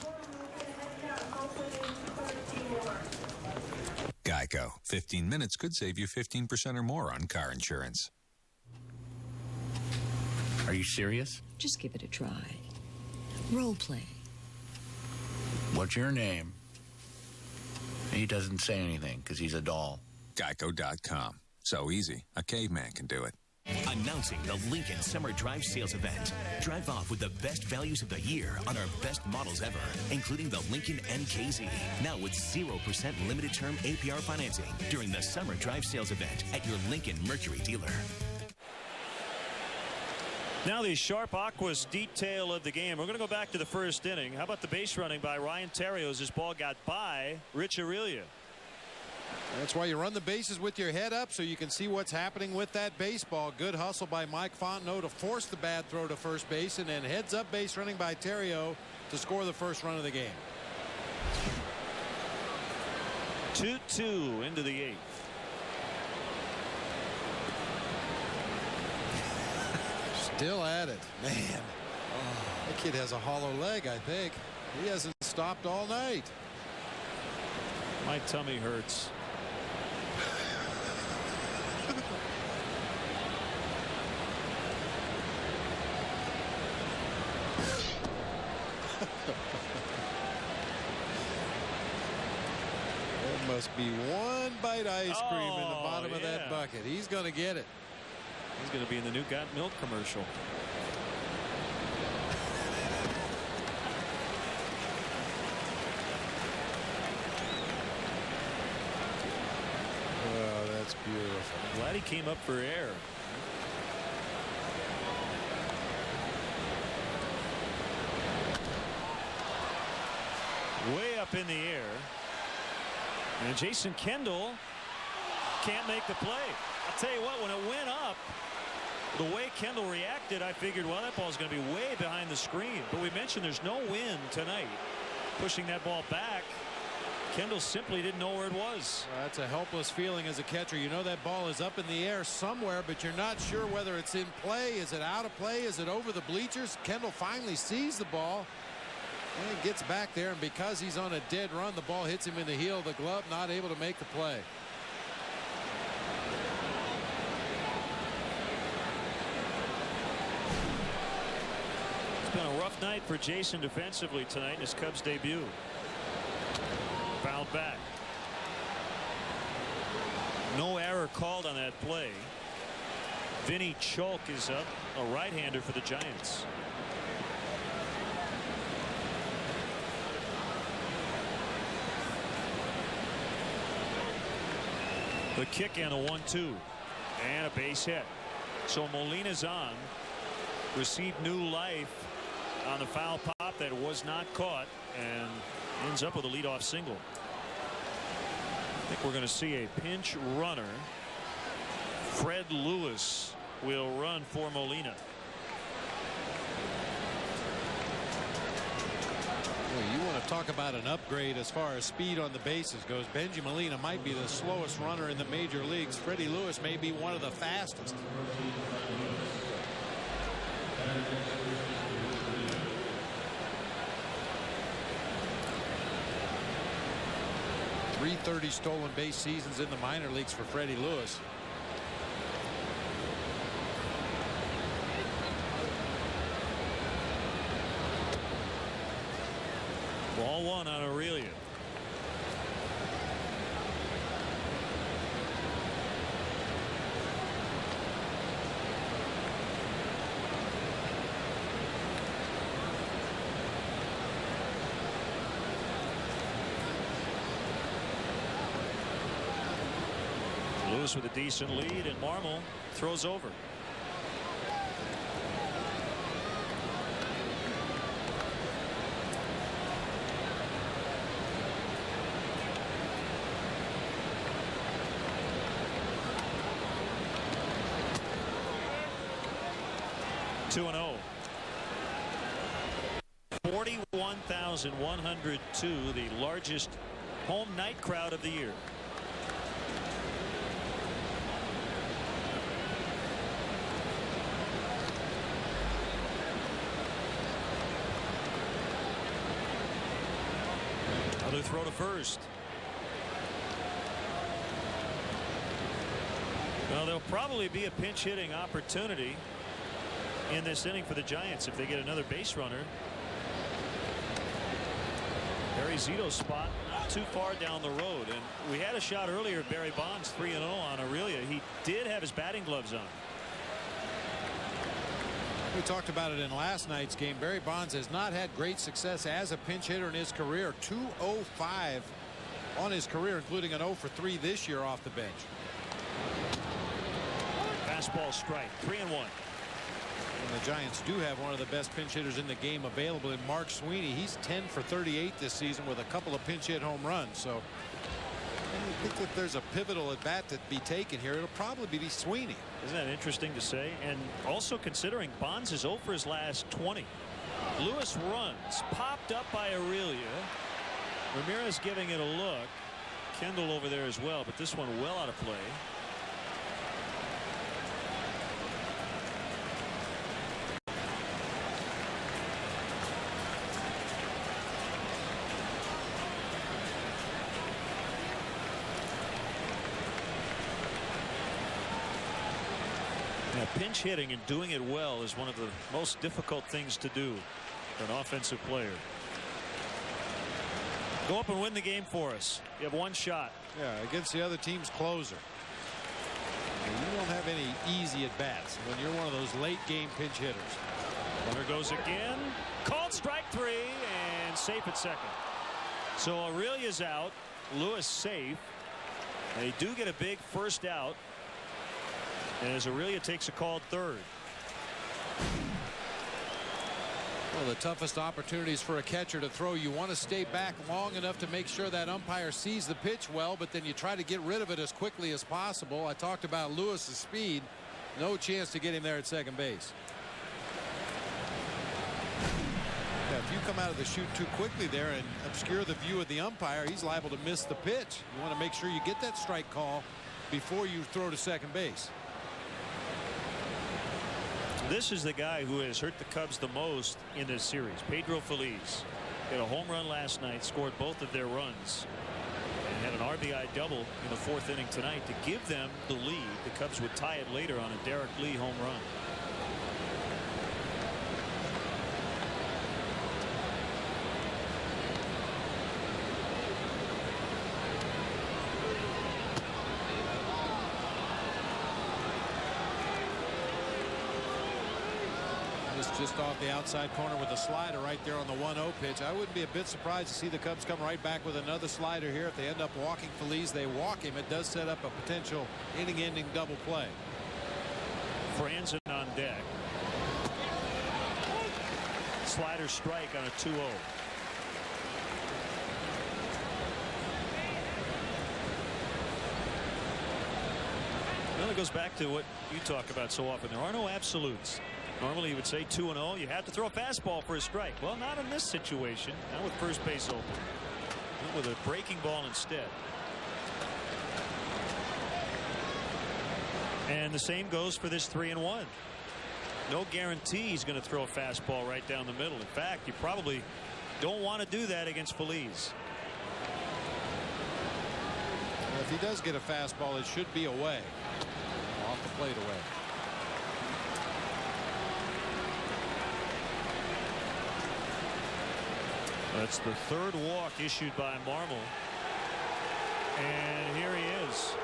Geico. 15 minutes could save you 15% or more on car insurance. Are you serious? Just give it a try. Role play. What's your name? He doesn't say anything because he's a doll. Geico.com. So easy, a caveman can do it. Announcing the Lincoln Summer Drive Sales Event. Drive off with the best values of the year on our best models ever, including the Lincoln NKZ. Now with 0% limited term APR financing during the Summer Drive Sales Event at your Lincoln Mercury dealer. Now the sharp aqueous detail of the game. We're going to go back to the first inning. How about the base running by Ryan Terrios? This ball got by Rich Aurelia. That's why you run the bases with your head up so you can see what's happening with that baseball. Good hustle by Mike Fontenot to force the bad throw to first base, and then heads up base running by Terrio to score the first run of the game. 2-2 into the 8th. Still at it. Man, that kid has a hollow leg, I think. He hasn't stopped all night. My tummy hurts. There must be one bite ice cream in the bottom of that bucket. He's going to get it. He's going to be in the new Got Milk commercial. Oh, that's beautiful. I'm glad he came up for air. Way up in the air. And Jason Kendall can't make the play. I'll tell you what, when it went up, the way Kendall reacted, I figured, well, that ball's going to be way behind the screen. But we mentioned there's no wind tonight pushing that ball back. Kendall simply didn't know where it was. Well, that's a helpless feeling as a catcher. You know that ball is up in the air somewhere, but you're not sure whether it's in play. Is it out of play? Is it over the bleachers? Kendall finally sees the ball and gets back there, and because he's on a dead run, the ball hits him in the heel of the glove, not able to make the play. It's been a rough night for Jason defensively tonight in his Cubs debut. Fouled back. No error called on that play. Vinny Chalk is up, a right-hander for the Giants. The kick and a 1-2 and a base hit. So Molina's on. Received new life on the foul pop that was not caught and ends up with a leadoff single. I think we're going to see a pinch runner. Fred Lewis will run for Molina. Well, you want to talk about an upgrade as far as speed on the bases goes. Benji Molina might be the slowest runner in the major leagues. Freddie Lewis may be one of the fastest. .330 stolen base seasons in the minor leagues for Freddie Lewis. Ball one on Aurelia. Lewis with a decent lead, and Marmol throws over. Two and 0. 41,102, the largest home night crowd of the year. Another throw to first. Well, there'll probably be a pinch hitting opportunity in this inning for the Giants if they get another base runner. Barry Zito's spot not too far down the road, and we had a shot earlier of Barry Bonds 3-0 on Aurelia. He did have his batting gloves on. We talked about it in last night's game. Barry Bonds has not had great success as a pinch hitter in his career. 205 on his career, including an 0 for 3 this year off the bench. Fastball strike, 3-1. And the Giants do have one of the best pinch hitters in the game available in Mark Sweeney. He's 10 for 38 this season with a couple of pinch hit home runs. So I think that there's a pivotal at bat to be taken here. It'll probably be Sweeney. Isn't that interesting to say? And also considering Bonds is 0 for his last 20. Lewis runs, popped up by Aurelia. Ramirez giving it a look. Kendall over there as well, but this one well out of play. Pinch hitting and doing it well is one of the most difficult things to do for an offensive player. Go up and win the game for us. You have one shot. Yeah, against the other team's closer. And you don't have any easy at bats when you're one of those late game pinch hitters. Runner goes again. Called strike 3 and safe at second. So Aurelia's out. Lewis safe. They do get a big first out. As Aurelia takes a called third. Well, the toughest opportunities for a catcher to throw. You want to stay back long enough to make sure that umpire sees the pitch well, but then you try to get rid of it as quickly as possible. I talked about Lewis's speed. No chance to get him there at second base. Yeah, if you come out of the chute too quickly there and obscure the view of the umpire, he's liable to miss the pitch. You want to make sure you get that strike call before you throw to second base. This is the guy who has hurt the Cubs the most in this series. Pedro Feliz hit a home run last night, scored both of their runs, and had an RBI double in the 4th inning tonight to give them the lead. The Cubs would tie it later on a Derek Lee home run. This just off the outside corner with a slider right there on the 1-0 pitch. I wouldn't be a bit surprised to see the Cubs come right back with another slider here. If they end up walking Feliz, they walk him. It does set up a potential inning-ending double play. Franzen on deck. Slider strike on a 2-0. Well, it goes back to what you talk about so often. There are no absolutes. Normally you would say 2-0. You have to throw a fastball for a strike. Well, not in this situation. Not with first base open. With a breaking ball instead. And the same goes for this 3-1. No guarantee he's going to throw a fastball right down the middle. In fact, you probably don't want to do that against Feliz. Well, if he does get a fastball, it should be away. Off the plate away. That's the third walk issued by Marmol. And here he is.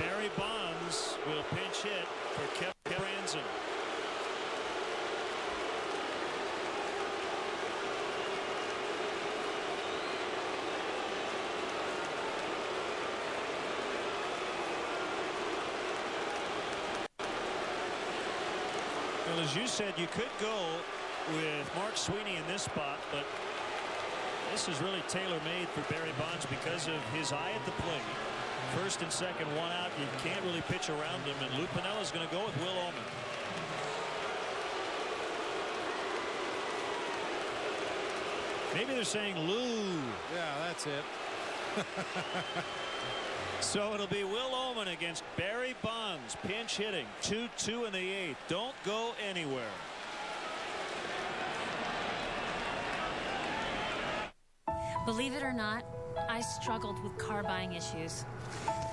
Barry Bonds will pinch hit for Kevin Franzen. Well, as you said, you could go with Mark Sweeney in this spot, but this is really tailor-made for Barry Bonds because of his eye at the plate. First and second, one out. You can't really pitch around him, and Lou Piniella's going to go with Will Ullman. Maybe they're saying Lou. Yeah, that's it. So it'll be Will Ullman against Barry Bonds, pinch hitting. 2-2 in the 8th. Don't go anywhere. Believe it or not, I struggled with car buying issues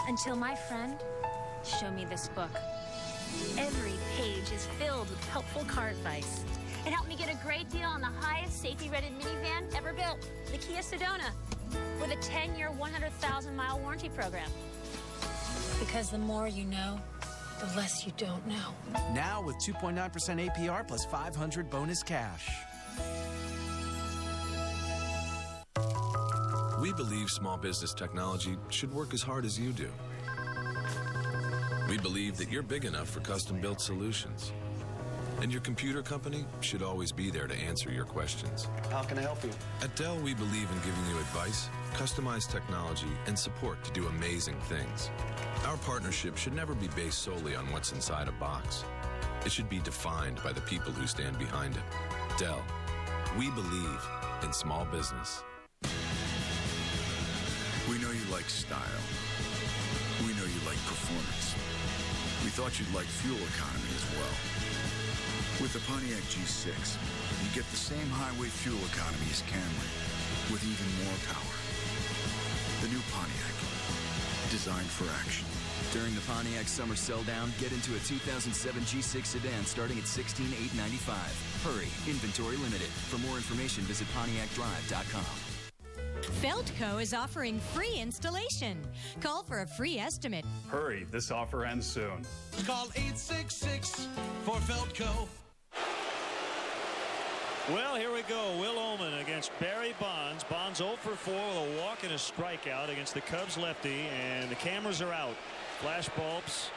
until my friend showed me this book. Every page is filled with helpful car advice. It helped me get a great deal on the highest safety-rated minivan ever built, the Kia Sedona, with a 10-year, 100,000-mile warranty program. Because the more you know, the less you don't know. Now with 2.9% APR plus 500 bonus cash. We believe small business technology should work as hard as you do. We believe that you're big enough for custom-built solutions. And your computer company should always be there to answer your questions. How can I help you? At Dell, we believe in giving you advice, customized technology, and support to do amazing things. Our partnership should never be based solely on what's inside a box. It should be defined by the people who stand behind it. Dell, we believe in small business. We know you like style. We know you like performance. We thought you'd like fuel economy as well. With the Pontiac G6, you get the same highway fuel economy as Camry, with even more power. The new Pontiac, designed for action. During the Pontiac Summer Sell-Down, get into a 2007 G6 sedan starting at $16,895. Hurry, inventory limited. For more information, visit PontiacDrive.com. Feldco is offering free installation. Call for a free estimate. Hurry, this offer ends soon. Call 866 for Feldco. Well, here we go. Will Ullman against Barry Bonds. Bonds 0 for 4 with a walk and a strikeout against the Cubs lefty, and the cameras are out. Flash bulbs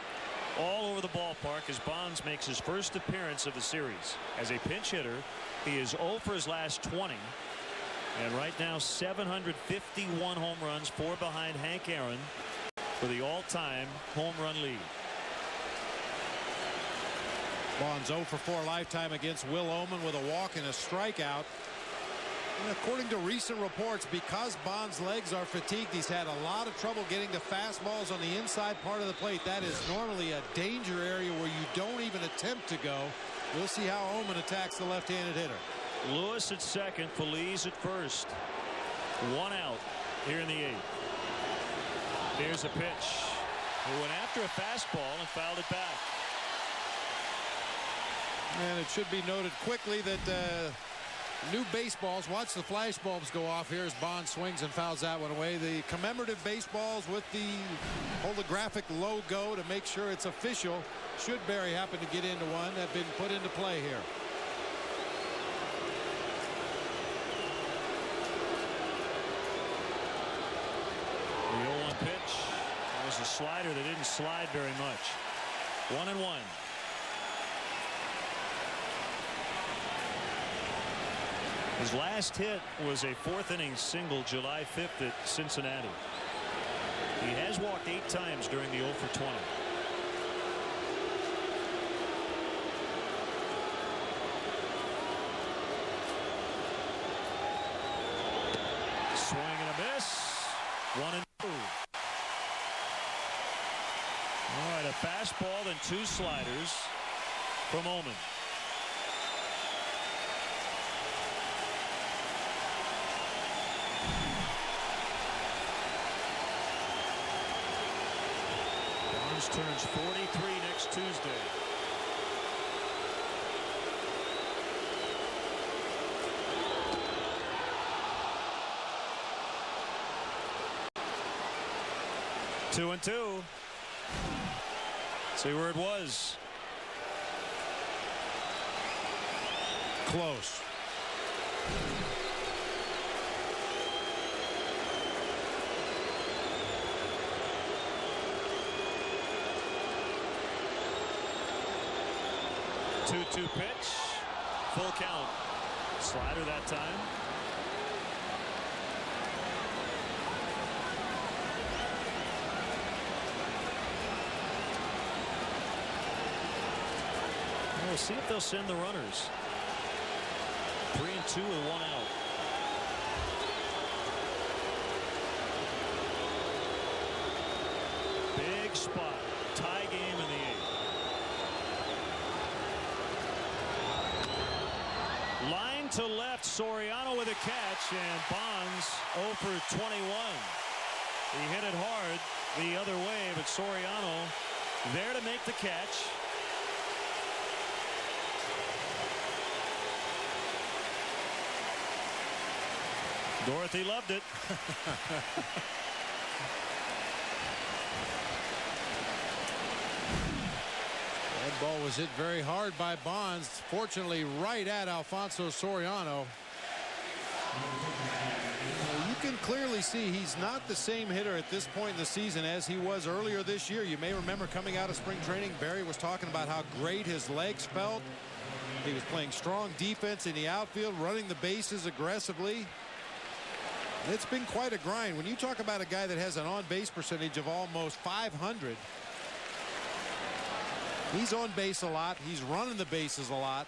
all over the ballpark as Bonds makes his first appearance of the series. As a pinch hitter, he is 0 for his last 20. And right now, 751 home runs, 4 behind Hank Aaron for the all-time home run lead. Bonds 0 for 4 lifetime against Will Ullman with a walk and a strikeout. And according to recent reports, because Bonds' legs are fatigued, he's had a lot of trouble getting to fastballs on the inside part of the plate. That is normally a danger area where you don't even attempt to go. We'll see how Ullman attacks the left-handed hitter. Lewis at second, Feliz at first. 1 out here in the 8th. Here's a pitch. He went after a fastball and fouled it back. And it should be noted quickly that New baseballs. Watch the flash bulbs go off here as Bond swings and fouls that one away. The commemorative baseballs with the holographic logo to make sure it's official. Should Barry happen to get into one, have been put into play here. The 0-1 pitch was a slider that didn't slide very much. 1-1. His last hit was a 4th inning single July 5th at Cincinnati. He has walked 8 times during the 0 for 20. Swing and a miss. 1-2. All right, a fastball and 2 sliders from Ullman. Barnes turns 43 next Tuesday. Two and two. See where it was. Close. Two pitch. Full count. Slider that time. We'll see if they'll send the runners. 3-2 with 1 out. Big spot. Tie game in the 8th. Line to left. Soriano with a catch, and Bonds 0 for 21. He hit it hard the other way, but Soriano there to make the catch. Dorothy loved it. That ball was hit very hard by Bonds. Fortunately, right at Alfonso Soriano. You can clearly see he's not the same hitter at this point in the season as he was earlier this year. You may remember coming out of spring training, Barry was talking about how great his legs felt. He was playing strong defense in the outfield, running the bases aggressively. It's been quite a grind. When you talk about a guy that has an on-base percentage of almost 500, he's on base a lot. He's running the bases a lot.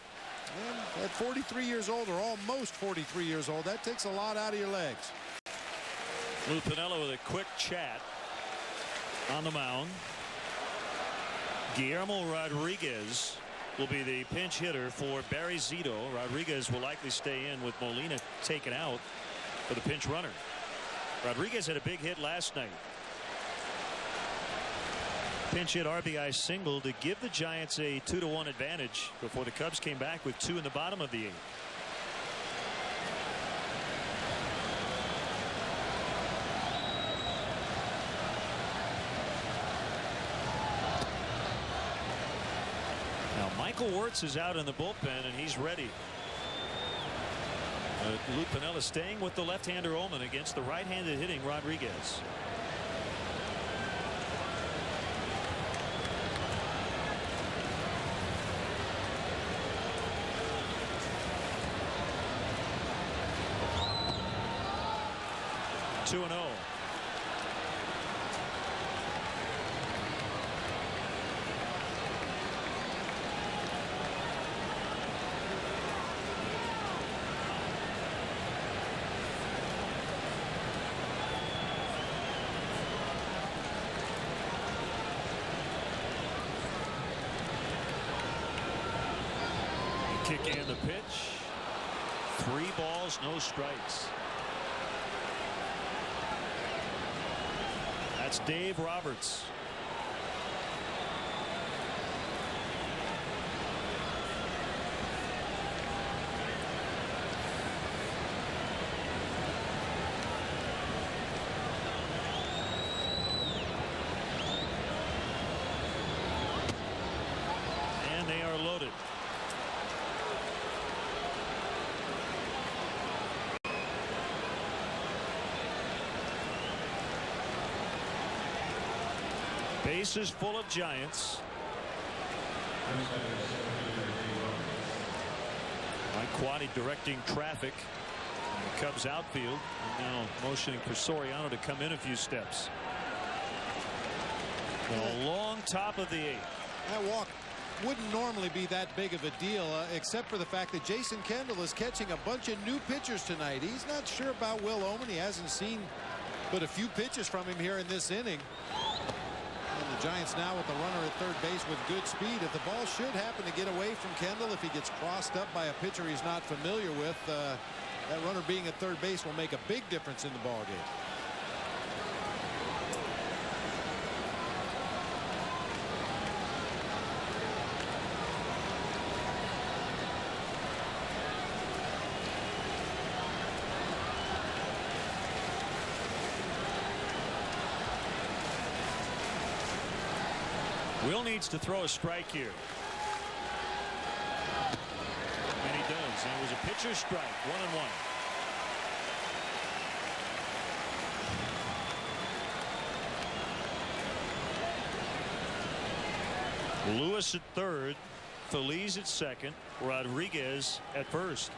And at 43 years old, or almost 43 years old, that takes a lot out of your legs. Lou Piniella with a quick chat on the mound. Guillermo Rodriguez will be the pinch hitter for Barry Zito. Rodriguez will likely stay in with Molina taken out for the pinch runner. Rodriguez had a big hit last night. Pinch hit RBI single to give the Giants a 2-1 advantage before the Cubs came back with 2 in the bottom of the 8th. Now Michael Wirtz is out in the bullpen and he's ready. Lou Piniella staying with the left-hander Ullman against the right-handed hitting Rodriguez. Two and 0. Kick in the pitch. 3 balls, no strikes. That's Dave Roberts. Bases full of Giants. Mike Quaddy directing traffic in the Cubs outfield, and now motioning for Soriano to come in a few steps. A long top of the 8th. That walk wouldn't normally be that big of a deal, except for the fact that Jason Kendall is catching a bunch of new pitchers tonight. He's not sure about Will Oman. He hasn't seen but a few pitches from him here in this inning. And the Giants now with the runner at third base with good speed. If the ball should happen to get away from Kendall, if he gets crossed up by a pitcher he's not familiar with, that runner being at third base will make a big difference in the ball game. Will needs to throw a strike here. And he does. And it was a pitcher's strike. 1-1. Lewis at third. Feliz at second. Rodriguez at first.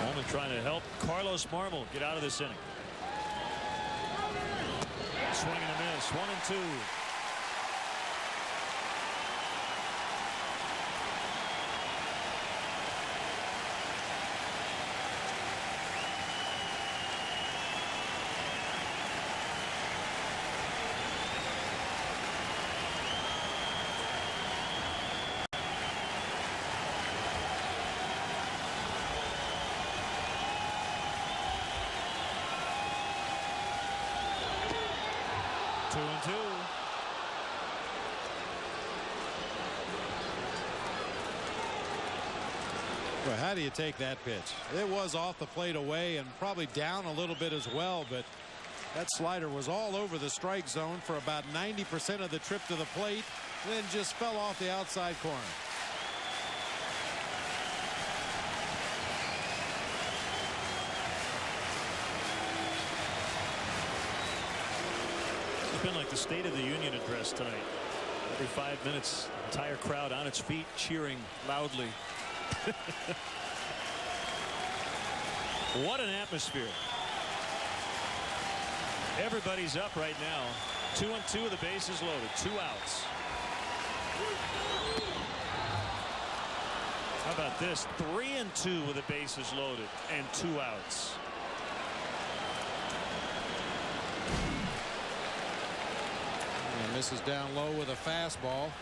Only trying to help Carlos Marmol get out of this inning. Swing and a miss. 1-2. Well, how do you take that pitch? It was off the plate away and probably down a little bit as well, but that slider was all over the strike zone for about 90% of the trip to the plate, then just fell off the outside corner. It's been like the State of the Union address tonight. Every 5 minutes, entire crowd on its feet cheering loudly. What an atmosphere. Everybody's up right now. 2-2 with the bases loaded. 2 outs. How about this? 3-2 with the bases loaded and 2 outs. And misses down low with a fastball.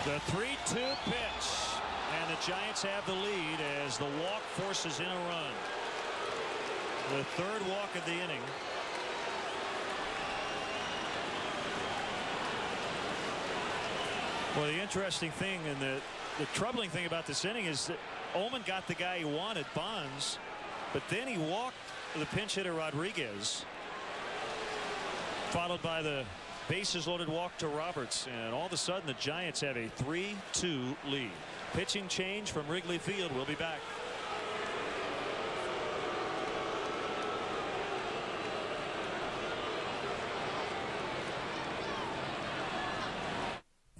The 3-2 pitch, and the Giants have the lead as the walk forces in a run. The third walk of the inning. Well, the interesting thing and the troubling thing about this inning is that Oman got the guy he wanted, Bonds, but then he walked the pinch hitter Rodriguez, followed by the bases loaded walk to Roberts, and all of a sudden the Giants have a 3-2 lead. Pitching change from Wrigley Field. We'll be back.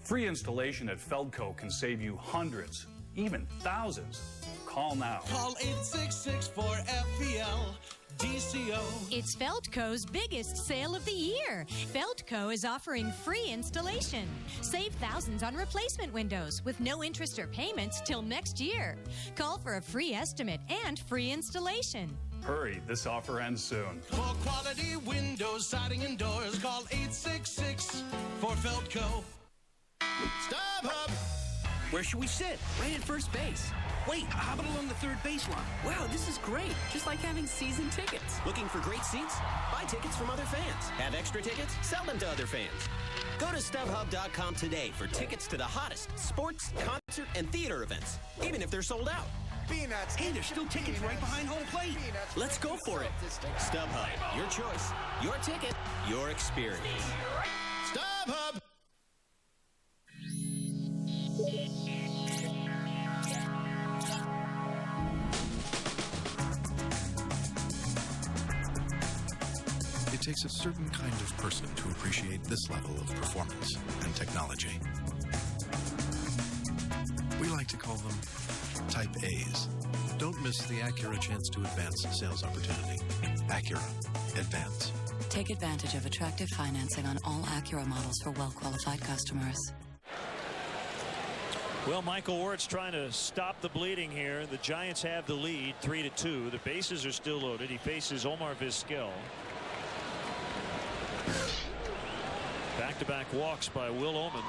Free installation at Feldco can save you hundreds, even thousands. Call now. Call 866-4FPL. DCO. It's Feldco's biggest sale of the year. Feldco is offering free installation. Save thousands on replacement windows with no interest or payments till next year. Call for a free estimate and free installation. Hurry, this offer ends soon. For quality windows, siding, and doors, call 866-4Feldco. StubHub! Where should we sit? Right at first base. Wait, how about along the third baseline? Wow, this is great. Just like having season tickets. Looking for great seats? Buy tickets from other fans. Have extra tickets? Sell them to other fans. Go to StubHub.com today for tickets to the hottest sports, concert, and theater events, even if they're sold out. Peanuts. Hey, there's still tickets right behind home plate. Let's go for it. StubHub. Your choice. Your ticket. Your experience. StubHub! It takes a certain kind of person to appreciate this level of performance and technology. We like to call them Type A's. Don't miss the Acura chance to advance sales opportunity. Acura. Advance. Take advantage of attractive financing on all Acura models for well-qualified customers. Well, Michael Wirtz trying to stop the bleeding here. The Giants have the lead 3-2. The bases are still loaded. He faces Omar Vizquel. Back-to-back walks by Will Oman,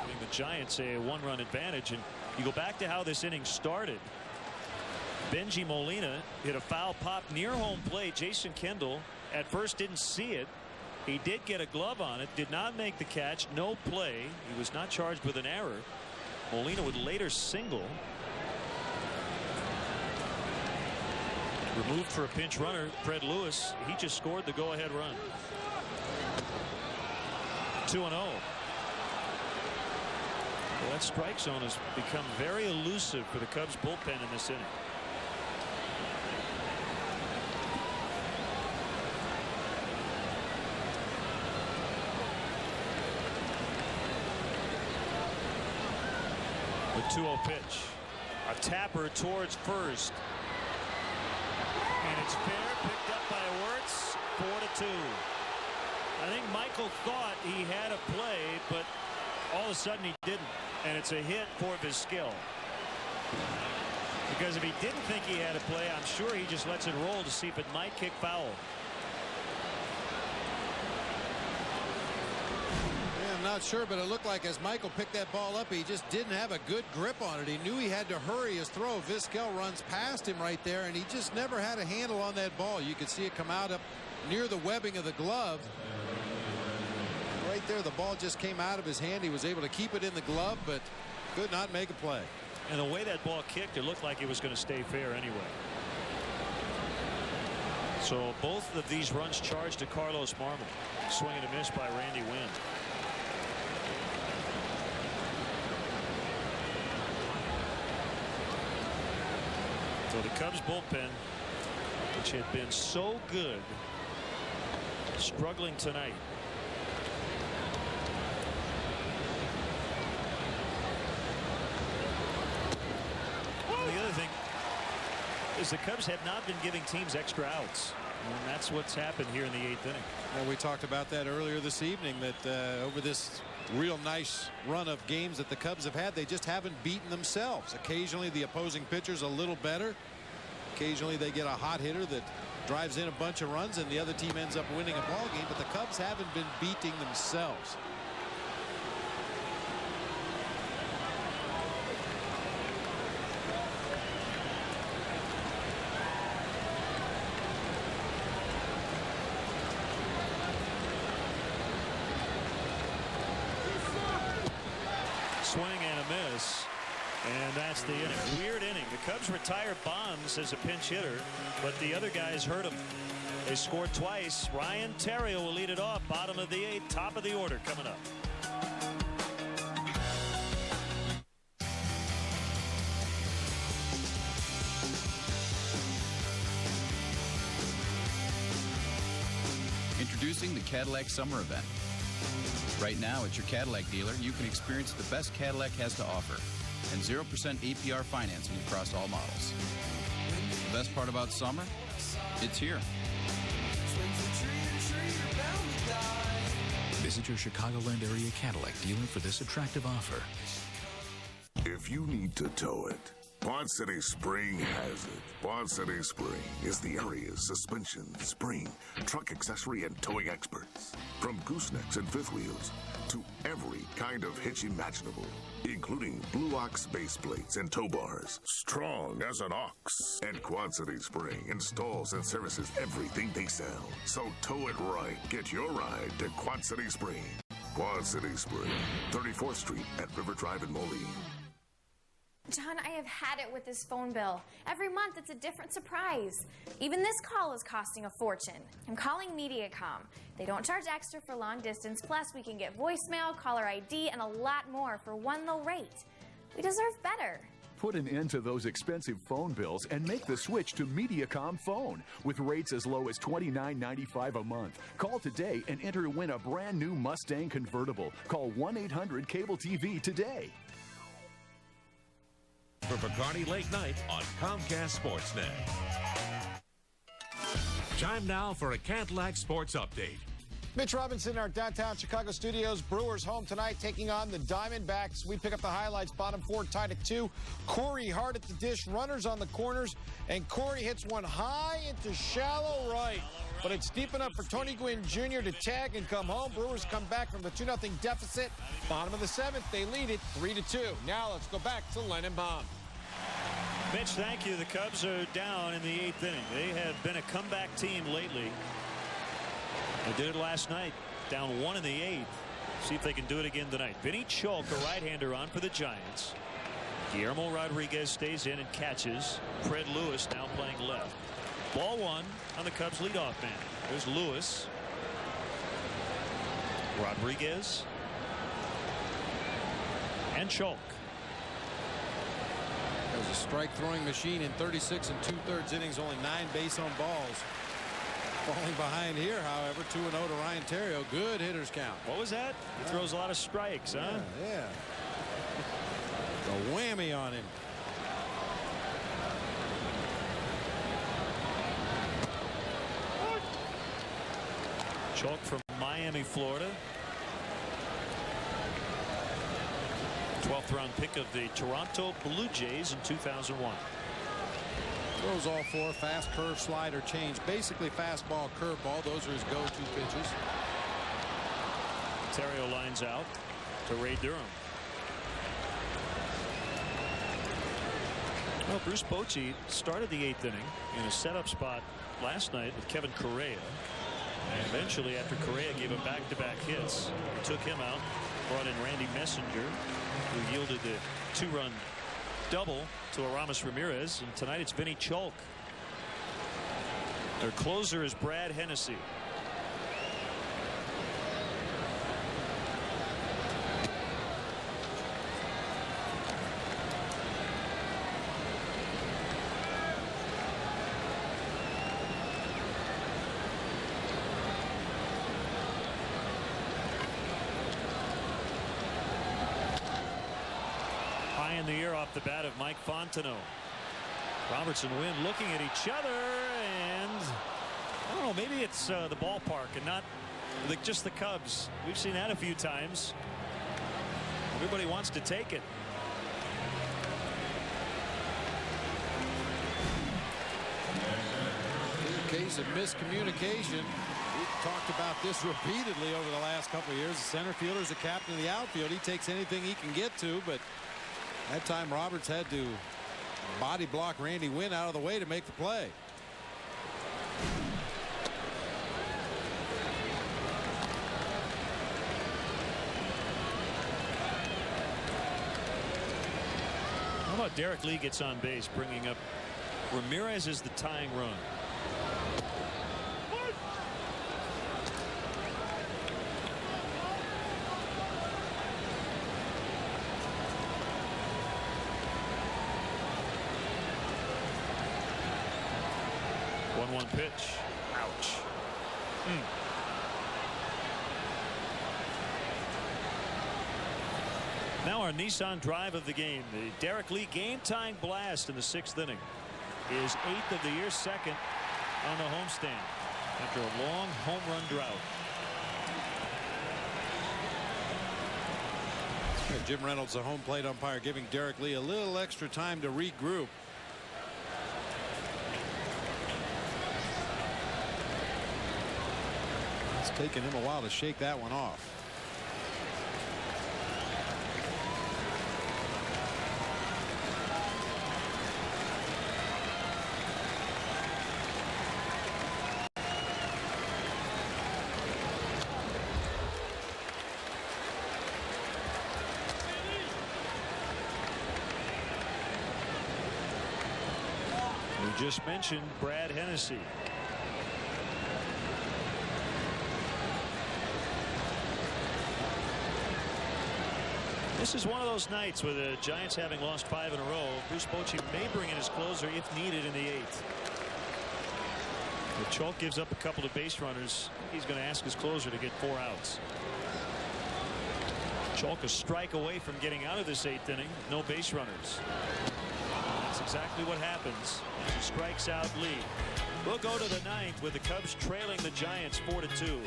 giving the Giants a one-run advantage. And you go back to how this inning started. Benji Molina hit a foul pop near home plate. Jason Kendall at first didn't see it. He did get a glove on it, did not make the catch, no play. He was not charged with an error. Molina would later single. Removed for a pinch runner, Fred Lewis. He just scored the go-ahead run. 2-0. Well, that strike zone has become very elusive for the Cubs bullpen in this inning. The 2-0 pitch. A tapper towards first. And it's fair, picked up by Wirtz. 4-2. I think Michael thought he had a play, but all of a sudden he didn't. And it's a hit for Vizquel. Because if he didn't think he had a play, I'm sure he just lets it roll to see if it might kick foul. I'm not sure, but it looked like as Michael picked that ball up, he just didn't have a good grip on it. He knew he had to hurry his throw. Vizquel runs past him right there, and he just never had a handle on that ball. You could see it come out up near the webbing of the glove. Right there, the ball just came out of his hand. He was able to keep it in the glove, but could not make a play. And the way that ball kicked, it looked like it was going to stay fair anyway. So both of these runs charged to Carlos Marmol. Swing and a miss by Randy Wynn. So the Cubs bullpen, which had been so good, struggling tonight. Well, the other thing is the Cubs have not been giving teams extra outs. And that's what's happened here in the 8th inning. Well, we talked about that earlier this evening, that over this real nice run of games that the Cubs have had, they just haven't beaten themselves. Occasionally the opposing pitcher's a little better. Occasionally they get a hot hitter that drives in a bunch of runs and the other team ends up winning a ball game, but the Cubs haven't been beating themselves. Swing and a miss. And that's the inning. Weird inning. The Cubs retire Bonds as a pinch hitter, but the other guys hurt him. They scored twice. Ryan Terrio will lead it off. Bottom of the 8th, top of the order coming up. Introducing the Cadillac Summer Event. Right now at your Cadillac dealer, you can experience the best Cadillac has to offer and 0% APR financing across all models. The best part about summer? It's here. Visit your Chicagoland area Cadillac dealer for this attractive offer. If you need to tow it, Quad City Spring has it. Quad City Spring is the area's suspension, spring, truck accessory, and towing experts. From goosenecks and fifth wheels to every kind of hitch imaginable, including Blue Ox base plates and tow bars, strong as an ox. And Quad City Spring installs and services everything they sell. So tow it right. Get your ride to Quad City Spring. Quad City Spring, 34th Street at River Drive in Moline. John, I have had it with this phone bill. Every month it's a different surprise. Even this call is costing a fortune. I'm calling Mediacom. They don't charge extra for long distance, plus we can get voicemail, caller ID, and a lot more for one low rate. We deserve better. Put an end to those expensive phone bills and make the switch to Mediacom Phone with rates as low as $29.95 a month. Call today and enter to win a brand new Mustang convertible. Call 1-800-CABLE-TV today. For Bacardi Late Night on Comcast Sportsnet. Time now for a Cadillac Sports Update. Mitch Robinson in our downtown Chicago studios. Brewers home tonight taking on the Diamondbacks. We pick up the highlights. Bottom four tied at 2. Corey hard at the dish. Runners on the corners. And Corey hits one high into shallow right. But it's deep enough for Tony Gwynn Jr. to tag and come home. Brewers come back from the 2-0 deficit. Bottom of the 7th, they lead it 3-2. Now let's go back to Lennon Baum. Mitch, thank you. The Cubs are down in the 8th inning. They have been a comeback team lately. They did it last night, down 1 in the 8th. See if they can do it again tonight. Vinny Chalk, a right-hander, on for the Giants. Guillermo Rodriguez stays in and catches. Fred Lewis now playing left. Ball 1 on the Cubs leadoff man. There's Lewis. Rodriguez. And Chalk. There's a strike-throwing machine in 36 2/3 innings, only 9 base on balls. Falling behind here, however, 2-0 to Ryan Theriot. Good hitters count. What was that? He throws a lot of strikes, huh? Yeah. A whammy on him. Chalk from Miami, Florida. 12th round pick of the Toronto Blue Jays in 2001. Throws all 4. Fast curve, slider, change. Basically fastball, curveball. Those are his go-to pitches. Theriot lines out to Ray Durham. Well, Bruce Bochy started the 8th inning in a setup spot last night with Kevin Correa. And eventually, after Correa gave him back-to-back hits, took him out, brought in Randy Messenger, who yielded the 2-run double to Aramis Ramirez. And tonight it's Vinny Chalk. Their closer is Brad Hennessy. In the air off the bat of Mike Fontenot. Robertson Wynn looking at each other, and I don't know, maybe it's the ballpark and not just the Cubs. We've seen that a few times. Everybody wants to take it. In case of miscommunication, we've talked about this repeatedly over the last couple of years. The center fielder is the captain of the outfield. He takes anything he can get to, but that time Roberts had to body block Randy Wynn out of the way to make the play. How about Derek Lee gets on base, bringing up Ramirez as the tying run. One pitch. Ouch. Now our Nissan drive of the game. The Derek Lee game-tying blast in the 6th inning is 8th of the year, 2nd on the homestand after a long home run drought. Jim Reynolds, the home plate umpire, giving Derek Lee a little extra time to regroup. It's taken him a while to shake that one off. just mentioned Brad Hennessy. This is one of those nights where the Giants, having lost 5 in a row, Bruce Bochy may bring in his closer if needed in the 8th. If Chalk gives up a couple of base runners, he's going to ask his closer to get 4 outs. Chalk a strike away from getting out of this 8th inning. No base runners. That's exactly what happens. He strikes out Lee. We'll go to the 9th with the Cubs trailing the Giants 4-2.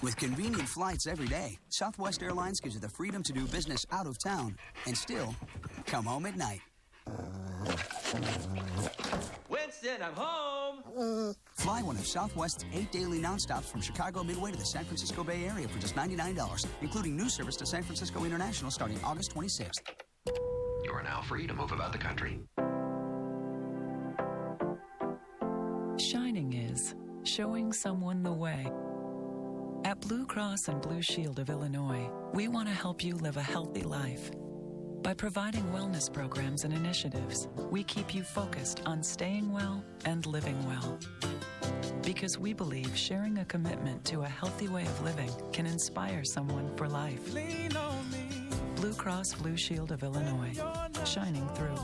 With convenient flights every day, Southwest Airlines gives you the freedom to do business out of town and still come home at night. Winston, I'm home! Fly one of Southwest's 8 daily nonstops from Chicago Midway to the San Francisco Bay Area for just $99, including new service to San Francisco International starting August 26th. You are now free to move about the country. Shining is showing someone the way. At Blue Cross and Blue Shield of Illinois, we want to help you live a healthy life. By providing wellness programs and initiatives, we keep you focused on staying well and living well. Because we believe sharing a commitment to a healthy way of living can inspire someone for life. Lean on me. Blue Cross Blue Shield of Illinois, shining through.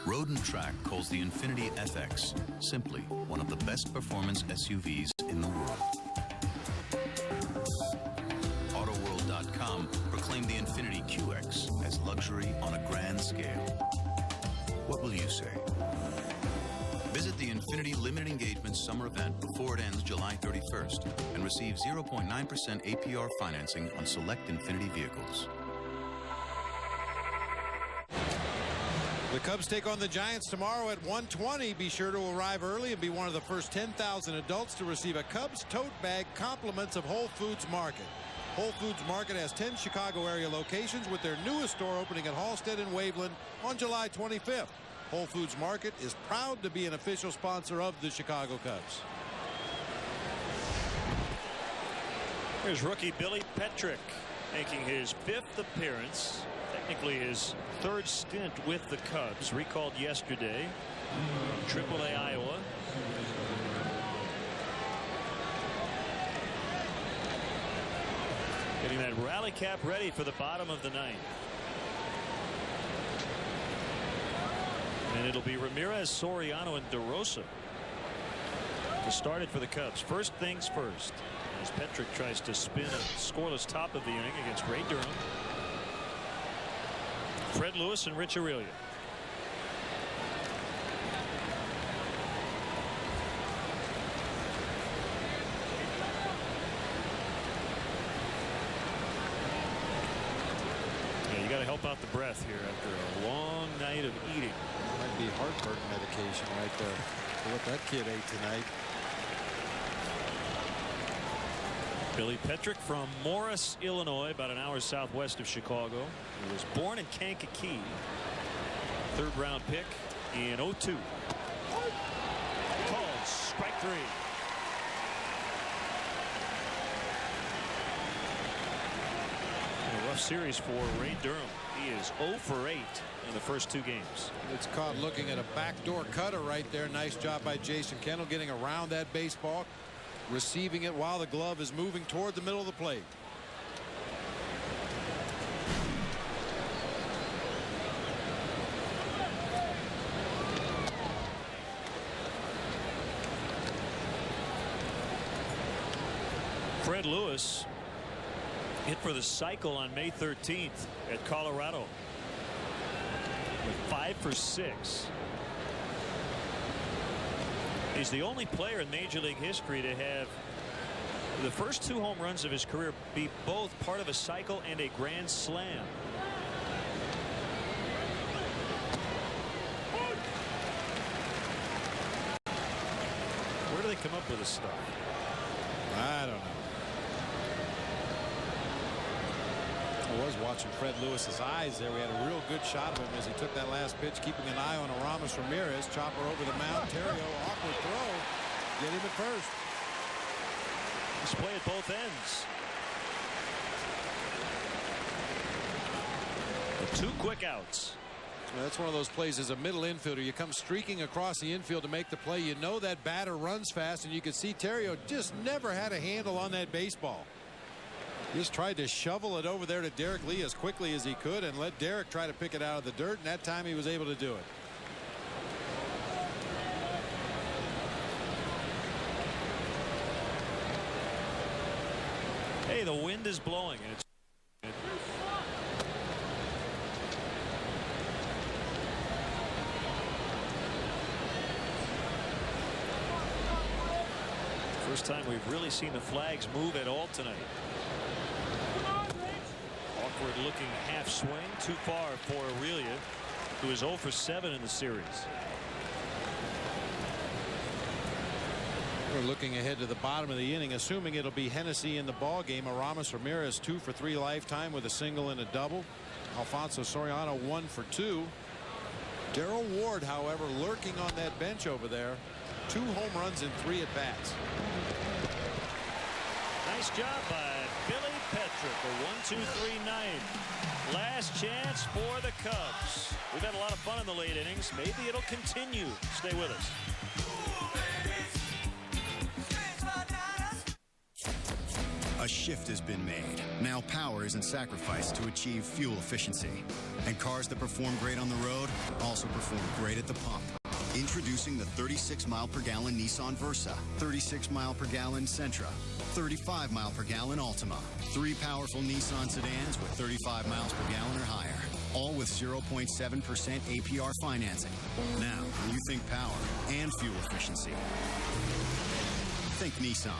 Road & Track calls the Infiniti FX simply one of the best performance SUVs in the world. Autoworld.com proclaimed the Infiniti QX as luxury on a grand scale. What will you say? Visit the Infiniti Limited Engagement Summer Event before it ends July 31st and receive 0.9% APR financing on select Infiniti vehicles. The Cubs take on the Giants tomorrow at 1:20. Be sure to arrive early and be one of the first 10,000 adults to receive a Cubs tote bag compliments of Whole Foods Market. Whole Foods Market has 10 Chicago area locations with their newest store opening at Halsted and Waveland on July 25th. Whole Foods Market is proud to be an official sponsor of the Chicago Cubs. Here's rookie Billy Petrick making his 5th appearance. Technically his 3rd stint with the Cubs, recalled yesterday from AAA Iowa. Getting that rally cap ready for the bottom of the 9th. And it'll be Ramirez, Soriano, and DeRosa to start it for the Cubs. First things first, as Petrick tries to spin a scoreless top of the inning against Ray Durham. Fred Lewis and Rich Aurelia. Yeah, you got to help out the breath here after a long night of eating. Might be heartburn medication right there for what that kid ate tonight. Billy Petrick from Morris, Illinois, about an hour southwest of Chicago. He was born in Kankakee. 3rd round pick in 2002. Called strike 3. A rough series for Ray Durham. He is 0 for 8 in the first 2 games. It's caught looking at a backdoor cutter right there. Nice job by Jason Kendall getting around that baseball, receiving it while the glove is moving toward the middle of the plate. Fred Lewis hit for the cycle on May 13th at Colorado with 5 for 6. He's the only player in Major League history to have the first 2 home runs of his career be both part of a cycle and a grand slam. Where do they come up with this stuff? I don't know. I was watching Fred Lewis's eyes there. We had a real good shot of him as he took that last pitch, keeping an eye on Aramis Ramirez. Chopper over the mound. Terrio, awkward throw. Get him at first. Let's play at both ends. The 2 quick outs. Well, that's one of those plays as a middle infielder. You come streaking across the infield to make the play. You know that batter runs fast, and you can see Terrio just never had a handle on that baseball. Just tried to shovel it over there to Derek Lee as quickly as he could and let Derek try to pick it out of the dirt, and that time he was able to do it. Hey, the wind is blowing, and it's first time we've really seen the flags move at all tonight. Awkward looking half swing, too far for Aurelia, who is 0 for 7 in the series. We're looking ahead to the bottom of the inning, assuming it'll be Hennessy in the ball game. Aramis Ramirez 2 for 3 lifetime with a single and a double. Alfonso Soriano 1 for 2. Darrell Ward, however, lurking on that bench over there. 2 home runs in 3 at bats. Nice job by Billy Petrick. A 1-2-3 ninth. Last chance for the Cubs. We've had a lot of fun in the late innings. Maybe it'll continue. Stay with us. A shift has been made. Now power isn't sacrificed to achieve fuel efficiency. And cars that perform great on the road also perform great at the pump. Introducing the 36-mile-per-gallon Nissan Versa, 36-mile-per-gallon Sentra, 35-mile-per-gallon Altima. 3 powerful Nissan sedans with 35 miles per gallon or higher. All with 0.7% APR financing. Now, when you think power and fuel efficiency, think Nissan.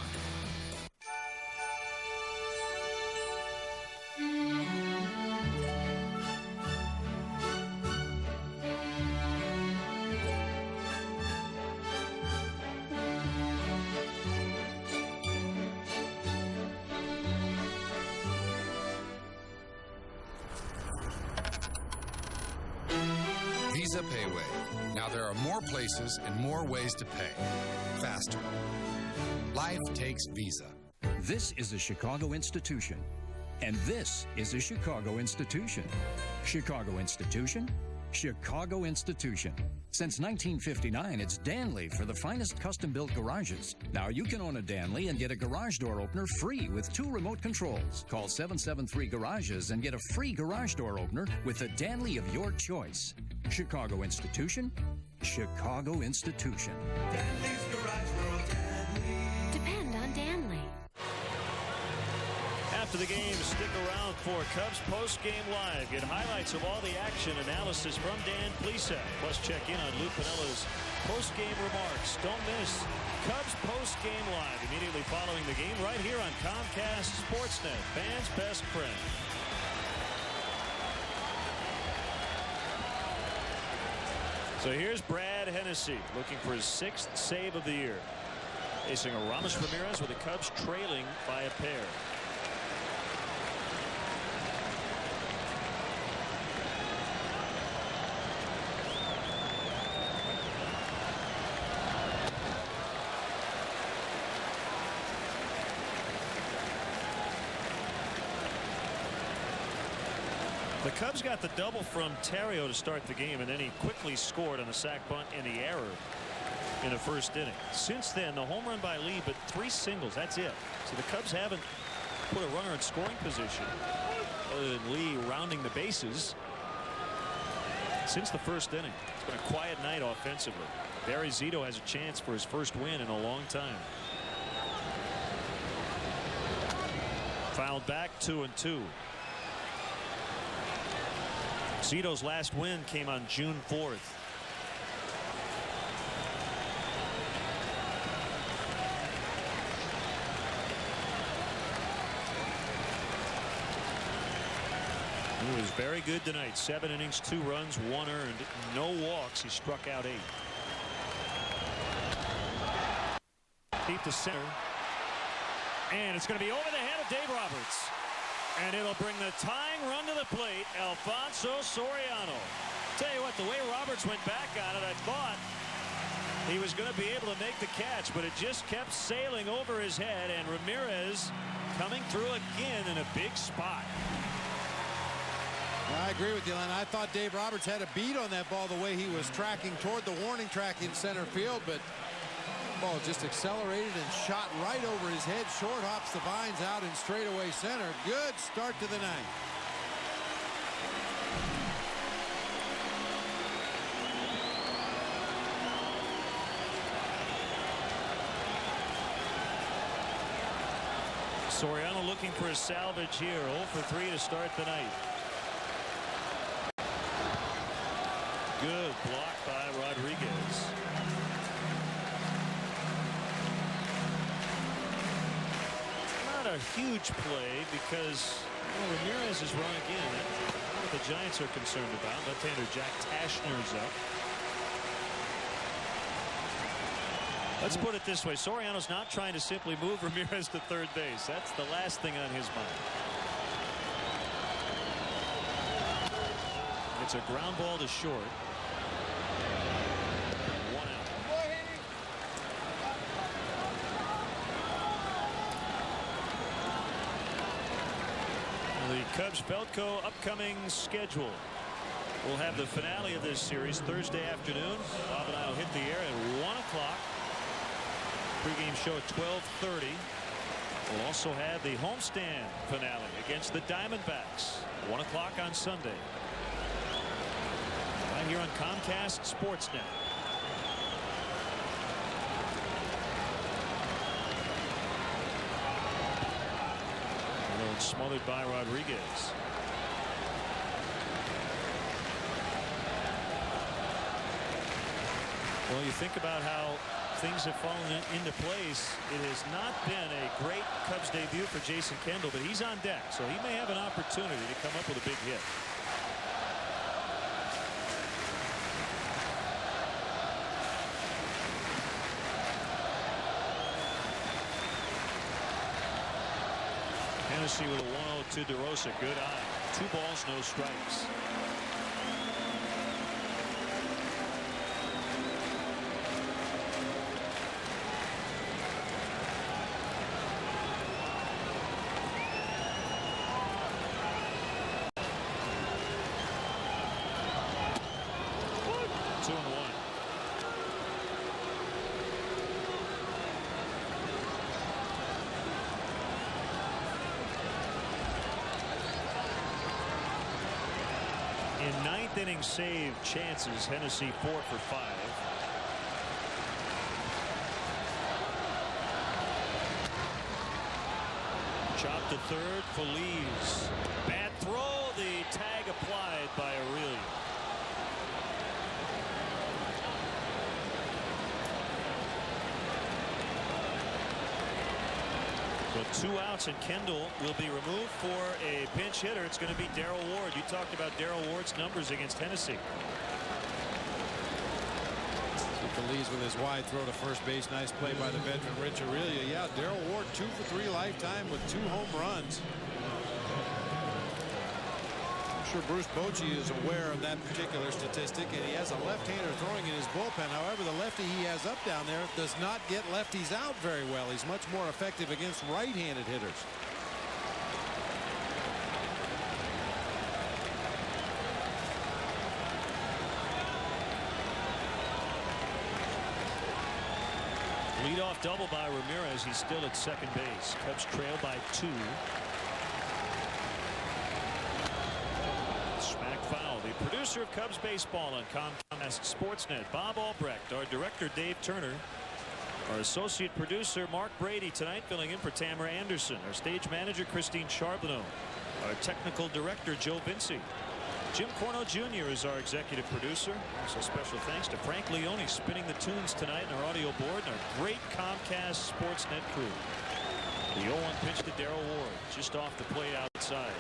Visa Payway. Now there are more places and more ways to pay. Faster. Life takes Visa. This is a Chicago institution. And this is a Chicago institution. Chicago institution. Chicago institution. Since 1959, it's Danley for the finest custom-built garages. Now you can own a Danley and get a garage door opener free with 2 remote controls. Call 773-GARAGES and get a free garage door opener with a Danley of your choice. Chicago institution. Chicago institution. Danley's Garage World. Danley. Depend on Danley. After the game, stick around for Cubs Post-Game Live. Get highlights of all the action, analysis from Dan Plesac. Plus check in on Lou Piniella's post-game remarks. Don't miss Cubs Post-Game Live immediately following the game right here on Comcast Sportsnet, fans' best friend. So here's Brad Hennessy looking for his 6th save of the year. Facing Aramis Ramirez with the Cubs trailing by a pair. The Cubs got the double from Terrio to start the game, and then he quickly scored on a sac bunt and the error in the first inning. Since then, the home run by Lee, but 3 singles. That's it. So the Cubs haven't put a runner in scoring position other than Lee rounding the bases since the first inning. It's been a quiet night offensively. Barry Zito has a chance for his first win in a long time. Fouled back 2-2. Zito's last win came on June 4th. He was very good tonight. 7 innings, 2 runs, 1 earned, no walks. He struck out 8. Deep to center. And it's going to be over the head of Dave Roberts. And it'll bring the tying run to the plate, Alfonso Soriano. Tell you what, the way Roberts went back on it, I thought He was going to be able to make the catch, but it just kept sailing over his head, and Ramirez coming through again in a big spot. I agree with you, Len. I thought Dave Roberts had a beat on that ball the way he was tracking toward the warning track in center field, but the ball just accelerated and shot right over his head. Short hops the vines out in straightaway center. Good start to the ninth. Soriano looking for a salvage here. 0 for 3 to start the night. Good block by Rodriguez. Not a huge play because Ramirez is run again. That's what the Giants are concerned about. Left-hander Jack Tashner's up. Let's put it this way. Soriano's not trying to simply move Ramirez to third base. That's the last thing on his mind. It's a ground ball to short. 1 out. The Cubs-Feltco upcoming schedule. We'll have the finale of this series Thursday afternoon. Bob and I will hit the air at 1 o'clock. Pre-game show at 12:30. We'll also have the homestand finale against the Diamondbacks. 1 o'clock on Sunday. Right here on Comcast Sportsnet. Smothered by Rodriguez. Well, you think about how things have fallen into place. It has not been a great Cubs debut for Jason Kendall, but he's on deck, so he may have an opportunity to come up with a big hit. Hennessy with a 1-0 to DeRosa. Good eye. 2 balls, no strikes. In ninth inning save chances, Hennessy 4 for 5. Chop to third, Feliz. Bad throw, the tag applied by Aurelia. So 2 outs, and Kendall will be removed for a pinch hitter. It's going to be Darrell Ward. You talked about Darrell Ward's numbers against Hennessy. Feliz with his wide throw to first base. Nice play by the veteran Rich Aurelia. Yeah, Darrell Ward 2 for 3 lifetime with 2 home runs. I'm sure Bruce Bochy is aware of that particular statistic, and he has a left-hander throwing in his bullpen. However, the lefty he has up down there does not get lefties out very well. He's much more effective against right-handed hitters. Leadoff double by Ramirez. He's still at second base. Cubs trail by 2. Smack foul. The producer of Cubs baseball on Comcast Sportsnet, Bob Albrecht. Our director, Dave Turner. Our associate producer, Mark Brady, tonight filling in for Tamara Anderson. Our stage manager, Christine Charbonneau. Our technical director, Joe Vinci. Jim Corno Jr. is our executive producer. Also special thanks to Frank Leone spinning the tunes tonight in our audio board, and our great Comcast Sportsnet crew. The 0-1 pitch to Darrell Ward, just off the plate outside.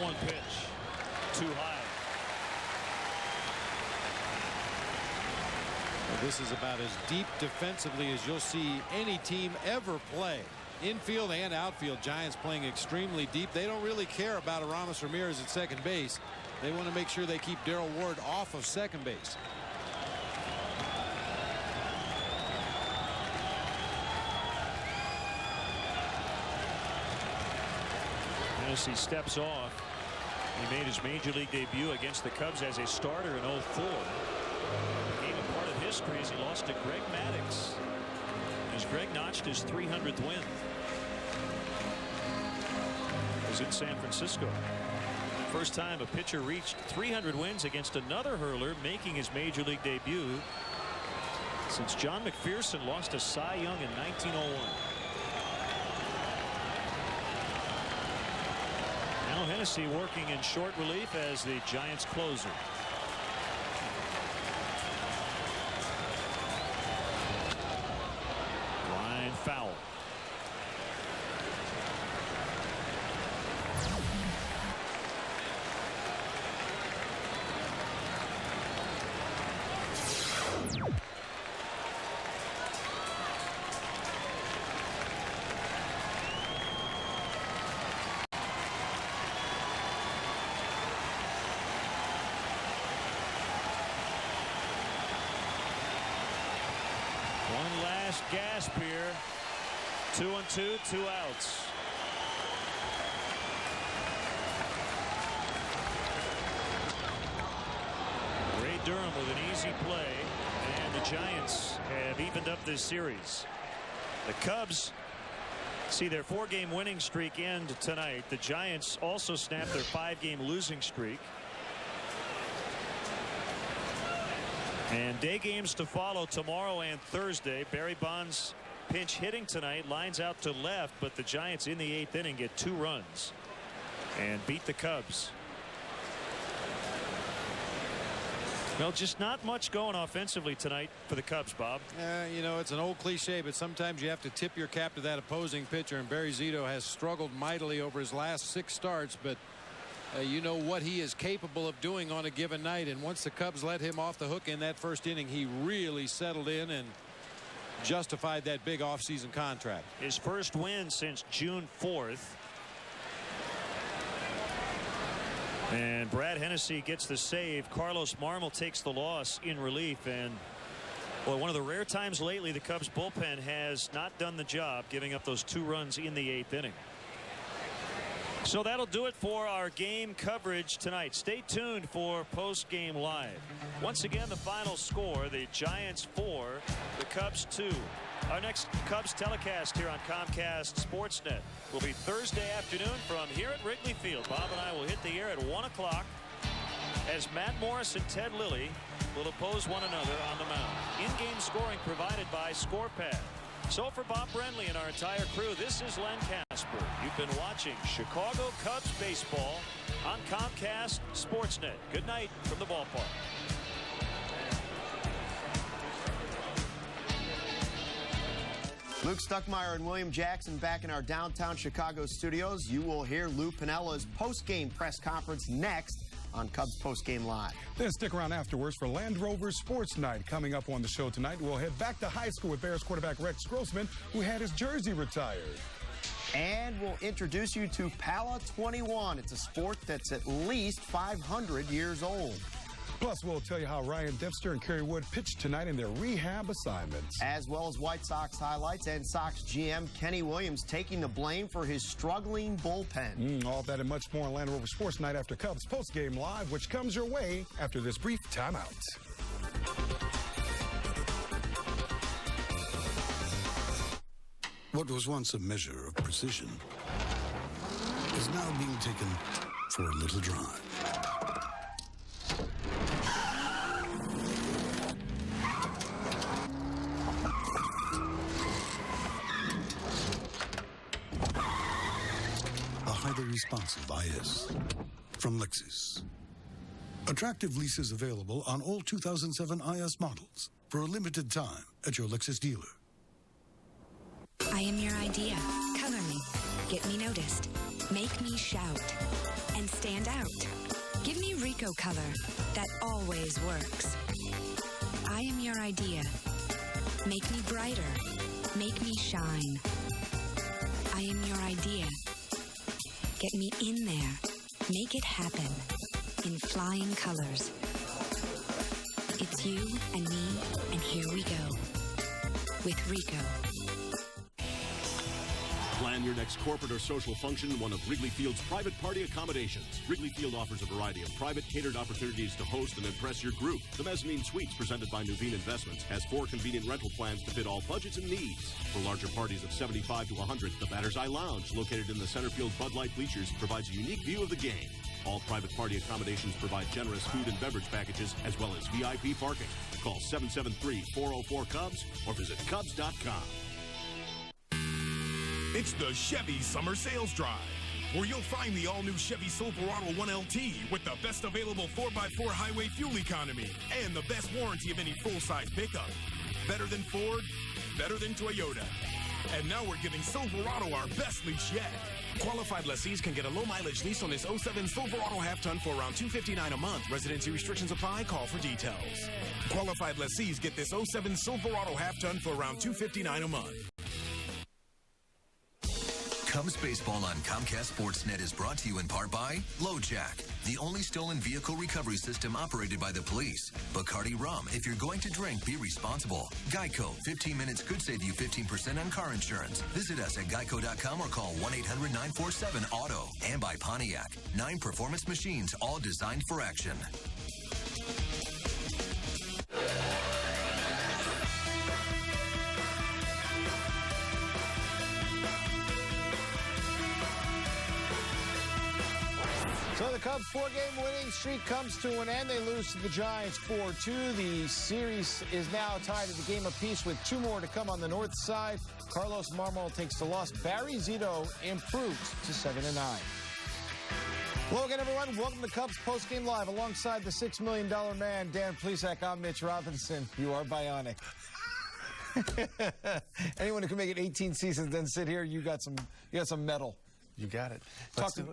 1-1 pitch. Too high. Well, this is about as deep defensively as you'll see any team ever play. Infield and outfield, Giants playing extremely deep. They don't really care about Aramis Ramirez at second base. They want to make sure they keep Darrell Ward off of second base. As he steps off, he made his major league debut against the Cubs as a starter in 04. Became a part of history as he lost to Greg Maddux, as Greg notched his 300th win. It was in San Francisco. First time a pitcher reached 300 wins against another hurler, making his major league debut since John McPherson lost to Cy Young in 1901. Now Hennessy working in short relief as the Giants closer. Line foul. One last gasp here. 2-2, 2 outs. Ray Durham with an easy play, and the Giants have evened up this series. The Cubs see their 4-game winning streak end tonight. The Giants also snapped their 5-game losing streak. And day games to follow tomorrow and Thursday. Barry Bonds pinch hitting tonight, lines out to left, but the Giants in the 8th inning get 2 runs and beat the Cubs. Well, just not much going offensively tonight for the Cubs, Bob. You know, it's an old cliche, but sometimes you have to tip your cap to that opposing pitcher, and Barry Zito has struggled mightily over his last 6 starts, but you know what he is capable of doing on a given night, and once the Cubs let him off the hook in that first inning, he really settled in and justified that big offseason contract. His first win since June 4th. And Brad Hennessy gets the save. Carlos Marmol takes the loss in relief. And well, one of the rare times lately the Cubs bullpen has not done the job, giving up those 2 runs in the 8th inning. So that'll do it for our game coverage tonight. Stay tuned for post-game live. Once again, the final score, the Giants 4, the Cubs 2. Our next Cubs telecast here on Comcast Sportsnet will be Thursday afternoon from here at Wrigley Field. Bob and I will hit the air at 1 o'clock as Matt Morris and Ted Lilly will oppose one another on the mound. In-game scoring provided by ScorePad. So for Bob Brenly and our entire crew, this is Len Casper. You've been watching Chicago Cubs baseball on Comcast Sportsnet. Good night from the ballpark. Luke Stuckmeyer and William Jackson back in our downtown Chicago studios. You will hear Lou Pinella's post-game press conference next on Cubs Postgame Live. Then stick around afterwards for Land Rover Sports Night. Coming up on the show tonight, we'll head back to high school with Bears quarterback Rex Grossman, who had his jersey retired. And we'll introduce you to Pala 21. It's a sport that's at least 500 years old. Plus, we'll tell you how Ryan Dempster and Kerry Wood pitched tonight in their rehab assignments. As well as White Sox highlights and Sox GM Kenny Williams taking the blame for his struggling bullpen. All that and much more on Land Rover Sports Night after Cubs Postgame Live, which comes your way after this brief timeout. What was once a measure of precision is now being taken for a little drive. A highly responsive IS from Lexus. Attractive leases available on all 2007 IS models for a limited time at your Lexus dealer. I am your idea. Color me. Get me noticed. Make me shout. and stand out. Give me Rico color that always works. I am your idea. Make me brighter. Make me shine. I am your idea. Get me in there. Make it happen. In flying colors. It's you and me, and here we go. With Rico. Plan your next corporate or social function in one of Wrigley Field's private party accommodations. Wrigley Field offers a variety of private catered opportunities to host and impress your group. The Mezzanine Suites, presented by Nuveen Investments, has 4 convenient rental plans to fit all budgets and needs. For larger parties of 75 to 100, the Batter's Eye Lounge, located in the center field Bud Light bleachers, provides a unique view of the game. All private party accommodations provide generous food and beverage packages as well as VIP parking. Call 773-404-CUBS or visit Cubs.com. It's the Chevy Summer Sales Drive, where you'll find the all-new Chevy Silverado 1LT with the best available 4x4 highway fuel economy and the best warranty of any full-size pickup. Better than Ford, better than Toyota. And now we're giving Silverado our best lease yet. Qualified lessees can get a low-mileage lease on this 07 Silverado half-ton for around $259 a month. Residency restrictions apply. Call for details. Qualified lessees get this 07 Silverado half-ton for around $259 a month. Cubs baseball on Comcast Sportsnet is brought to you in part by LoJack, the only stolen vehicle recovery system operated by the police. Bacardi Rum, if you're going to drink, be responsible. Geico, 15 minutes could save you 15% on car insurance. Visit us at geico.com or call 1-800-947-AUTO. And by Pontiac, 9 performance machines, all designed for action. So the Cubs' 4-game winning streak comes to an end. They lose to the Giants 4-2. The series is now tied at the game apiece with 2 more to come on the north side. Carlos Marmol takes the loss. Barry Zito improves to 7-9. Hello again, everyone. Welcome to Cubs Postgame Live. Alongside the $6 million man, Dan Plesac, I'm Mitch Robinson. You are bionic. Anyone who can make it 18 seasons then sit here, you got some metal. You got it. Talk to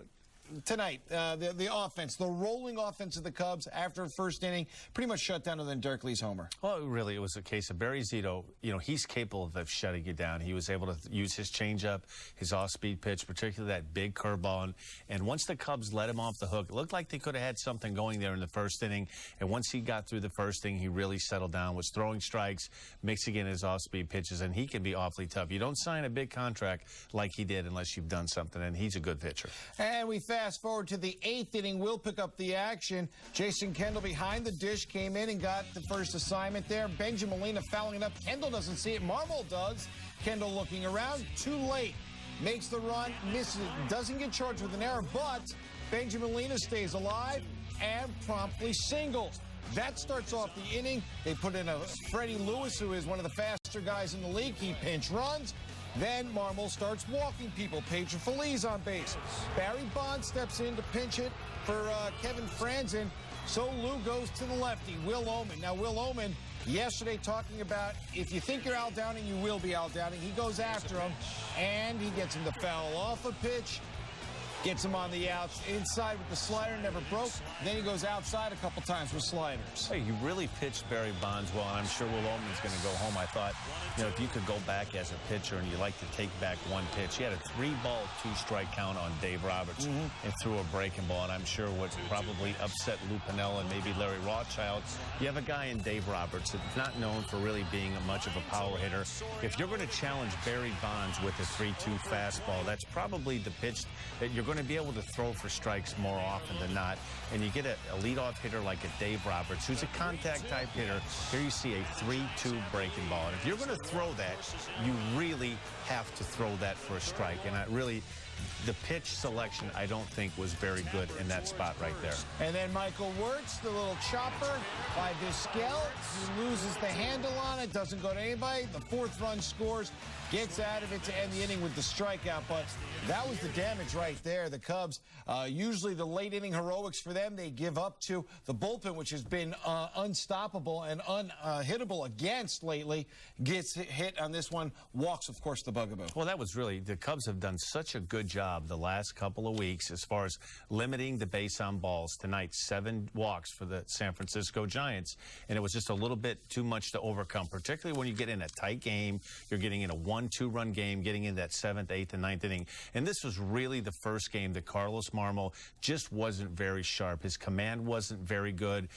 tonight, the offense, the rolling offense of the Cubs after first inning, pretty much shut down, and then Dirk Lee's homer. Well, really, it was a case of Barry Zito. You know, he's capable of shutting you down. He was able to use his changeup, his off-speed pitch, particularly that big curveball. And once the Cubs let him off the hook, it looked like they could have had something going there in the first inning. And once he got through the first inning, he really settled down, was throwing strikes, mixing in his off-speed pitches, and he can be awfully tough. You don't sign a big contract like he did unless you've done something, and he's a good pitcher. And we fast forward to the 8th inning. We'll pick up the action. Jason Kendall behind the dish came in and got the first assignment there. Benjamin Molina fouling it up. Kendall doesn't see it. Marmol does. Kendall looking around. Too late. Makes the run. Misses it. Doesn't get charged with an error, but Benjamin Molina stays alive and promptly singles. That starts off the inning. They put in a Freddie Lewis, who is one of the faster guys in the league. He pinch runs. Then Marmol starts walking people. Pedro Feliz on base. Barry Bonds steps in to pinch it for Kevin Franzen. So Lou goes to the lefty, Will Oman. Now, Will Oman, yesterday talking about if you think you're Al Downing, you will be Al Downing. He goes after him, and he gets him to foul off a pitch. Gets him on the outs, inside with the slider, never broke. Then he goes outside a couple times with sliders. Hey, you really pitched Barry Bonds well, and I'm sure Will Oman's going to go home. I thought, you know, if you could go back as a pitcher and you like to take back one pitch, he had a 3-ball, 2-strike count on Dave Roberts and threw a breaking ball, and I'm sure what probably upset Lou Piniella and maybe Larry Rothschild, you have a guy in Dave Roberts that's not known for really being much of a power hitter. If you're going to challenge Barry Bonds with a 3-2 fastball, that's probably the pitch that you're going to be able to throw for strikes more often than not. And you get a leadoff hitter like a Dave Roberts, who's a contact-type hitter. Here you see a 3-2 breaking ball. And if you're going to throw that, you really have to throw that for a strike. And the pitch selection, I don't think, was very good in that spot right there. And then Michael Wirtz, the little chopper by Vizquel. He loses the handle on it, doesn't go to anybody. The 4th run scores, gets out of it to end the inning with the strikeout. But that was the damage right there. The Cubs, usually the late inning heroics for them, they give up to the bullpen, which has been unstoppable and unhittable against lately. Gets hit on this one, walks, of course, the bugaboo. Well, that was really, the Cubs have done such a good good job the last couple of weeks as far as limiting the base on balls. Tonight, 7 walks for the San Francisco Giants, and it was just a little bit too much to overcome, particularly when you get in a tight game. You're getting in a 1-2-run game, getting in that 7th, 8th, and 9th inning. And this was really the first game that Carlos Marmol just wasn't very sharp. His command wasn't very good.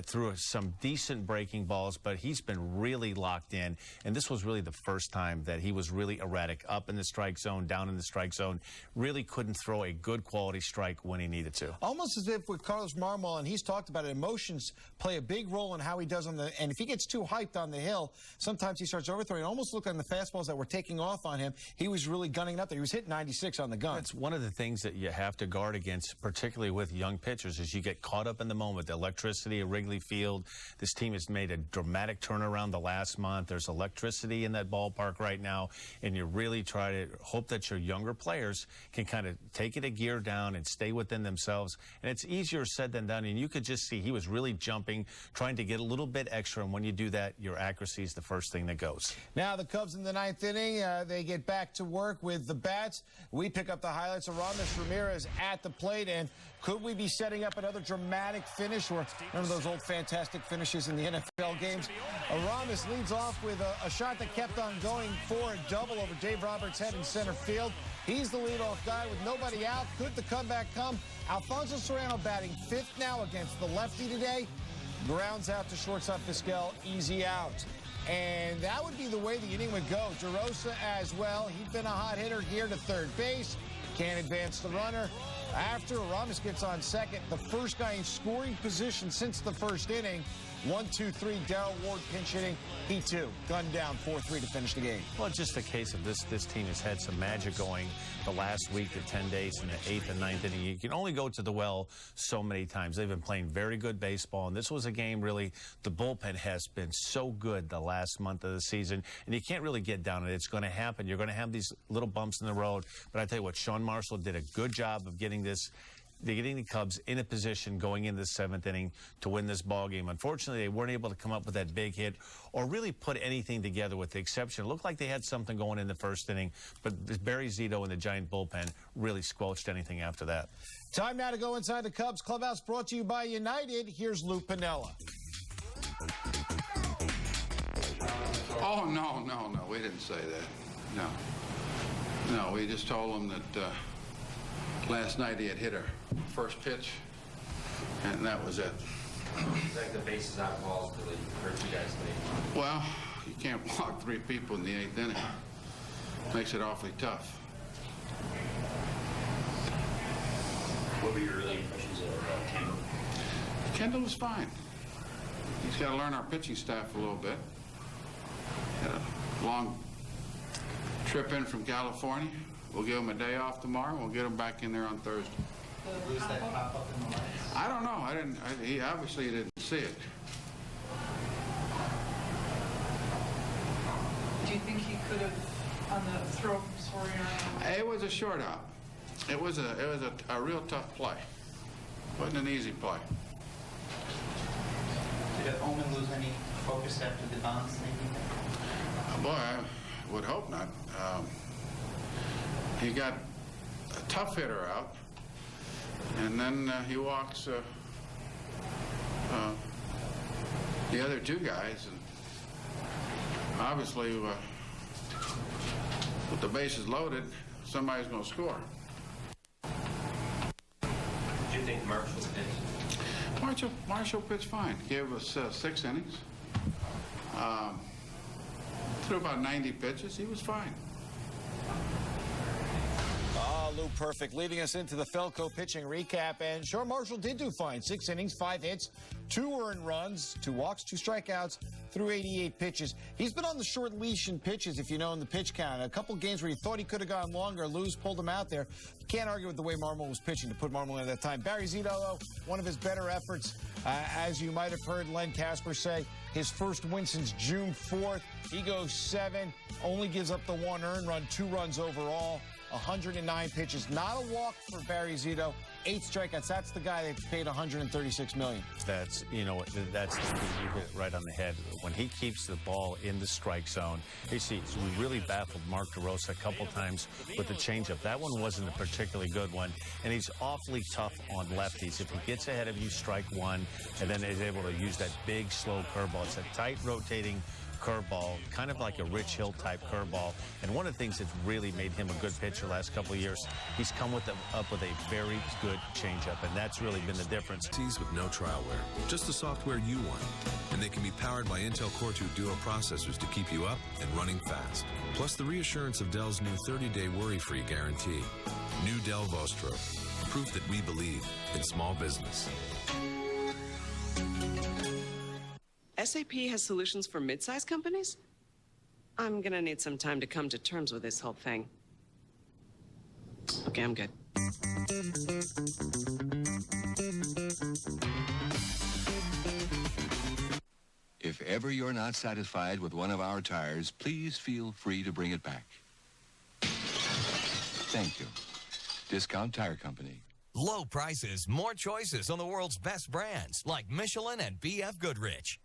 Threw some decent breaking balls, but he's been really locked in. And this was really the first time that he was really erratic, up in the strike zone, down in the strike zone. Really couldn't throw a good quality strike when he needed to. Almost as if with Carlos Marmol, and he's talked about it, emotions play a big role in how he does on the, and if he gets too hyped on the hill, sometimes he starts overthrowing. It almost looked like the fastballs that were taking off on him, he was really gunning it up there. He was hitting 96 on the gun. It's one of the things that you have to guard against, particularly with young pitchers, is you get caught up in the moment. The electricity at Wrigley Field. This team has made a dramatic turnaround the last month. There's electricity in that ballpark right now, and you really try to hope that your younger players can kind of take it a gear down and stay within themselves. And it's easier said than done, and you could just see he was really jumping, trying to get a little bit extra, and when you do that, your accuracy is the first thing that goes. Now the Cubs in the 9th inning, they get back to work with the bats. We pick up the highlights of Aramis Ramirez at the plate, and could we be setting up another dramatic finish, or remember those old fantastic finishes in the NFL games? Aramis leads off with a shot that kept on going for a double over Dave Roberts' head in center field. He's the leadoff guy with nobody out. Could the comeback come? Alfonso Serrano batting 5th now against the lefty today. Grounds out to shortstop Vizquel, easy out. And that would be the way the inning would go. DeRosa as well. He's been a hot hitter here to third base. Can't advance the runner. After Aramis gets on second, the first guy in scoring position since the first inning. 1-2-3, Darrell Ward pinch hitting. He too gunned down 4-3 to finish the game. Well, it's just a case of this team has had some magic going the last week to 10 days in the 8th and 9th inning. You can only go to the well so many times. They've been playing very good baseball, and this was a game really, the bullpen has been so good the last month of the season, and you can't really get down on it. It's going to happen. You're going to have these little bumps in the road, but I tell you what, Sean Marshall did a good job of getting the Cubs in a position going into the 7th inning to win this ball game. Unfortunately, they weren't able to come up with that big hit or really put anything together, with the exception. It looked like they had something going in the first inning, but Barry Zito and the Giant bullpen really squelched anything after that. Time now to go inside the Cubs clubhouse, brought to you by United. Here's Lou Piniella. Oh, no, we didn't say that. No, we just told them that last night he had hit our first pitch, and that was it. It's like the bases out balls really hurt you guys today. Well, you can't walk 3 people in the 8th inning. Makes it awfully tough. What were your early impressions of Kendall? Kendall was fine. He's got to learn our pitching staff a little bit. Had a long trip in from California. We'll give him a day off tomorrow. We'll get him back in there on Thursday. Lose that pop up in the lights? I don't know. He obviously didn't see it. Do you think he could have, on the throw from Soriano? It was a short hop. It was a real tough play. Wasn't an easy play. Did Omen lose any focus after the bounce? Boy, I would hope not. He got a tough hitter out, and then he walks the other 2 guys, and obviously with the bases loaded, somebody's going to score. What do you think Marshall did? Marshall pitched fine. Gave us 6 innings. Threw about 90 pitches. He was fine. Lou Perfect leading us into the Felco pitching recap. And sure, Marshall did do fine. 6 innings, 5 hits, 2 earned runs, 2 walks, 2 strikeouts, through 88 pitches. He's been on the short leash in pitches, if you know, in the pitch count. A couple games where you thought he could have gone longer. Lou's pulled him out there. You can't argue with the way Marmol was pitching to put Marmol in at that time. Barry Zito, though, one of his better efforts. As you might have heard Len Kasper say, his first win since June 4th. He goes 7, only gives up the 1 earned run, 2 runs overall. 109 pitches. Not a walk for Barry Zito. 8 strikeouts. That's the guy they paid $136 million. That's, you know, that's the key. You hit it right on the head. When he keeps the ball in the strike zone, you see, we really baffled Mark DeRosa a couple times with the changeup. That one wasn't a particularly good one, and he's awfully tough on lefties. If he gets ahead of you, strike one, and then he's able to use that big, slow curveball. It's a tight rotating curveball, kind of like a Rich Hill type curveball. And one of the things that's really made him a good pitcher the last couple of years, he's come up with a very good changeup, and that's really been the difference. With no trialware, just the software you want. And they can be powered by Intel Core 2 Duo processors to keep you up and running fast. Plus the reassurance of Dell's new 30-day worry-free guarantee. New Dell Vostro, proof that we believe in small business. SAP has solutions for mid-sized companies? I'm gonna need some time to come to terms with this whole thing. Okay, I'm good. If ever you're not satisfied with one of our tires, please feel free to bring it back. Thank you. Discount Tire Company. Low prices, more choices on the world's best brands like Michelin and B.F. Goodrich.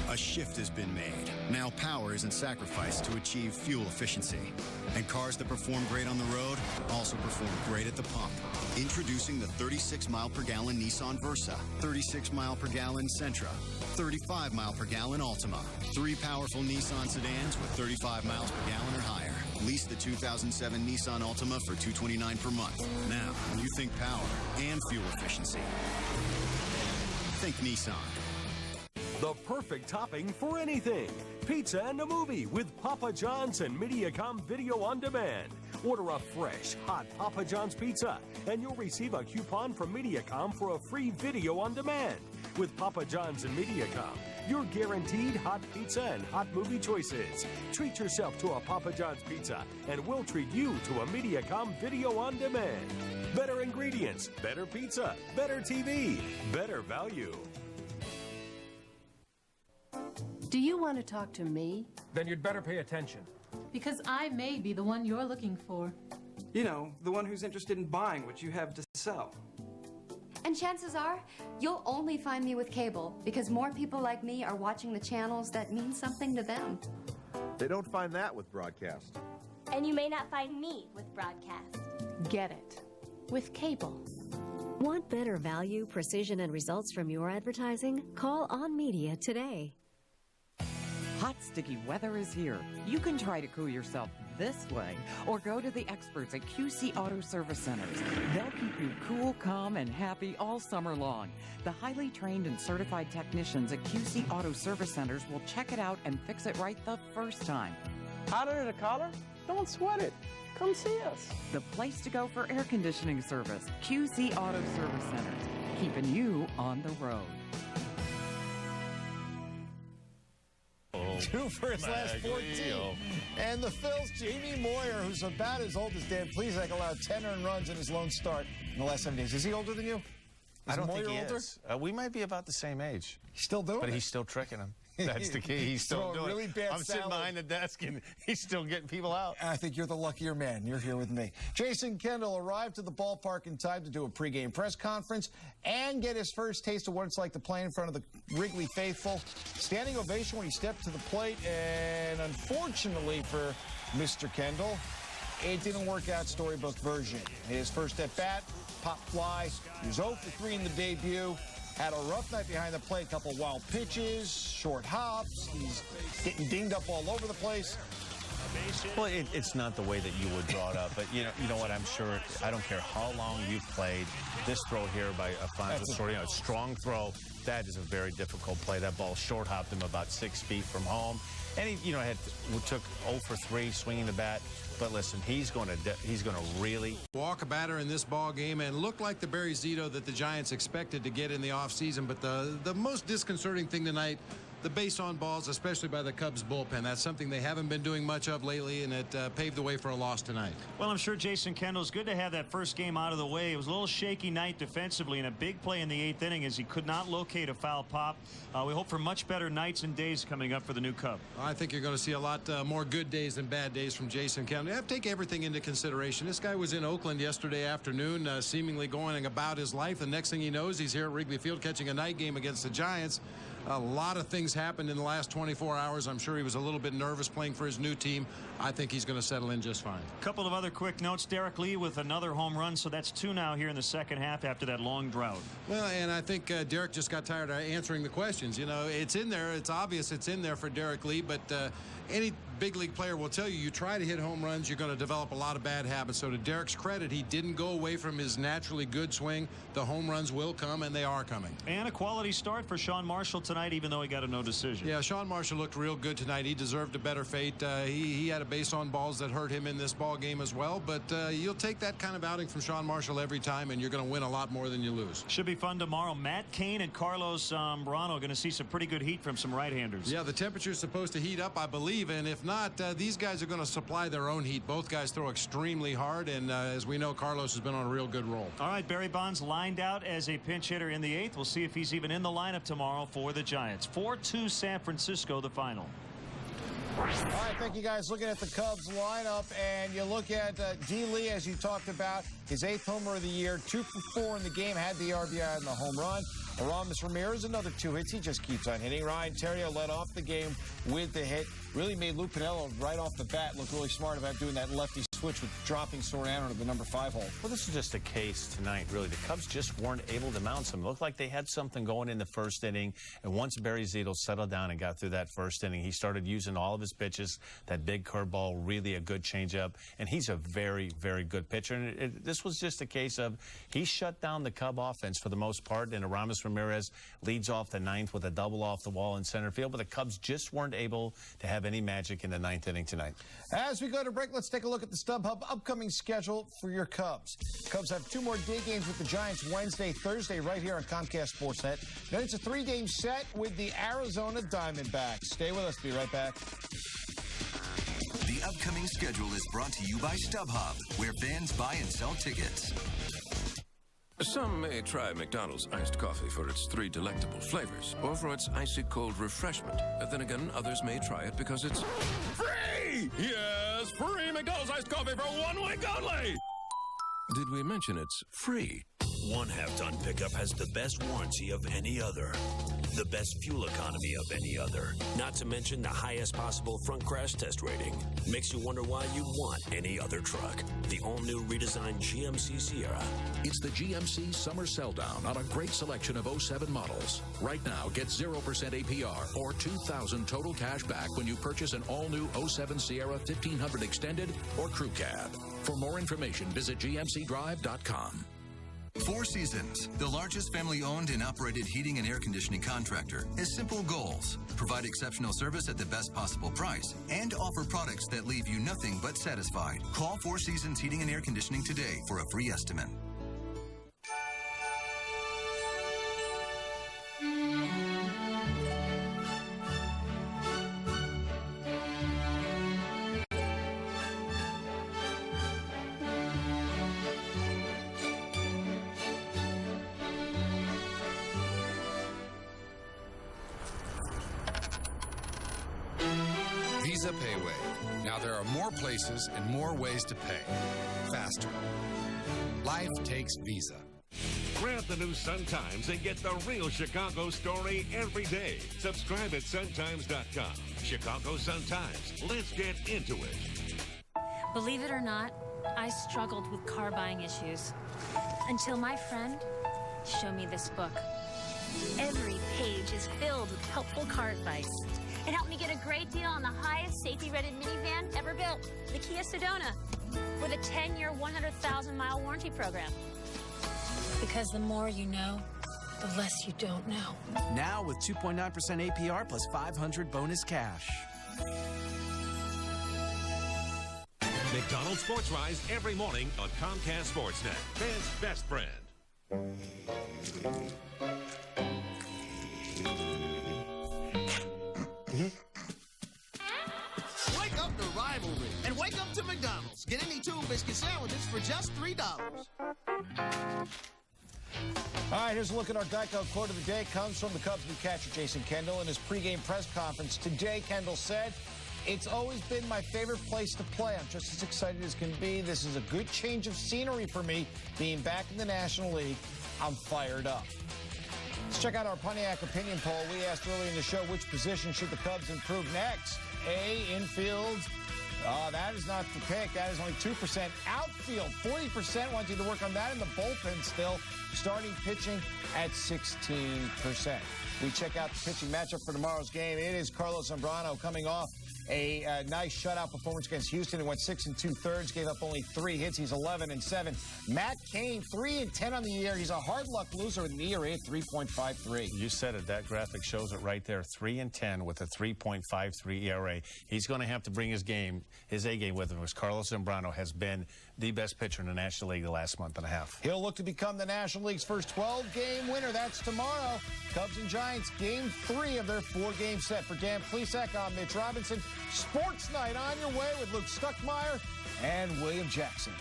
A shift has been made. Now power isn't sacrificed to achieve fuel efficiency. And cars that perform great on the road also perform great at the pump. Introducing the 36-mile-per-gallon Nissan Versa, 36-mile-per-gallon Sentra, 35-mile-per-gallon Altima. 3 powerful Nissan sedans with 35 miles per gallon or higher. Lease the 2007 Nissan Altima for $229 per month. Now, when you think power and fuel efficiency, think Nissan. The perfect topping for anything. Pizza and a movie with Papa John's and Mediacom Video on Demand. Order a fresh, hot Papa John's pizza, and you'll receive a coupon from Mediacom for a free video on demand. With Papa John's and Mediacom, you're guaranteed hot pizza and hot movie choices. Treat yourself to a Papa John's pizza, and we'll treat you to a Mediacom Video on Demand. Better ingredients, better pizza, better TV, better value. Do you want to talk to me? Then you'd better pay attention. Because I may be the one you're looking for. You know, the one who's interested in buying what you have to sell. And chances are, you'll only find me with cable, because more people like me are watching the channels that mean something to them. They don't find that with broadcast. And you may not find me with broadcast. Get it. With cable. Want better value, precision, and results from your advertising? Call On Media today. Hot, sticky weather is here. You can try to cool yourself this way, or go to the experts at QC Auto Service Centers. They'll keep you cool, calm, and happy all summer long. The highly trained and certified technicians at QC Auto Service Centers will check it out and fix it right the first time. Hotter than a collar? Don't sweat it. Come see us. The place to go for air conditioning service. QC Auto Service Centers, keeping you on the road. 2 for his last 14. And the Phils, Jamie Moyer, who's about as old as Dan Plesac, allowed 10 earned runs in his lone start in the last 7 days. Is he older than you? I don't think he older? is. We might be about the same age. He's still doing it. But he's still tricking him. That's the key. He's still doing really it. bad I'm sitting behind the desk, and he's still getting people out. I think you're the luckier man. You're here with me. Jason Kendall arrived to the ballpark in time to do a pregame press conference and get his first taste of what it's like to play in front of the Wrigley faithful. Standing ovation when he stepped to the plate, and unfortunately for Mr. Kendall, it didn't work out storybook version. His first at-bat, pop fly. He was 0 for 3 in the debut. Had a rough night behind the plate, a couple wild pitches, short hops. He's getting dinged up all over the place. Well, it's not the way that you would draw it up, but you know what? I'm sure. I don't care how long you've played. This throw here by Alfonso Soriano, strong throw. That is a very difficult play. That ball short hopped him about 6 feet from home, and he, took 0 for 3 swinging the bat. But listen, he's going to really walk a batter in this ball game and look like the Barry Zito that the Giants expected to get in the offseason. But the most disconcerting thing tonight the base on balls, especially by the Cubs bullpen. That's something they haven't been doing much of lately, and it paved the way for a loss tonight. Well, I'm sure Jason Kendall's good to have that first game out of the way. It was a little shaky night defensively, and a big play in the 8th inning as he could not locate a foul pop. We hope for much better nights and days coming up for the new Cub. I think you're going to see a lot more good days than bad days from Jason Kendall. You have to take everything into consideration. This guy was in Oakland yesterday afternoon, seemingly going about his life. The next thing he knows, he's here at Wrigley Field catching a night game against the Giants. A lot of things happened in the last 24 hours. I'm sure he was a little bit nervous playing for his new team. I think he's going to settle in just fine. A couple of other quick notes. Derek Lee with another home run, so that's 2 now here in the second half after that long drought. Well, and I think Derek just got tired of answering the questions. You know, it's in there. It's obvious it's in there for Derek Lee, but any big league player will tell you, you try to hit home runs, you're going to develop a lot of bad habits. So to Derek's credit, he didn't go away from his naturally good swing. The home runs will come, and they are coming. And a quality start for Sean Marshall tonight, even though he got a no decision. Yeah, Sean Marshall looked real good tonight. He deserved a better fate. He had a base on balls that hurt him in this ball game as well, but you'll take that kind of outing from Sean Marshall every time, and you're going to win a lot more than you lose. Should be fun tomorrow. Matt Cain and Carlos Morano going to see some pretty good heat from some right-handers. Yeah, the temperature's supposed to heat up, I believe, and if not, these guys are going to supply their own heat. Both guys throw extremely hard, and as we know, Carlos has been on a real good roll. All right, Barry Bonds lined out as a pinch hitter in the 8th. We'll see if he's even in the lineup tomorrow for the Giants. 4-2 San Francisco, the final. All right, thank you guys. Looking at the Cubs lineup, and you look at D. Lee, as you talked about, his 8th homer of the year, 2 for 4 in the game, had the RBI and the home run. Aramis Ramirez, another 2 hits. He just keeps on hitting. Ryan Theriot led off the game with the hit. Really made Lou Piniella right off the bat look really smart about doing that lefty switch with dropping Soriano to the number 5 hole. Well, this is just a case tonight, really. The Cubs just weren't able to mount some. It looked like they had something going in the first inning, and once Barry Zito settled down and got through that first inning, he started using all of his pitches, that big curveball, really a good changeup, and he's a very, very good pitcher. And this was just a case of he shut down the Cub offense for the most part, and Aramis Ramirez leads off the 9th with a double off the wall in center field, but the Cubs just weren't able to have any magic in the 9th inning tonight. As we go to break, let's take a look at the StubHub upcoming schedule for your Cubs. Cubs have 2 more day games with the Giants Wednesday, Thursday, right here on Comcast Sportsnet. Then it's a 3-game set with the Arizona Diamondbacks. Stay with us. Be right back. The upcoming schedule is brought to you by StubHub, where fans buy and sell tickets. Some may try McDonald's iced coffee for its 3 delectable flavors, or for its icy cold refreshment. Then again, others may try it because it's free! Yes, free McDonald's iced coffee for 1 week only! Did we mention it's free? One half-ton pickup has the best warranty of any other. The best fuel economy of any other. Not to mention the highest possible front crash test rating. Makes you wonder why you'd want any other truck. The all-new redesigned GMC Sierra. It's the GMC Summer Sell Down on a great selection of 07 models. Right now, get 0% APR or $2,000 total cash back when you purchase an all-new 07 Sierra 1500 Extended or Crew Cab. For more information, visit gmcdrive.com. Four Seasons, the largest family-owned and operated heating and air conditioning contractor, has simple goals: provide exceptional service at the best possible price and offer products that leave you nothing but satisfied. Call Four Seasons Heating and Air Conditioning today for a free estimate. Visa Payway. Now there are more places and more ways to pay. Faster. Life takes Visa. Grab the new Sun-Times and get the real Chicago story every day. Subscribe at suntimes.com. Chicago Sun-Times. Let's get into it. Believe it or not, I struggled with car buying issues until my friend showed me this book. Every page is filled with helpful car advice. It helped me get a great deal on the highest safety-rated minivan ever built, the Kia Sedona, with a 10-year, 100,000-mile warranty program. Because the more you know, the less you don't know. Now with 2.9% APR plus $500 bonus cash. McDonald's Sports Rise every morning on Comcast Sportsnet. Fans' best friend. just $3. All right, here's a look at our Geico quote of the day. It comes from the Cubs new catcher, Jason Kendall. In his pregame press conference today, Kendall said, "It's always been my favorite place to play. I'm just as excited as can be. This is a good change of scenery for me. Being back in the National League, I'm fired up." Let's check out our Pontiac opinion poll. We asked earlier in the show, which position should the Cubs improve next? A, infield. That is not the pick. That is only 2%. Outfield, 40% want you to work on that. And the bullpen still. Starting pitching at 16%. We check out the pitching matchup for tomorrow's game. It is Carlos Zambrano coming off a nice shutout performance against Houston and went 6 2/3, gave up only 3 hits. He's 11-7. Matt Cain, 3-10 on the year. He's a hard luck loser with an ERA of 3.53. You said it. That graphic shows it right there. 3-10 with a 3.53 ERA. He's going to have to bring his A game with him, because Carlos Zambrano has been the best pitcher in the National League the last month and a half. He'll look to become the National League's first 12-game winner. That's tomorrow. Cubs and Giants, Game 3 of their 4-game set. For Dan Plesac, I'm Mitch Robinson. Sports Night on your way with Luke Stuckmeyer and William Jackson.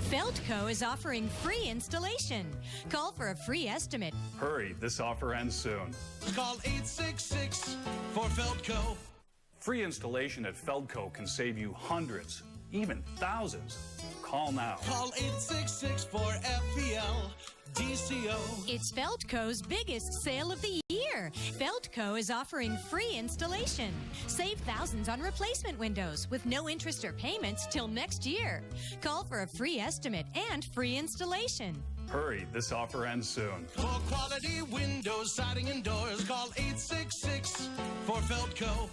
Feldco is offering free installation. Call for a free estimate. Hurry, this offer ends soon. Call 866 for Feldco. Free installation at Feldco can save you hundreds, even thousands. Call now. Call 866 for FPL DCO. It's Feldco's biggest sale of the year. Feldco is offering free installation. Save thousands on replacement windows with no interest or payments till next year. Call for a free estimate and free installation. Hurry, this offer ends soon. For quality windows, siding, and doors, call 866 for Feldco.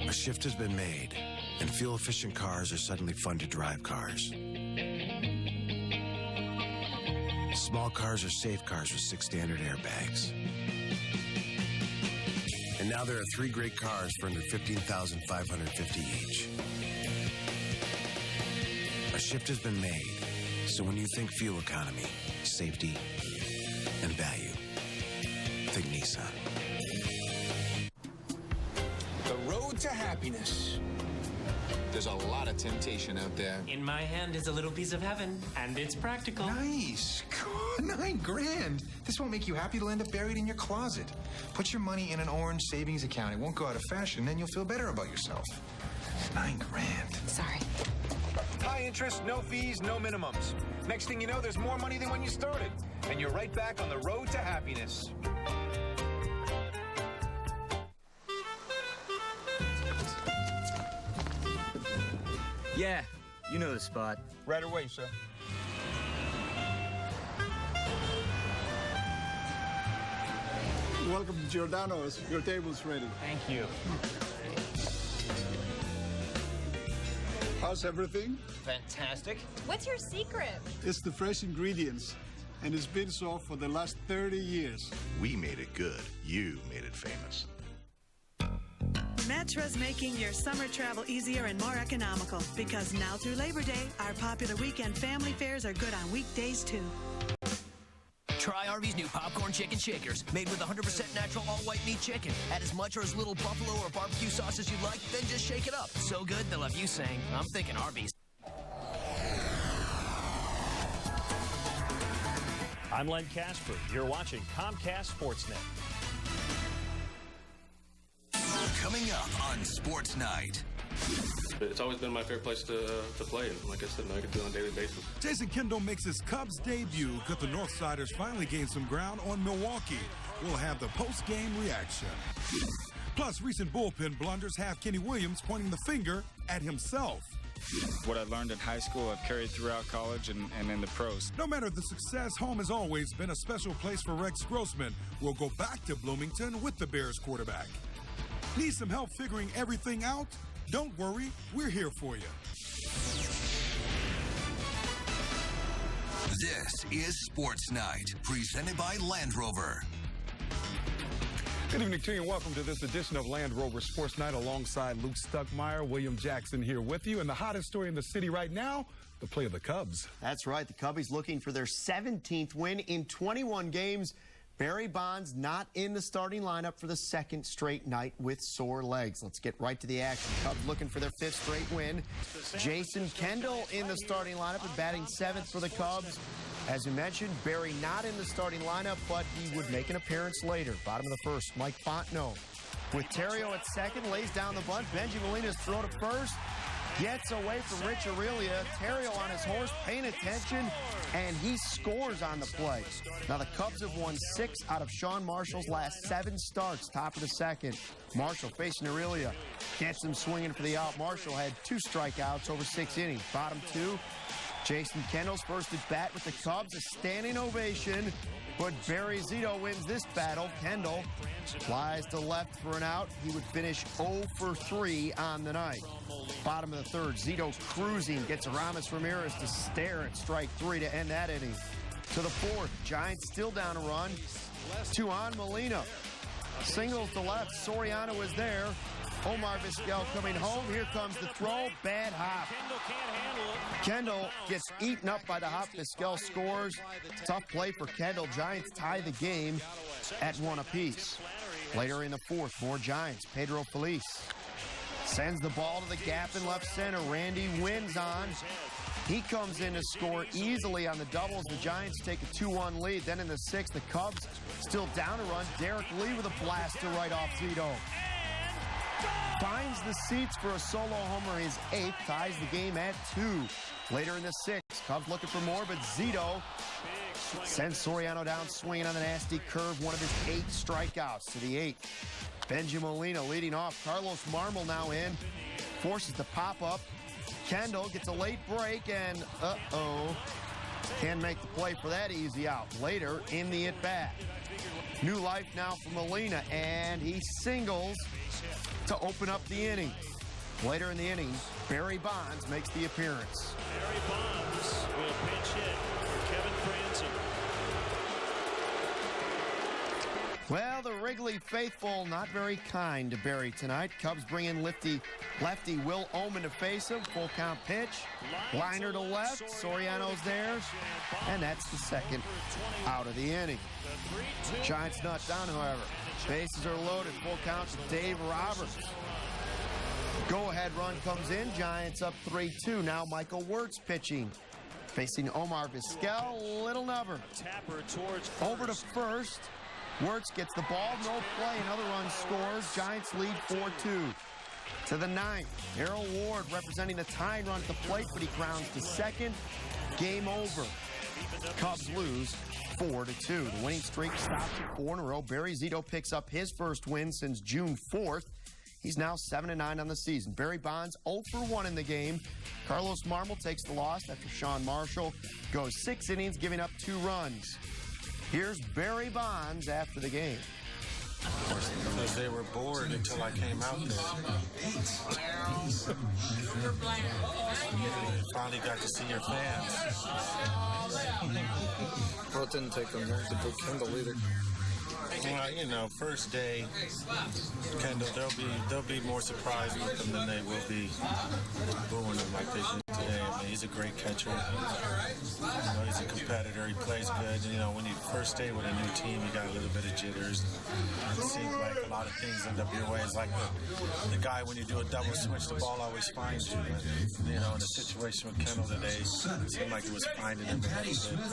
A shift has been made, and fuel-efficient cars are suddenly fun to drive cars. Small cars are safe cars with 6 standard airbags. And now there are 3 great cars for under $15,550 each. A shift has been made, so when you think fuel economy, safety, and value, think Nissan. The road to happiness. There's a lot of temptation out there. In my hand is a little piece of heaven, and it's practical. Nice. Come on, $9 grand. This won't make you happy. It'll end up buried in your closet. Put your money in an orange savings account. It won't go out of fashion, then you'll feel better about yourself. $9 grand. Sorry. High interest, no fees, no minimums. Next thing you know, there's more money than when you started. And you're right back on the road to happiness. Yeah, you know the spot. Right away, sir. Welcome to Giordano's. Your table's ready. Thank you. How's everything? Fantastic. What's your secret? It's the fresh ingredients, and it's been so for the last 30 years. We made it good. You made it famous. Metra's making your summer travel easier and more economical, because now through Labor Day, our popular weekend family fares are good on weekdays too. Try Arby's new popcorn chicken shakers, made with 100% natural all-white meat chicken. Add as much or as little buffalo or barbecue sauce as you'd like, then just shake it up. So good, they'll have you saying, I'm thinking Arby's. I'm Len Casper. You're watching Comcast Sportsnet. Coming up on Sports Night. It's always been my favorite place to play, and like I said, I can do it on a daily basis. Jason Kendall makes his Cubs debut. Could the Northsiders finally gain some ground on Milwaukee? We'll have the post-game reaction. Plus, recent bullpen blunders have Kenny Williams pointing the finger at himself. What I learned in high school, I've carried throughout college and in the pros. No matter the success, home has always been a special place for Rex Grossman. We'll go back to Bloomington with the Bears quarterback. Need some help figuring everything out? Don't worry, we're here for you. This is Sports Night, presented by Land Rover. Good evening to you and welcome to this edition of Land Rover Sports Night alongside Luke Stuckmeyer, William Jackson here with you. And the hottest story in the city right now, the play of the Cubs. That's right. The Cubbies looking for their 17th win in 21 games. Barry Bonds not in the starting lineup for the second straight night with sore legs. Let's get right to the action. Cubs looking for their 5th straight win. Jason Kendall in the starting lineup and batting 7th for the Cubs. As you mentioned, Barry not in the starting lineup, but he would make an appearance later. Bottom of the 1st, Mike Fontenot. With Terrio at second, lays down the bunt. Benji Molina's throw to first. Gets away from Rich Aurelia. Terrio on his horse, paying attention, and he scores on the play. Now the Cubs have won 6 out of Sean Marshall's last 7 starts, top of the 2nd. Marshall facing Aurelia. Gets him swinging for the out. Marshall had 2 strikeouts over 6 innings. Bottom 2, Jason Kendall's first at bat with the Cubs, a standing ovation. But Barry Zito wins this battle. Kendall flies to left for an out. He would finish 0 for 3 on the night. Bottom of the 3rd, Zito cruising, gets Aramis Ramirez to stare at strike 3 to end that inning. To the 4th, Giants still down a run. 2 on Molina. Singles to left, Soriano is there. Omar Vizquel coming home. Here comes the throw. Bad hop. Kendall gets eaten up by the hop. Vizquel scores. Tough play for Kendall. Giants tie the game at 1 apiece. Later in the 4th, more Giants. Pedro Feliz sends the ball to the gap in left center. Randy wins on. He comes in to score easily on the doubles. The Giants take a 2-1 lead. Then in the 6th, the Cubs still down a run. Derek Lee with a blast to right off Zito. Finds the seats for a solo homer, his 8th, ties the game at 2. Later in the 6th, Cubs looking for more, but Zito sends Soriano down swinging on the nasty curve, one of his 8 strikeouts to the 8th. Benji Molina leading off. Carlos Marmol now in, forces the pop-up. Kendall gets a late break, and can't make the play for that easy out. Later in the at-bat. New life now for Molina, and he singles to open up the inning. Later in the inning, Barry Bonds makes the appearance. Barry Bonds will pinch hit for Kevin Franzen. Well, the Wrigley faithful not very kind to Barry tonight. Cubs bring in lefty Will Oman to face him. Full count pitch. Liner to left. Soriano's there. And that's the 2nd out of the inning. Giants not down, however. Bases are loaded. Full count to Dave Roberts. Go-ahead run comes in. Giants up 3-2. Now Michael Wirtz pitching. Facing Omar Vizquel. Little number. Over to first. Wirtz gets the ball. No play. Another run scores. Giants lead 4-2. To the 9th. Errol Ward representing the tying run at the plate, but he grounds to second. Game over. Cubs lose 4-2. The winning streak stops at 4 in a row. Barry Zito picks up his first win since June 4th. He's now 7-9 on the season. Barry Bonds 0 for 1 in the game. Carlos Marmol takes the loss after Sean Marshall goes 6 innings, giving up 2 runs. Here's Barry Bonds after the game. Because they were bored until I came out there. Finally got to see your fans. Well, it didn't take them long to put Kendall either. Well, first day, Kendall, they'll be more surprised with him than they will be booing him like they did today. I mean, he's a great catcher. He's a competitor. He plays good. When you first stay with a new team, you got a little bit of jitters. It seems like a lot of things end up your way. It's like the guy, when you do a double switch, the ball always finds you. But, in the situation with Kendall today, it seemed like it was finding him a little bit.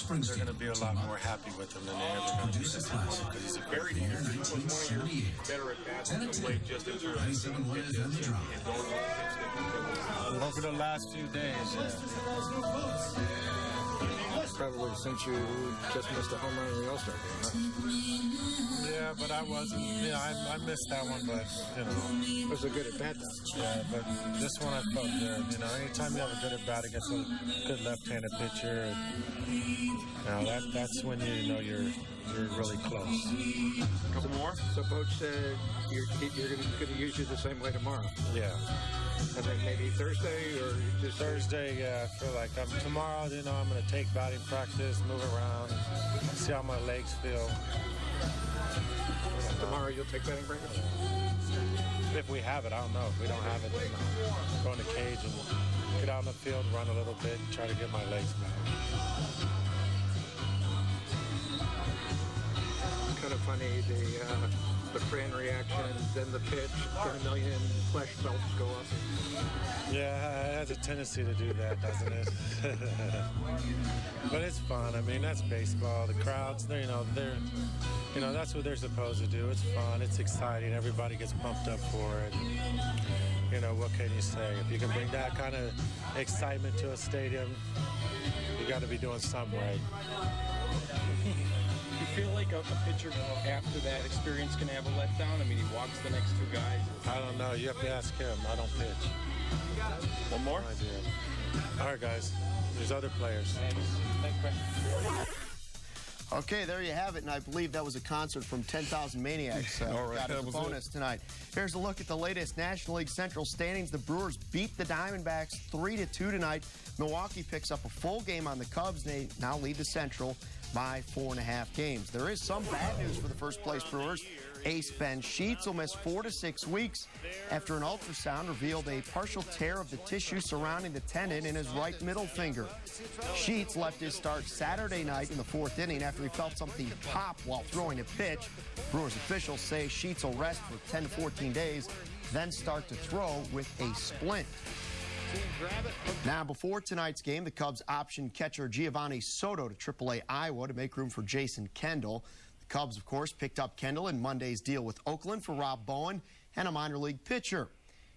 But they're going to be a lot more happy with him than they're ever going to be disappointed because he's a great hitter. Better at bats on the plate just in terms of pitches and going over the last few days, Probably since you just missed a home run in the All-Star game, huh? Yeah, but I wasn't. I missed that one, but, It was a good at-bat, though. Yeah, but this one I felt good. Anytime you have a good at-bat against a good left-handed pitcher, that's when you're really close. A couple more? So Coach said you're going to use you the same way tomorrow. Yeah. And then maybe Thursday or just Thursday? Yeah, I feel like tomorrow. I'm going to take batting practice, move around, see how my legs feel. Tomorrow you'll take batting practice? If we have it, I don't know. If we don't have it, then I'll go in the cage and get out in the field, run a little bit, try to get my legs back. Kind of funny, the fan reaction, then the pitch, then a million flesh belts go up. Yeah, it has a tendency to do that, doesn't it? But it's fun. I mean, that's baseball. The crowds, they're that's what they're supposed to do. It's fun. It's exciting. Everybody gets pumped up for it. What can you say? If you can bring that kind of excitement to a stadium, you got to be doing something right. Do you feel like a pitcher after that experience can have a letdown? I mean, he walks the next two guys. I don't know. You have to ask him. I don't pitch. One more? No idea. All right, guys. There's other players. Thanks, Brent. Okay, there you have it, and I believe that was a concert from 10,000 Maniacs. All right, got as that a was bonus tonight. Here's a look at the latest National League Central standings. The Brewers beat the Diamondbacks 3-2 tonight. Milwaukee picks up a full game on the Cubs. They now lead the Central by 4.5 games. There is some bad news for the first-place Brewers. Ace Ben Sheets will miss 4 to 6 weeks after an ultrasound revealed a partial tear of the tissue surrounding the tendon in his right middle finger. Sheets left his start Saturday night in the 4th inning after he felt something pop while throwing a pitch. Brewers officials say Sheets will rest for 10 to 14 days, then start to throw with a splint. Now, before tonight's game, the Cubs optioned catcher Giovanni Soto to AAA Iowa to make room for Jason Kendall. The Cubs, of course, picked up Kendall in Monday's deal with Oakland for Rob Bowen and a minor league pitcher.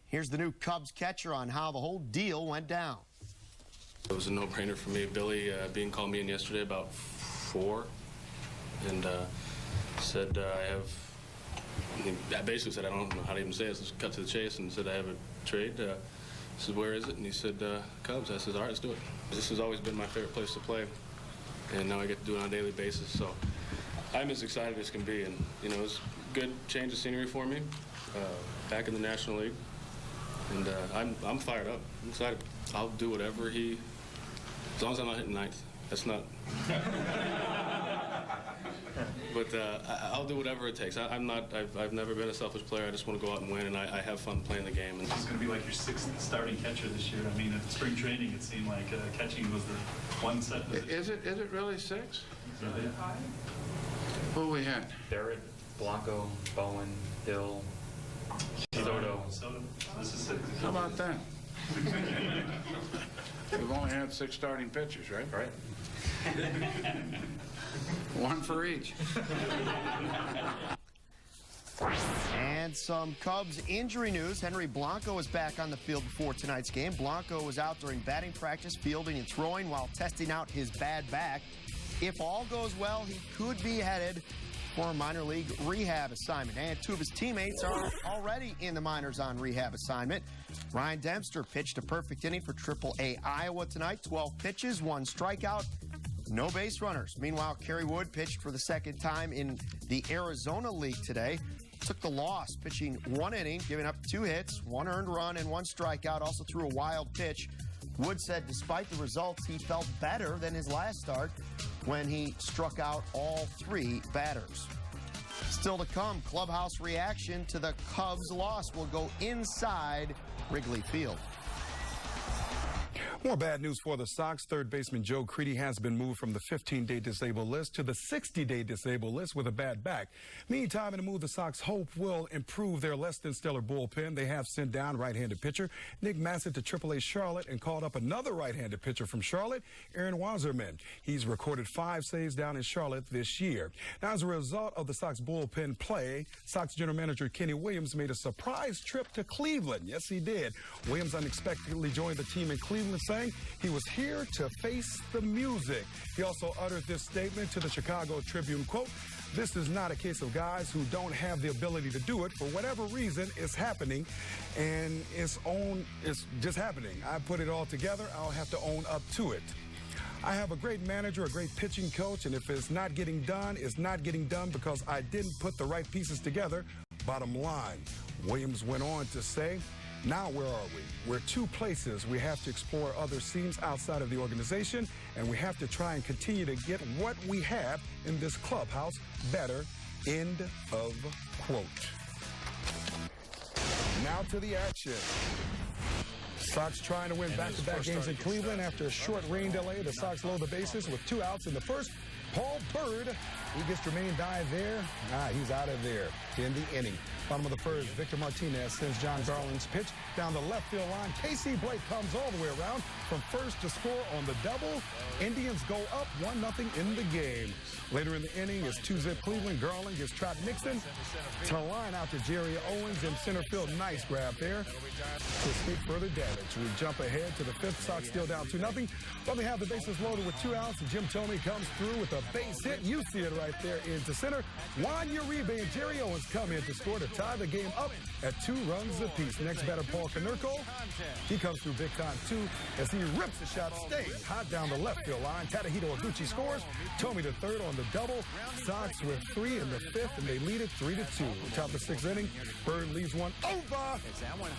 Here's the new Cubs catcher on how the whole deal went down. It was a no-brainer for me. Billy Bean called me in yesterday about 4 and said I basically said, I don't know how to even say this, cut to the chase, and said I have a trade. I said, where is it? And he said, Cubs. I said, all right, let's do it. This has always been my favorite place to play, and now I get to do it on a daily basis. So I'm as excited as can be, and it was a good change of scenery for me, back in the National League, and I'm fired up. I'm excited. I'll do whatever as long as I'm not hitting ninth. That's not. But I'll do whatever it takes. I've never been a selfish player. I just want to go out and win, and I have fun playing the game. And it's going to be like your 6th starting catcher this year. I mean, at spring training, it seemed like catching was the one set. Is it really 6? Yeah. Who we had? Barrett, Blanco, Bowen, Hill, Soto. So this is 6. How about that? We've only had 6 starting pitchers, right? Right. One for each. And some Cubs injury news. Henry Blanco is back on the field before tonight's game. Blanco was out during batting practice, fielding and throwing while testing out his bad back. If all goes well, he could be headed for a minor league rehab assignment. And 2 of his teammates are already in the minors on rehab assignment. Ryan Dempster pitched a perfect inning for AAA Iowa tonight. 12 pitches, 1 strikeout. No base runners. Meanwhile, Kerry Wood pitched for the 2nd time in the Arizona League today. Took the loss, pitching 1 inning, giving up 2 hits, 1 earned run, and 1 strikeout. Also threw a wild pitch. Wood said despite the results, he felt better than his last start when he struck out all 3 batters. Still to come, Clubhouse reaction to the Cubs' loss. Will go inside Wrigley Field. More bad news for the Sox. Third baseman Joe Creedy has been moved from the 15-day disabled list to the 60-day disabled list with a bad back. Meantime, in a move the Sox hope will improve their less-than-stellar bullpen, they have sent down right-handed pitcher Nick Massett to AAA Charlotte and called up another right-handed pitcher from Charlotte, Aaron Wazerman. He's recorded 5 saves down in Charlotte this year. Now, as a result of the Sox bullpen play, Sox general manager Kenny Williams made a surprise trip to Cleveland. Yes, he did. Williams unexpectedly joined the team in Cleveland, saying he was here to face the music. He also uttered this statement to the Chicago Tribune, quote, "This is not a case of guys who don't have the ability to do it. For whatever reason, it's happening, and it's just happening. I put it all together. I'll have to own up to it. I have a great manager, a great pitching coach, and if it's not getting done, it's not getting done because I didn't put the right pieces together. Bottom line." Williams went on to say, "Now where are we? We're 2 places. We have to explore other seams outside of the organization, and we have to try and continue to get what we have in this clubhouse better." End of quote. Now to the action. Sox trying to win back-to-back games in Cleveland after a short rain delay. The Sox load the bases with 2 outs in the first. Paul Bird, he gets Jermaine Dye there. He's out of there in the inning. Bottom of the first, Victor Martinez sends John Garland's pitch down the left field line. Casey Blake comes all the way around from first to score on the double. Indians go up 1-0 in the game. Later in the inning, it's 2-zip Cleveland. Garland gets Trot Nixon to line out to Jerry Owens in center field. Nice grab there to escape further damage. We jump ahead to the fifth. Sox still down 2-0. But they have the bases loaded with 2 outs. And Jim Thome comes through with a base hit. You see it right there into center. Juan Uribe and Jerry Owens come in to score to tie the game up at 2 runs apiece. Next batter, Paul Konerko. He comes through big time, too, as he rips the shot, stays hot down the left field line. Tadahito Iguchi scores. Thome to third on the double. Sox with 3 in the fifth, and they lead it 3-2. Top of the 6th inning, Bird leaves one over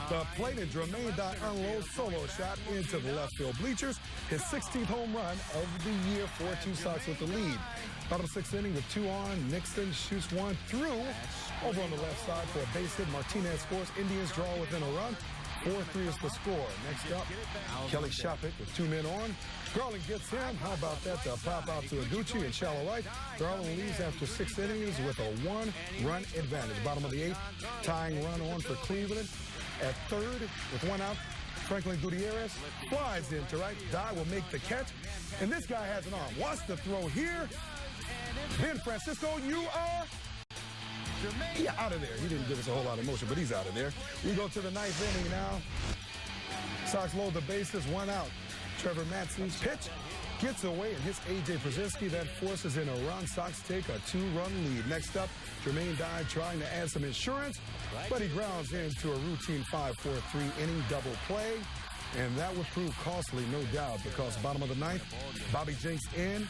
the plate, and Jermaine Dye unloads solo shot into the left field bleachers. His 16th home run of the year. 4-2 Sox with the lead. Bottom of the 6th inning with 2 on. Nixon shoots one through. Over on the left side for a base hit. Martinez scores. Indians draw within a run. 4-3 is the score. Next up, Kelly Shoppett with 2 men on. Garland gets him. How about that? To pop out to Iguchi in shallow right. Garland leaves after 6 innings with a 1-run advantage. Bottom of the 8th, tying run on for Cleveland. At third, with 1 out, Franklin Gutierrez flies into right. Dye will make the catch. And this guy has an arm. Watch the throw here. Ben Francisco, you are out of there. He didn't give us a whole lot of motion, but he's out of there. We go to the 9th inning now. Sox load the bases, 1 out. Trevor Matson's pitch gets away and hits A.J. Brzezinski. That forces in a run. Sox take a 2-run lead. Next up, Jermaine Dye trying to add some insurance, but he grounds into a routine 5-4-3 inning double play. And that would prove costly, no doubt, because bottom of the 9th, Bobby Jenks in.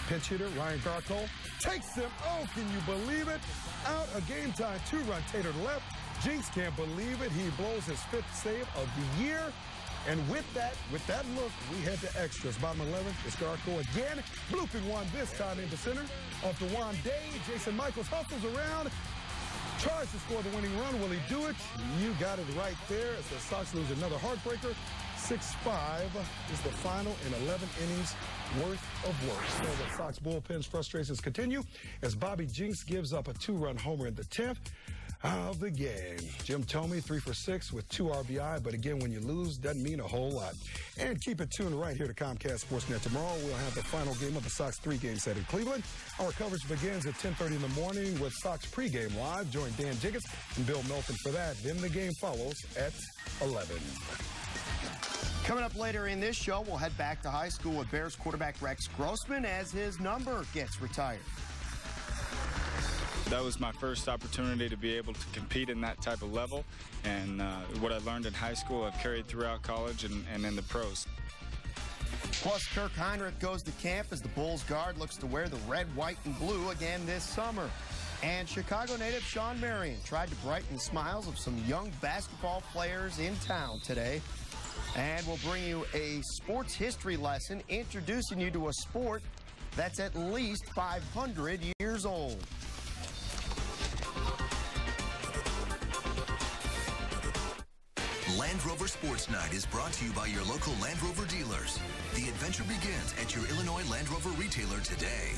Pinch hitter Ryan Garko takes him. Oh, can you believe it? Out a game time 2-run tater to left. Jenks can't believe it. He blows his 5th save of the year. And with that look, we head to extras. Bottom 11, it's Garko again. Blooping one this time into center. Off to Juan Day. Jason Michaels hustles around. Tries to score the winning run. Will he do it? You got it right there as the Sox lose another heartbreaker. 6-5 is the final in 11 innings worth of work. So the Sox bullpen's frustrations continue as Bobby Jenks gives up a 2-run homer in the 10th of the game. Jim Thome, 3 for 6 with 2 RBI, but again, when you lose, doesn't mean a whole lot. And keep it tuned right here to Comcast Sportsnet. Tomorrow, we'll have the final game of the Sox 3-game set in Cleveland. Our coverage begins at 10:30 in the morning with Sox pregame live. Join Dan Jiggets and Bill Melton for that. Then the game follows at 11. Coming up later in this show, we'll head back to high school with Bears quarterback Rex Grossman as his number gets retired. That was my first opportunity to be able to compete in that type of level, and what I learned in high school I've carried throughout college and in the pros. Plus, Kirk Heinrich goes to camp as the Bulls guard looks to wear the red, white, and blue again this summer. And Chicago native Sean Marion tried to brighten the smiles of some young basketball players in town today. And we'll bring you a sports history lesson introducing you to a sport that's at least 500 years old. Land Rover Sports Night is brought to you by your local Land Rover dealers. The adventure begins at your Illinois Land Rover retailer today.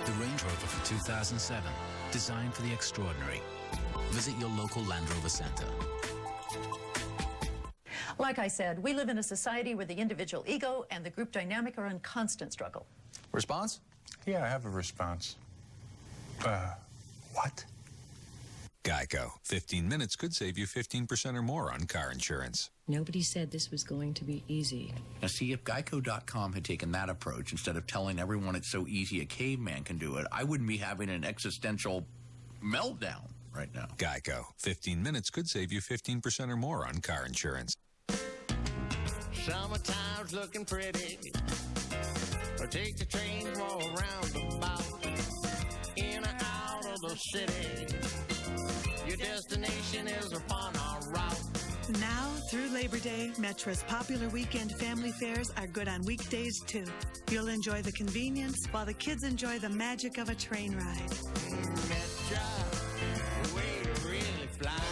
The Range Rover for 2007, designed for the extraordinary. Visit your local Land Rover Center. Like I said, we live in a society where the individual ego and the group dynamic are in constant struggle. Response? Yeah, I have a response. What? Geico. 15 minutes could save you 15% or more on car insurance. Nobody said this was going to be easy. Now, see, if Geico.com had taken that approach, instead of telling everyone it's so easy a caveman can do it, I wouldn't be having an existential meltdown right now. Geico. 15 minutes could save you 15% or more on car insurance. Summertime's looking pretty. or take the train for a roundabout, in or out of the city. Your destination is upon our route. Now, through Labor Day, Metra's popular weekend family fairs are good on weekdays, too. You'll enjoy the convenience while the kids enjoy the magic of a train ride. Metra, the way to really fly.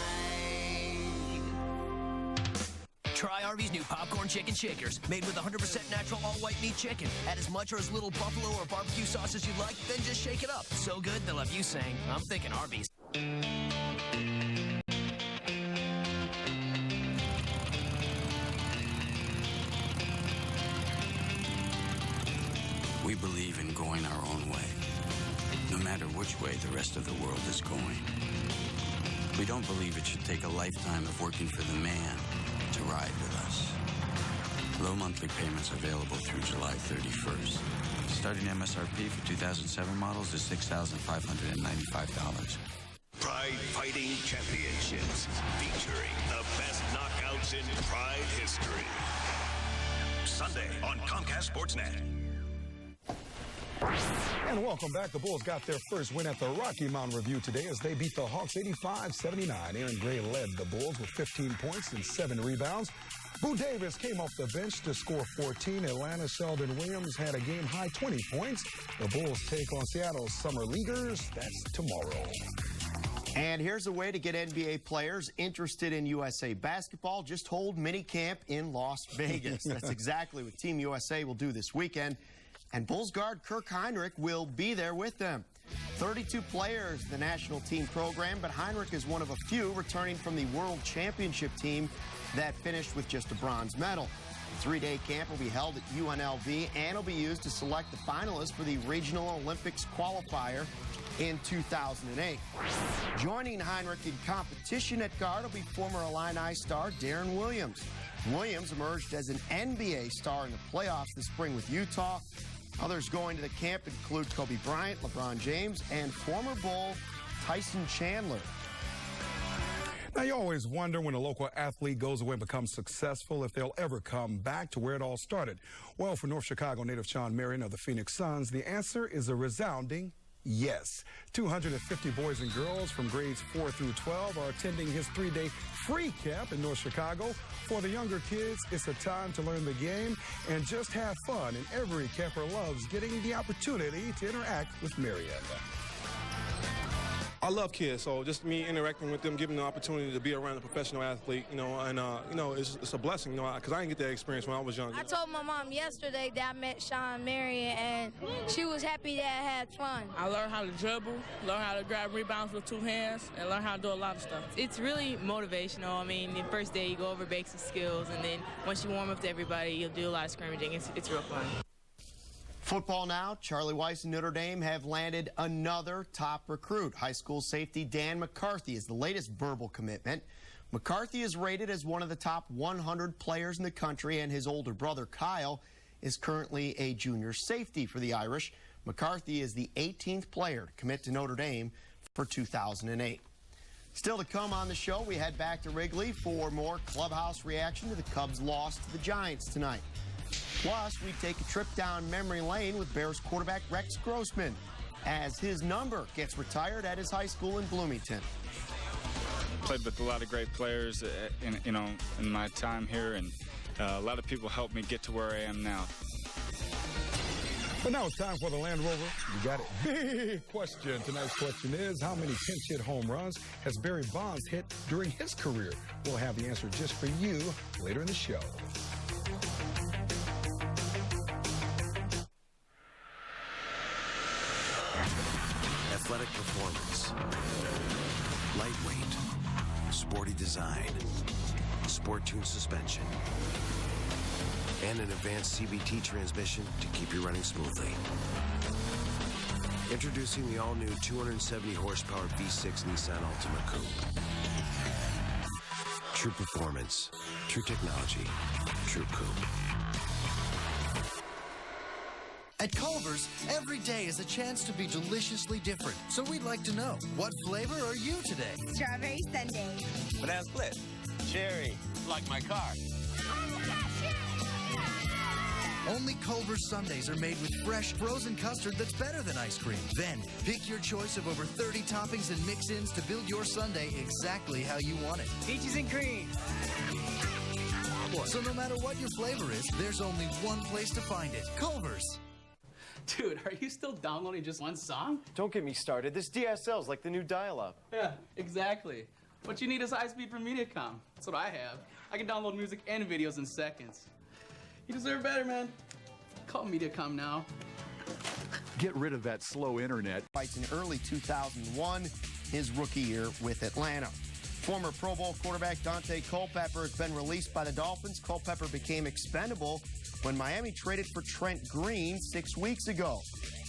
Try Arby's new popcorn chicken shakers, made with 100% natural all-white meat chicken. Add as much or as little buffalo or barbecue sauce as you like, then just shake it up. So good, they'll have you saying, I'm thinking Arby's. We believe in going our own way, no matter which way the rest of the world is going. We don't believe it should take a lifetime of working for the man to ride with us. Low monthly payments available through July 31st. Starting MSRP for 2007 models is $6,595. Pride Fighting Championships, featuring the best knockouts in Pride history. Sunday on Comcast Sportsnet. And welcome back. The Bulls got their first win at the Rocky Mountain Review today as they beat the Hawks 85-79. Aaron Gray led the Bulls with 15 points and 7 rebounds. Boo Davis came off the bench to score 14. Atlanta Sheldon Williams had a game-high 20 points. The Bulls take on Seattle's Summer Leaguers. That's tomorrow. And here's a way to get NBA players interested in USA basketball. Just hold minicamp in Las Vegas. That's exactly what Team USA will do this weekend. And Bulls guard Kirk Hinrich will be there with them. 32 players in the national team program, but Hinrich is one of a few returning from the World Championship team that finished with just a bronze medal. The 3-day camp will be held at UNLV and will be used to select the finalists for the Regional Olympics qualifier in 2008. Joining Hinrich in competition at guard will be former Illini star Darren Williams. Williams emerged as an NBA star in the playoffs this spring with Utah. Others going to the camp include Kobe Bryant, LeBron James, and former Bull Tyson Chandler. Now, you always wonder when a local athlete goes away and becomes successful if they'll ever come back to where it all started. Well, for North Chicago native Sean Marion of the Phoenix Suns, the answer is a resounding yes. 250 boys and girls from grades 4 through 12 are attending his 3-day free camp in North Chicago. For the younger kids, it's a time to learn the game and just have fun. And every camper loves getting the opportunity to interact with Marion. I love kids, so just me interacting with them, giving them the opportunity to be around a professional athlete, it's a blessing, because I didn't get that experience when I was younger. I told my mom yesterday that I met Sean Marion, and she was happy that I had fun. I learned how to dribble, learn how to grab rebounds with 2 hands, and learn how to do a lot of stuff. It's really motivational. I mean, the first day you go over basic skills, and then once you warm up to everybody, you'll do a lot of scrimmaging. It's real fun. Football now. Charlie Weiss and Notre Dame have landed another top recruit. High school safety Dan McCarthy is the latest verbal commitment. McCarthy is rated as one of the top 100 players in the country, and his older brother Kyle is currently a junior safety for the Irish. McCarthy is the 18th player to commit to Notre Dame for 2008. Still to come on the show, we head back to Wrigley for more Clubhouse reaction to the Cubs' loss to the Giants tonight. Plus, we take a trip down memory lane with Bears quarterback Rex Grossman as his number gets retired at his high school in Bloomington. Played with a lot of great players, in my time here, and a lot of people helped me get to where I am now. But now it's time for the Land Rover. You got it. Big question. Tonight's question is, how many pinch hit home runs has Barry Bonds hit during his career? We'll have the answer just for you later in the show. Athletic performance, lightweight, sporty design, sport-tuned suspension, and an advanced CVT transmission to keep you running smoothly. Introducing the all-new 270 horsepower V6 Nissan Altima Coupe. True performance, true technology, true coupe. At Culver's, every day is a chance to be deliciously different. So we'd like to know, what flavor are you today? Strawberry sundae. Banana split. Cherry. Like my car. Only Culver's sundaes are made with fresh, frozen custard that's better than ice cream. Then, pick your choice of over 30 toppings and mix-ins to build your sundae exactly how you want it. Peaches and cream. So no matter what your flavor is, there's only one place to find it. Culver's. Dude, are you still downloading just one song? Don't get me started. This DSL's like the new dial-up. Yeah, exactly. What you need is high speed from Mediacom. That's what I have. I can download music and videos in seconds. You deserve better, man. Call Mediacom now. Get rid of that slow internet. Fights in early 2001, his rookie year with Atlanta. Former Pro Bowl quarterback Dante Culpepper has been released by the Dolphins. Culpepper became expendable when Miami traded for Trent Green 6 weeks ago.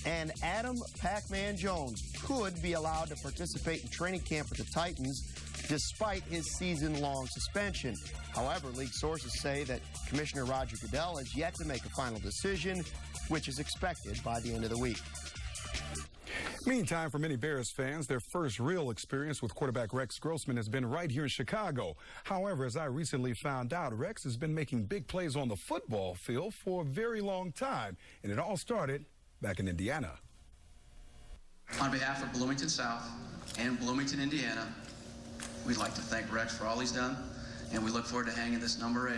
And Adam Pac-Man Jones could be allowed to participate in training camp with the Titans despite his season-long suspension. However, league sources say that Commissioner Roger Goodell has yet to make a final decision, which is expected by the end of the week. Meantime, for many Bears fans, their first real experience with quarterback Rex Grossman has been right here in Chicago. However, as I recently found out, Rex has been making big plays on the football field for a very long time, and it all started back in Indiana. On behalf of Bloomington South and Bloomington, Indiana, we'd like to thank Rex for all he's done, and we look forward to hanging this number 8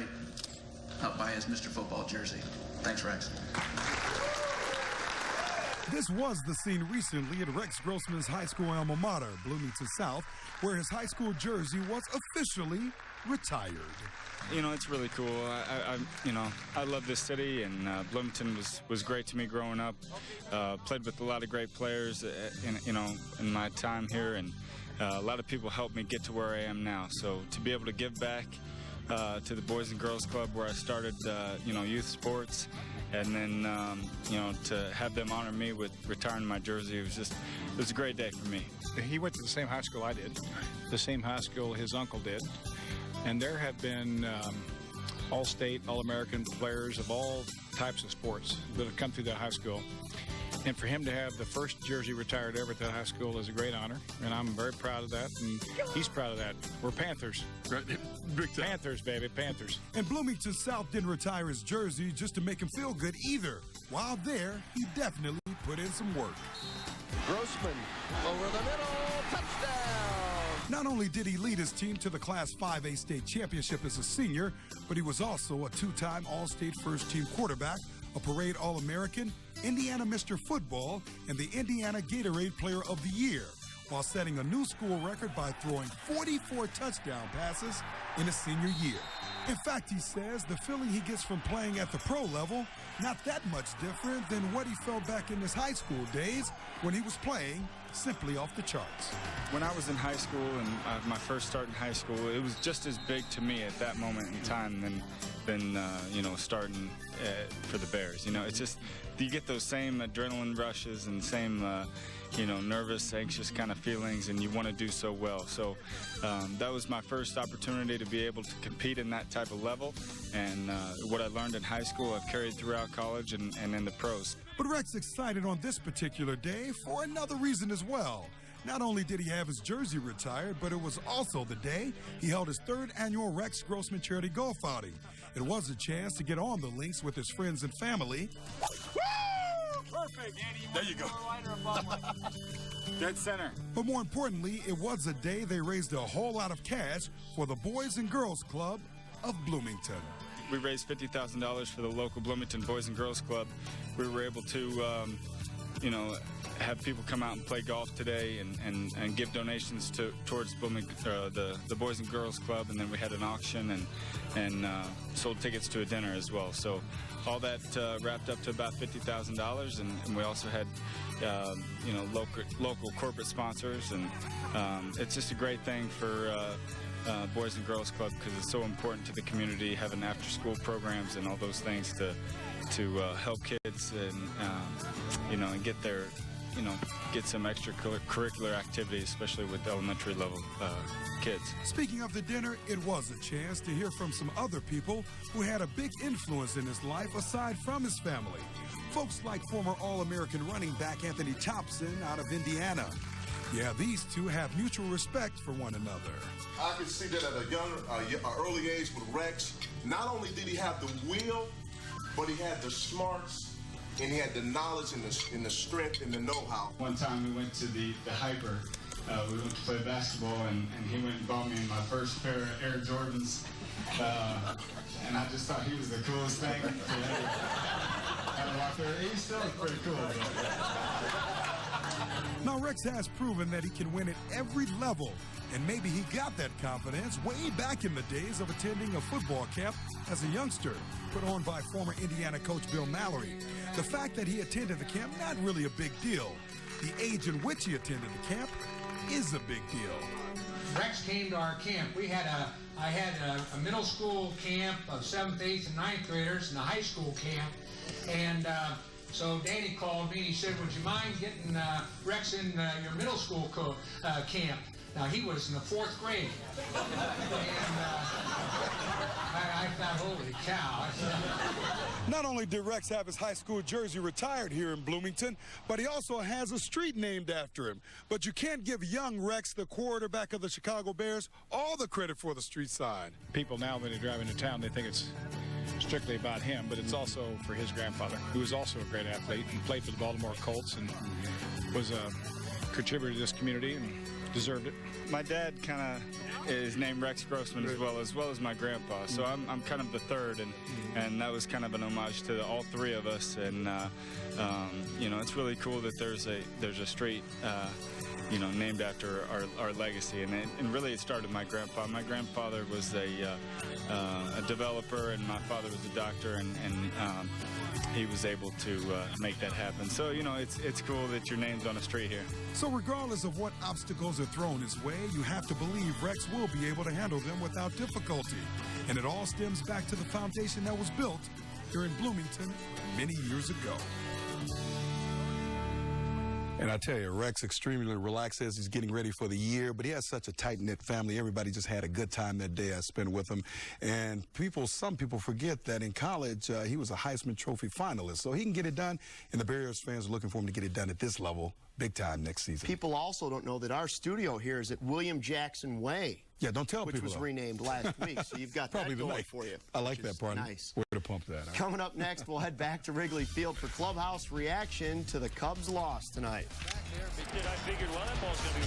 up by his Mr. Football jersey. Thanks, Rex. This was the scene recently at Rex Grossman's high school alma mater, Bloomington South, where his high school jersey was officially retired. You know, it's really cool. I love this city, and Bloomington was great to me growing up. Played with a lot of great players, in my time here, and a lot of people helped me get to where I am now. So to be able to give back to the Boys and Girls Club where I started, youth sports, and then, to have them honor me with retiring my jersey, it was a great day for me. He went to the same high school I did, the same high school his uncle did, and there have been all-state, all-American players of all types of sports that have come through that high school. And for him to have the first jersey retired ever at that high school is a great honor, and I'm very proud of that, and he's proud of that. We're Panthers. Right. Big time. Panthers, baby, Panthers. And Bloomington South didn't retire his jersey just to make him feel good either. While there, he definitely put in some work. Grossman over the middle, touchdown! Not only did he lead his team to the Class 5A state championship as a senior, but he was also a two-time All-State first-team quarterback, a Parade All-American, Indiana Mr. Football, and the Indiana Gatorade Player of the Year, while setting a new school record by throwing 44 touchdown passes in his senior year. In fact, he says the feeling he gets from playing at the pro level, not that much different than what he felt back in his high school days when he was playing simply off the charts. When I was in high school and my first start in high school, it was just as big to me at that moment in time than starting for the Bears. It's just, you get those same adrenaline rushes and same, nervous, anxious kind of feelings, and you want to do so well. So that was my first opportunity to be able to compete in that type of level, and what I learned in high school I've carried throughout college and in the pros. But Rex excited on this particular day for another reason as well. Not only did he have his jersey retired, but it was also the day he held his third annual Rex Grossman charity golf outing. It was a chance to get on the links with his friends and family. Woo! Perfect, Andy. There you go. Dead center. But more importantly, it was a day they raised a whole lot of cash for the Boys and Girls Club of Bloomington. We raised $50,000 for the local Bloomington Boys and Girls Club. We were able to, have people come out and play golf today and give donations towards Bloomington, the Boys and Girls Club, and then we had an auction and sold tickets to a dinner as well. So all that wrapped up to about $50,000, and we also had local corporate sponsors, and it's just a great thing for Boys and Girls Club because it's so important to the community, having after-school programs and all those things to help kids and get their get some extracurricular activities, especially with elementary level kids. Speaking of the dinner, it was a chance to hear from some other people who had a big influence in his life aside from his family. Folks like former All-American running back Anthony Thompson out of Indiana. Yeah, these two have mutual respect for one another. I could see that at an early age with Rex. Not only did he have the will, but he had the smarts and he had the knowledge and the strength and the know-how. One time we went to the Hyper. We went to play basketball, and he went and bought me my first pair of Air Jordans. And I just thought he was the coolest thing to ever walk there. He still is pretty cool, though. Now, Rex has proven that he can win at every level, and maybe he got that confidence way back in the days of attending a football camp as a youngster, put on by former Indiana coach Bill Mallory. The fact that he attended the camp, not really a big deal. The age in which he attended the camp is a big deal. Rex came to our camp. I had a middle school camp of 7th, 8th, and 9th graders and a high school camp. And so Danny called me and he said, would you mind getting Rex in your middle school camp? Now, he was in the 4th grade. And I thought, holy cow. Not only did Rex have his high school jersey retired here in Bloomington, but he also has a street named after him. But you can't give young Rex, the quarterback of the Chicago Bears, all the credit for the street sign. People now, when they drive into town, they think it's strictly about him, but it's also for his grandfather, who was also a great athlete and played for the Baltimore Colts and was a contributor to this community and deserved it. My dad kind of is named Rex Grossman as well as my grandpa, so I'm kind of the third, and that was kind of an homage to all three of us. And you know, it's really cool that there's a street you know, named after our legacy, and really it started with my grandpa. My grandfather was a developer, and my father was a doctor, and he was able to make that happen. So, you know, it's cool that your name's on a street here. So regardless of what obstacles are thrown his way, you have to believe Rex will be able to handle them without difficulty. And it all stems back to the foundation that was built here in Bloomington many years ago. And I tell you, Rex extremely relaxed as he's getting ready for the year, but he has such a tight-knit family. Everybody just had a good time that day I spent with him. And some people forget that in college, he was a Heisman Trophy finalist. So he can get it done, and the Bears fans are looking for him to get it done at this level big time next season. People also don't know that our studio here is at William Jackson Way. Yeah, don't tell people. Which was renamed last week, so you've got that going for you. I like that part. Nice. Way to pump that. Huh? Coming up next, we'll head back to Wrigley Field for Clubhouse reaction to the Cubs' loss tonight. Back there, I figured, well, that ball's going to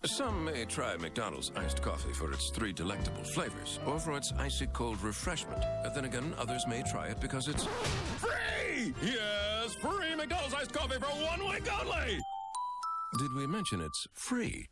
be... Some may try McDonald's iced coffee for its 3 delectable flavors, or for its icy cold refreshment. Then again, others may try it because it's free! Yes, free McDonald's iced coffee for 1 week only! Did we mention it's free?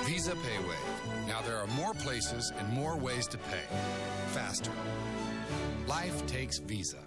Visa PayWave. Now there are more places and more ways to pay. Faster. Life takes Visa.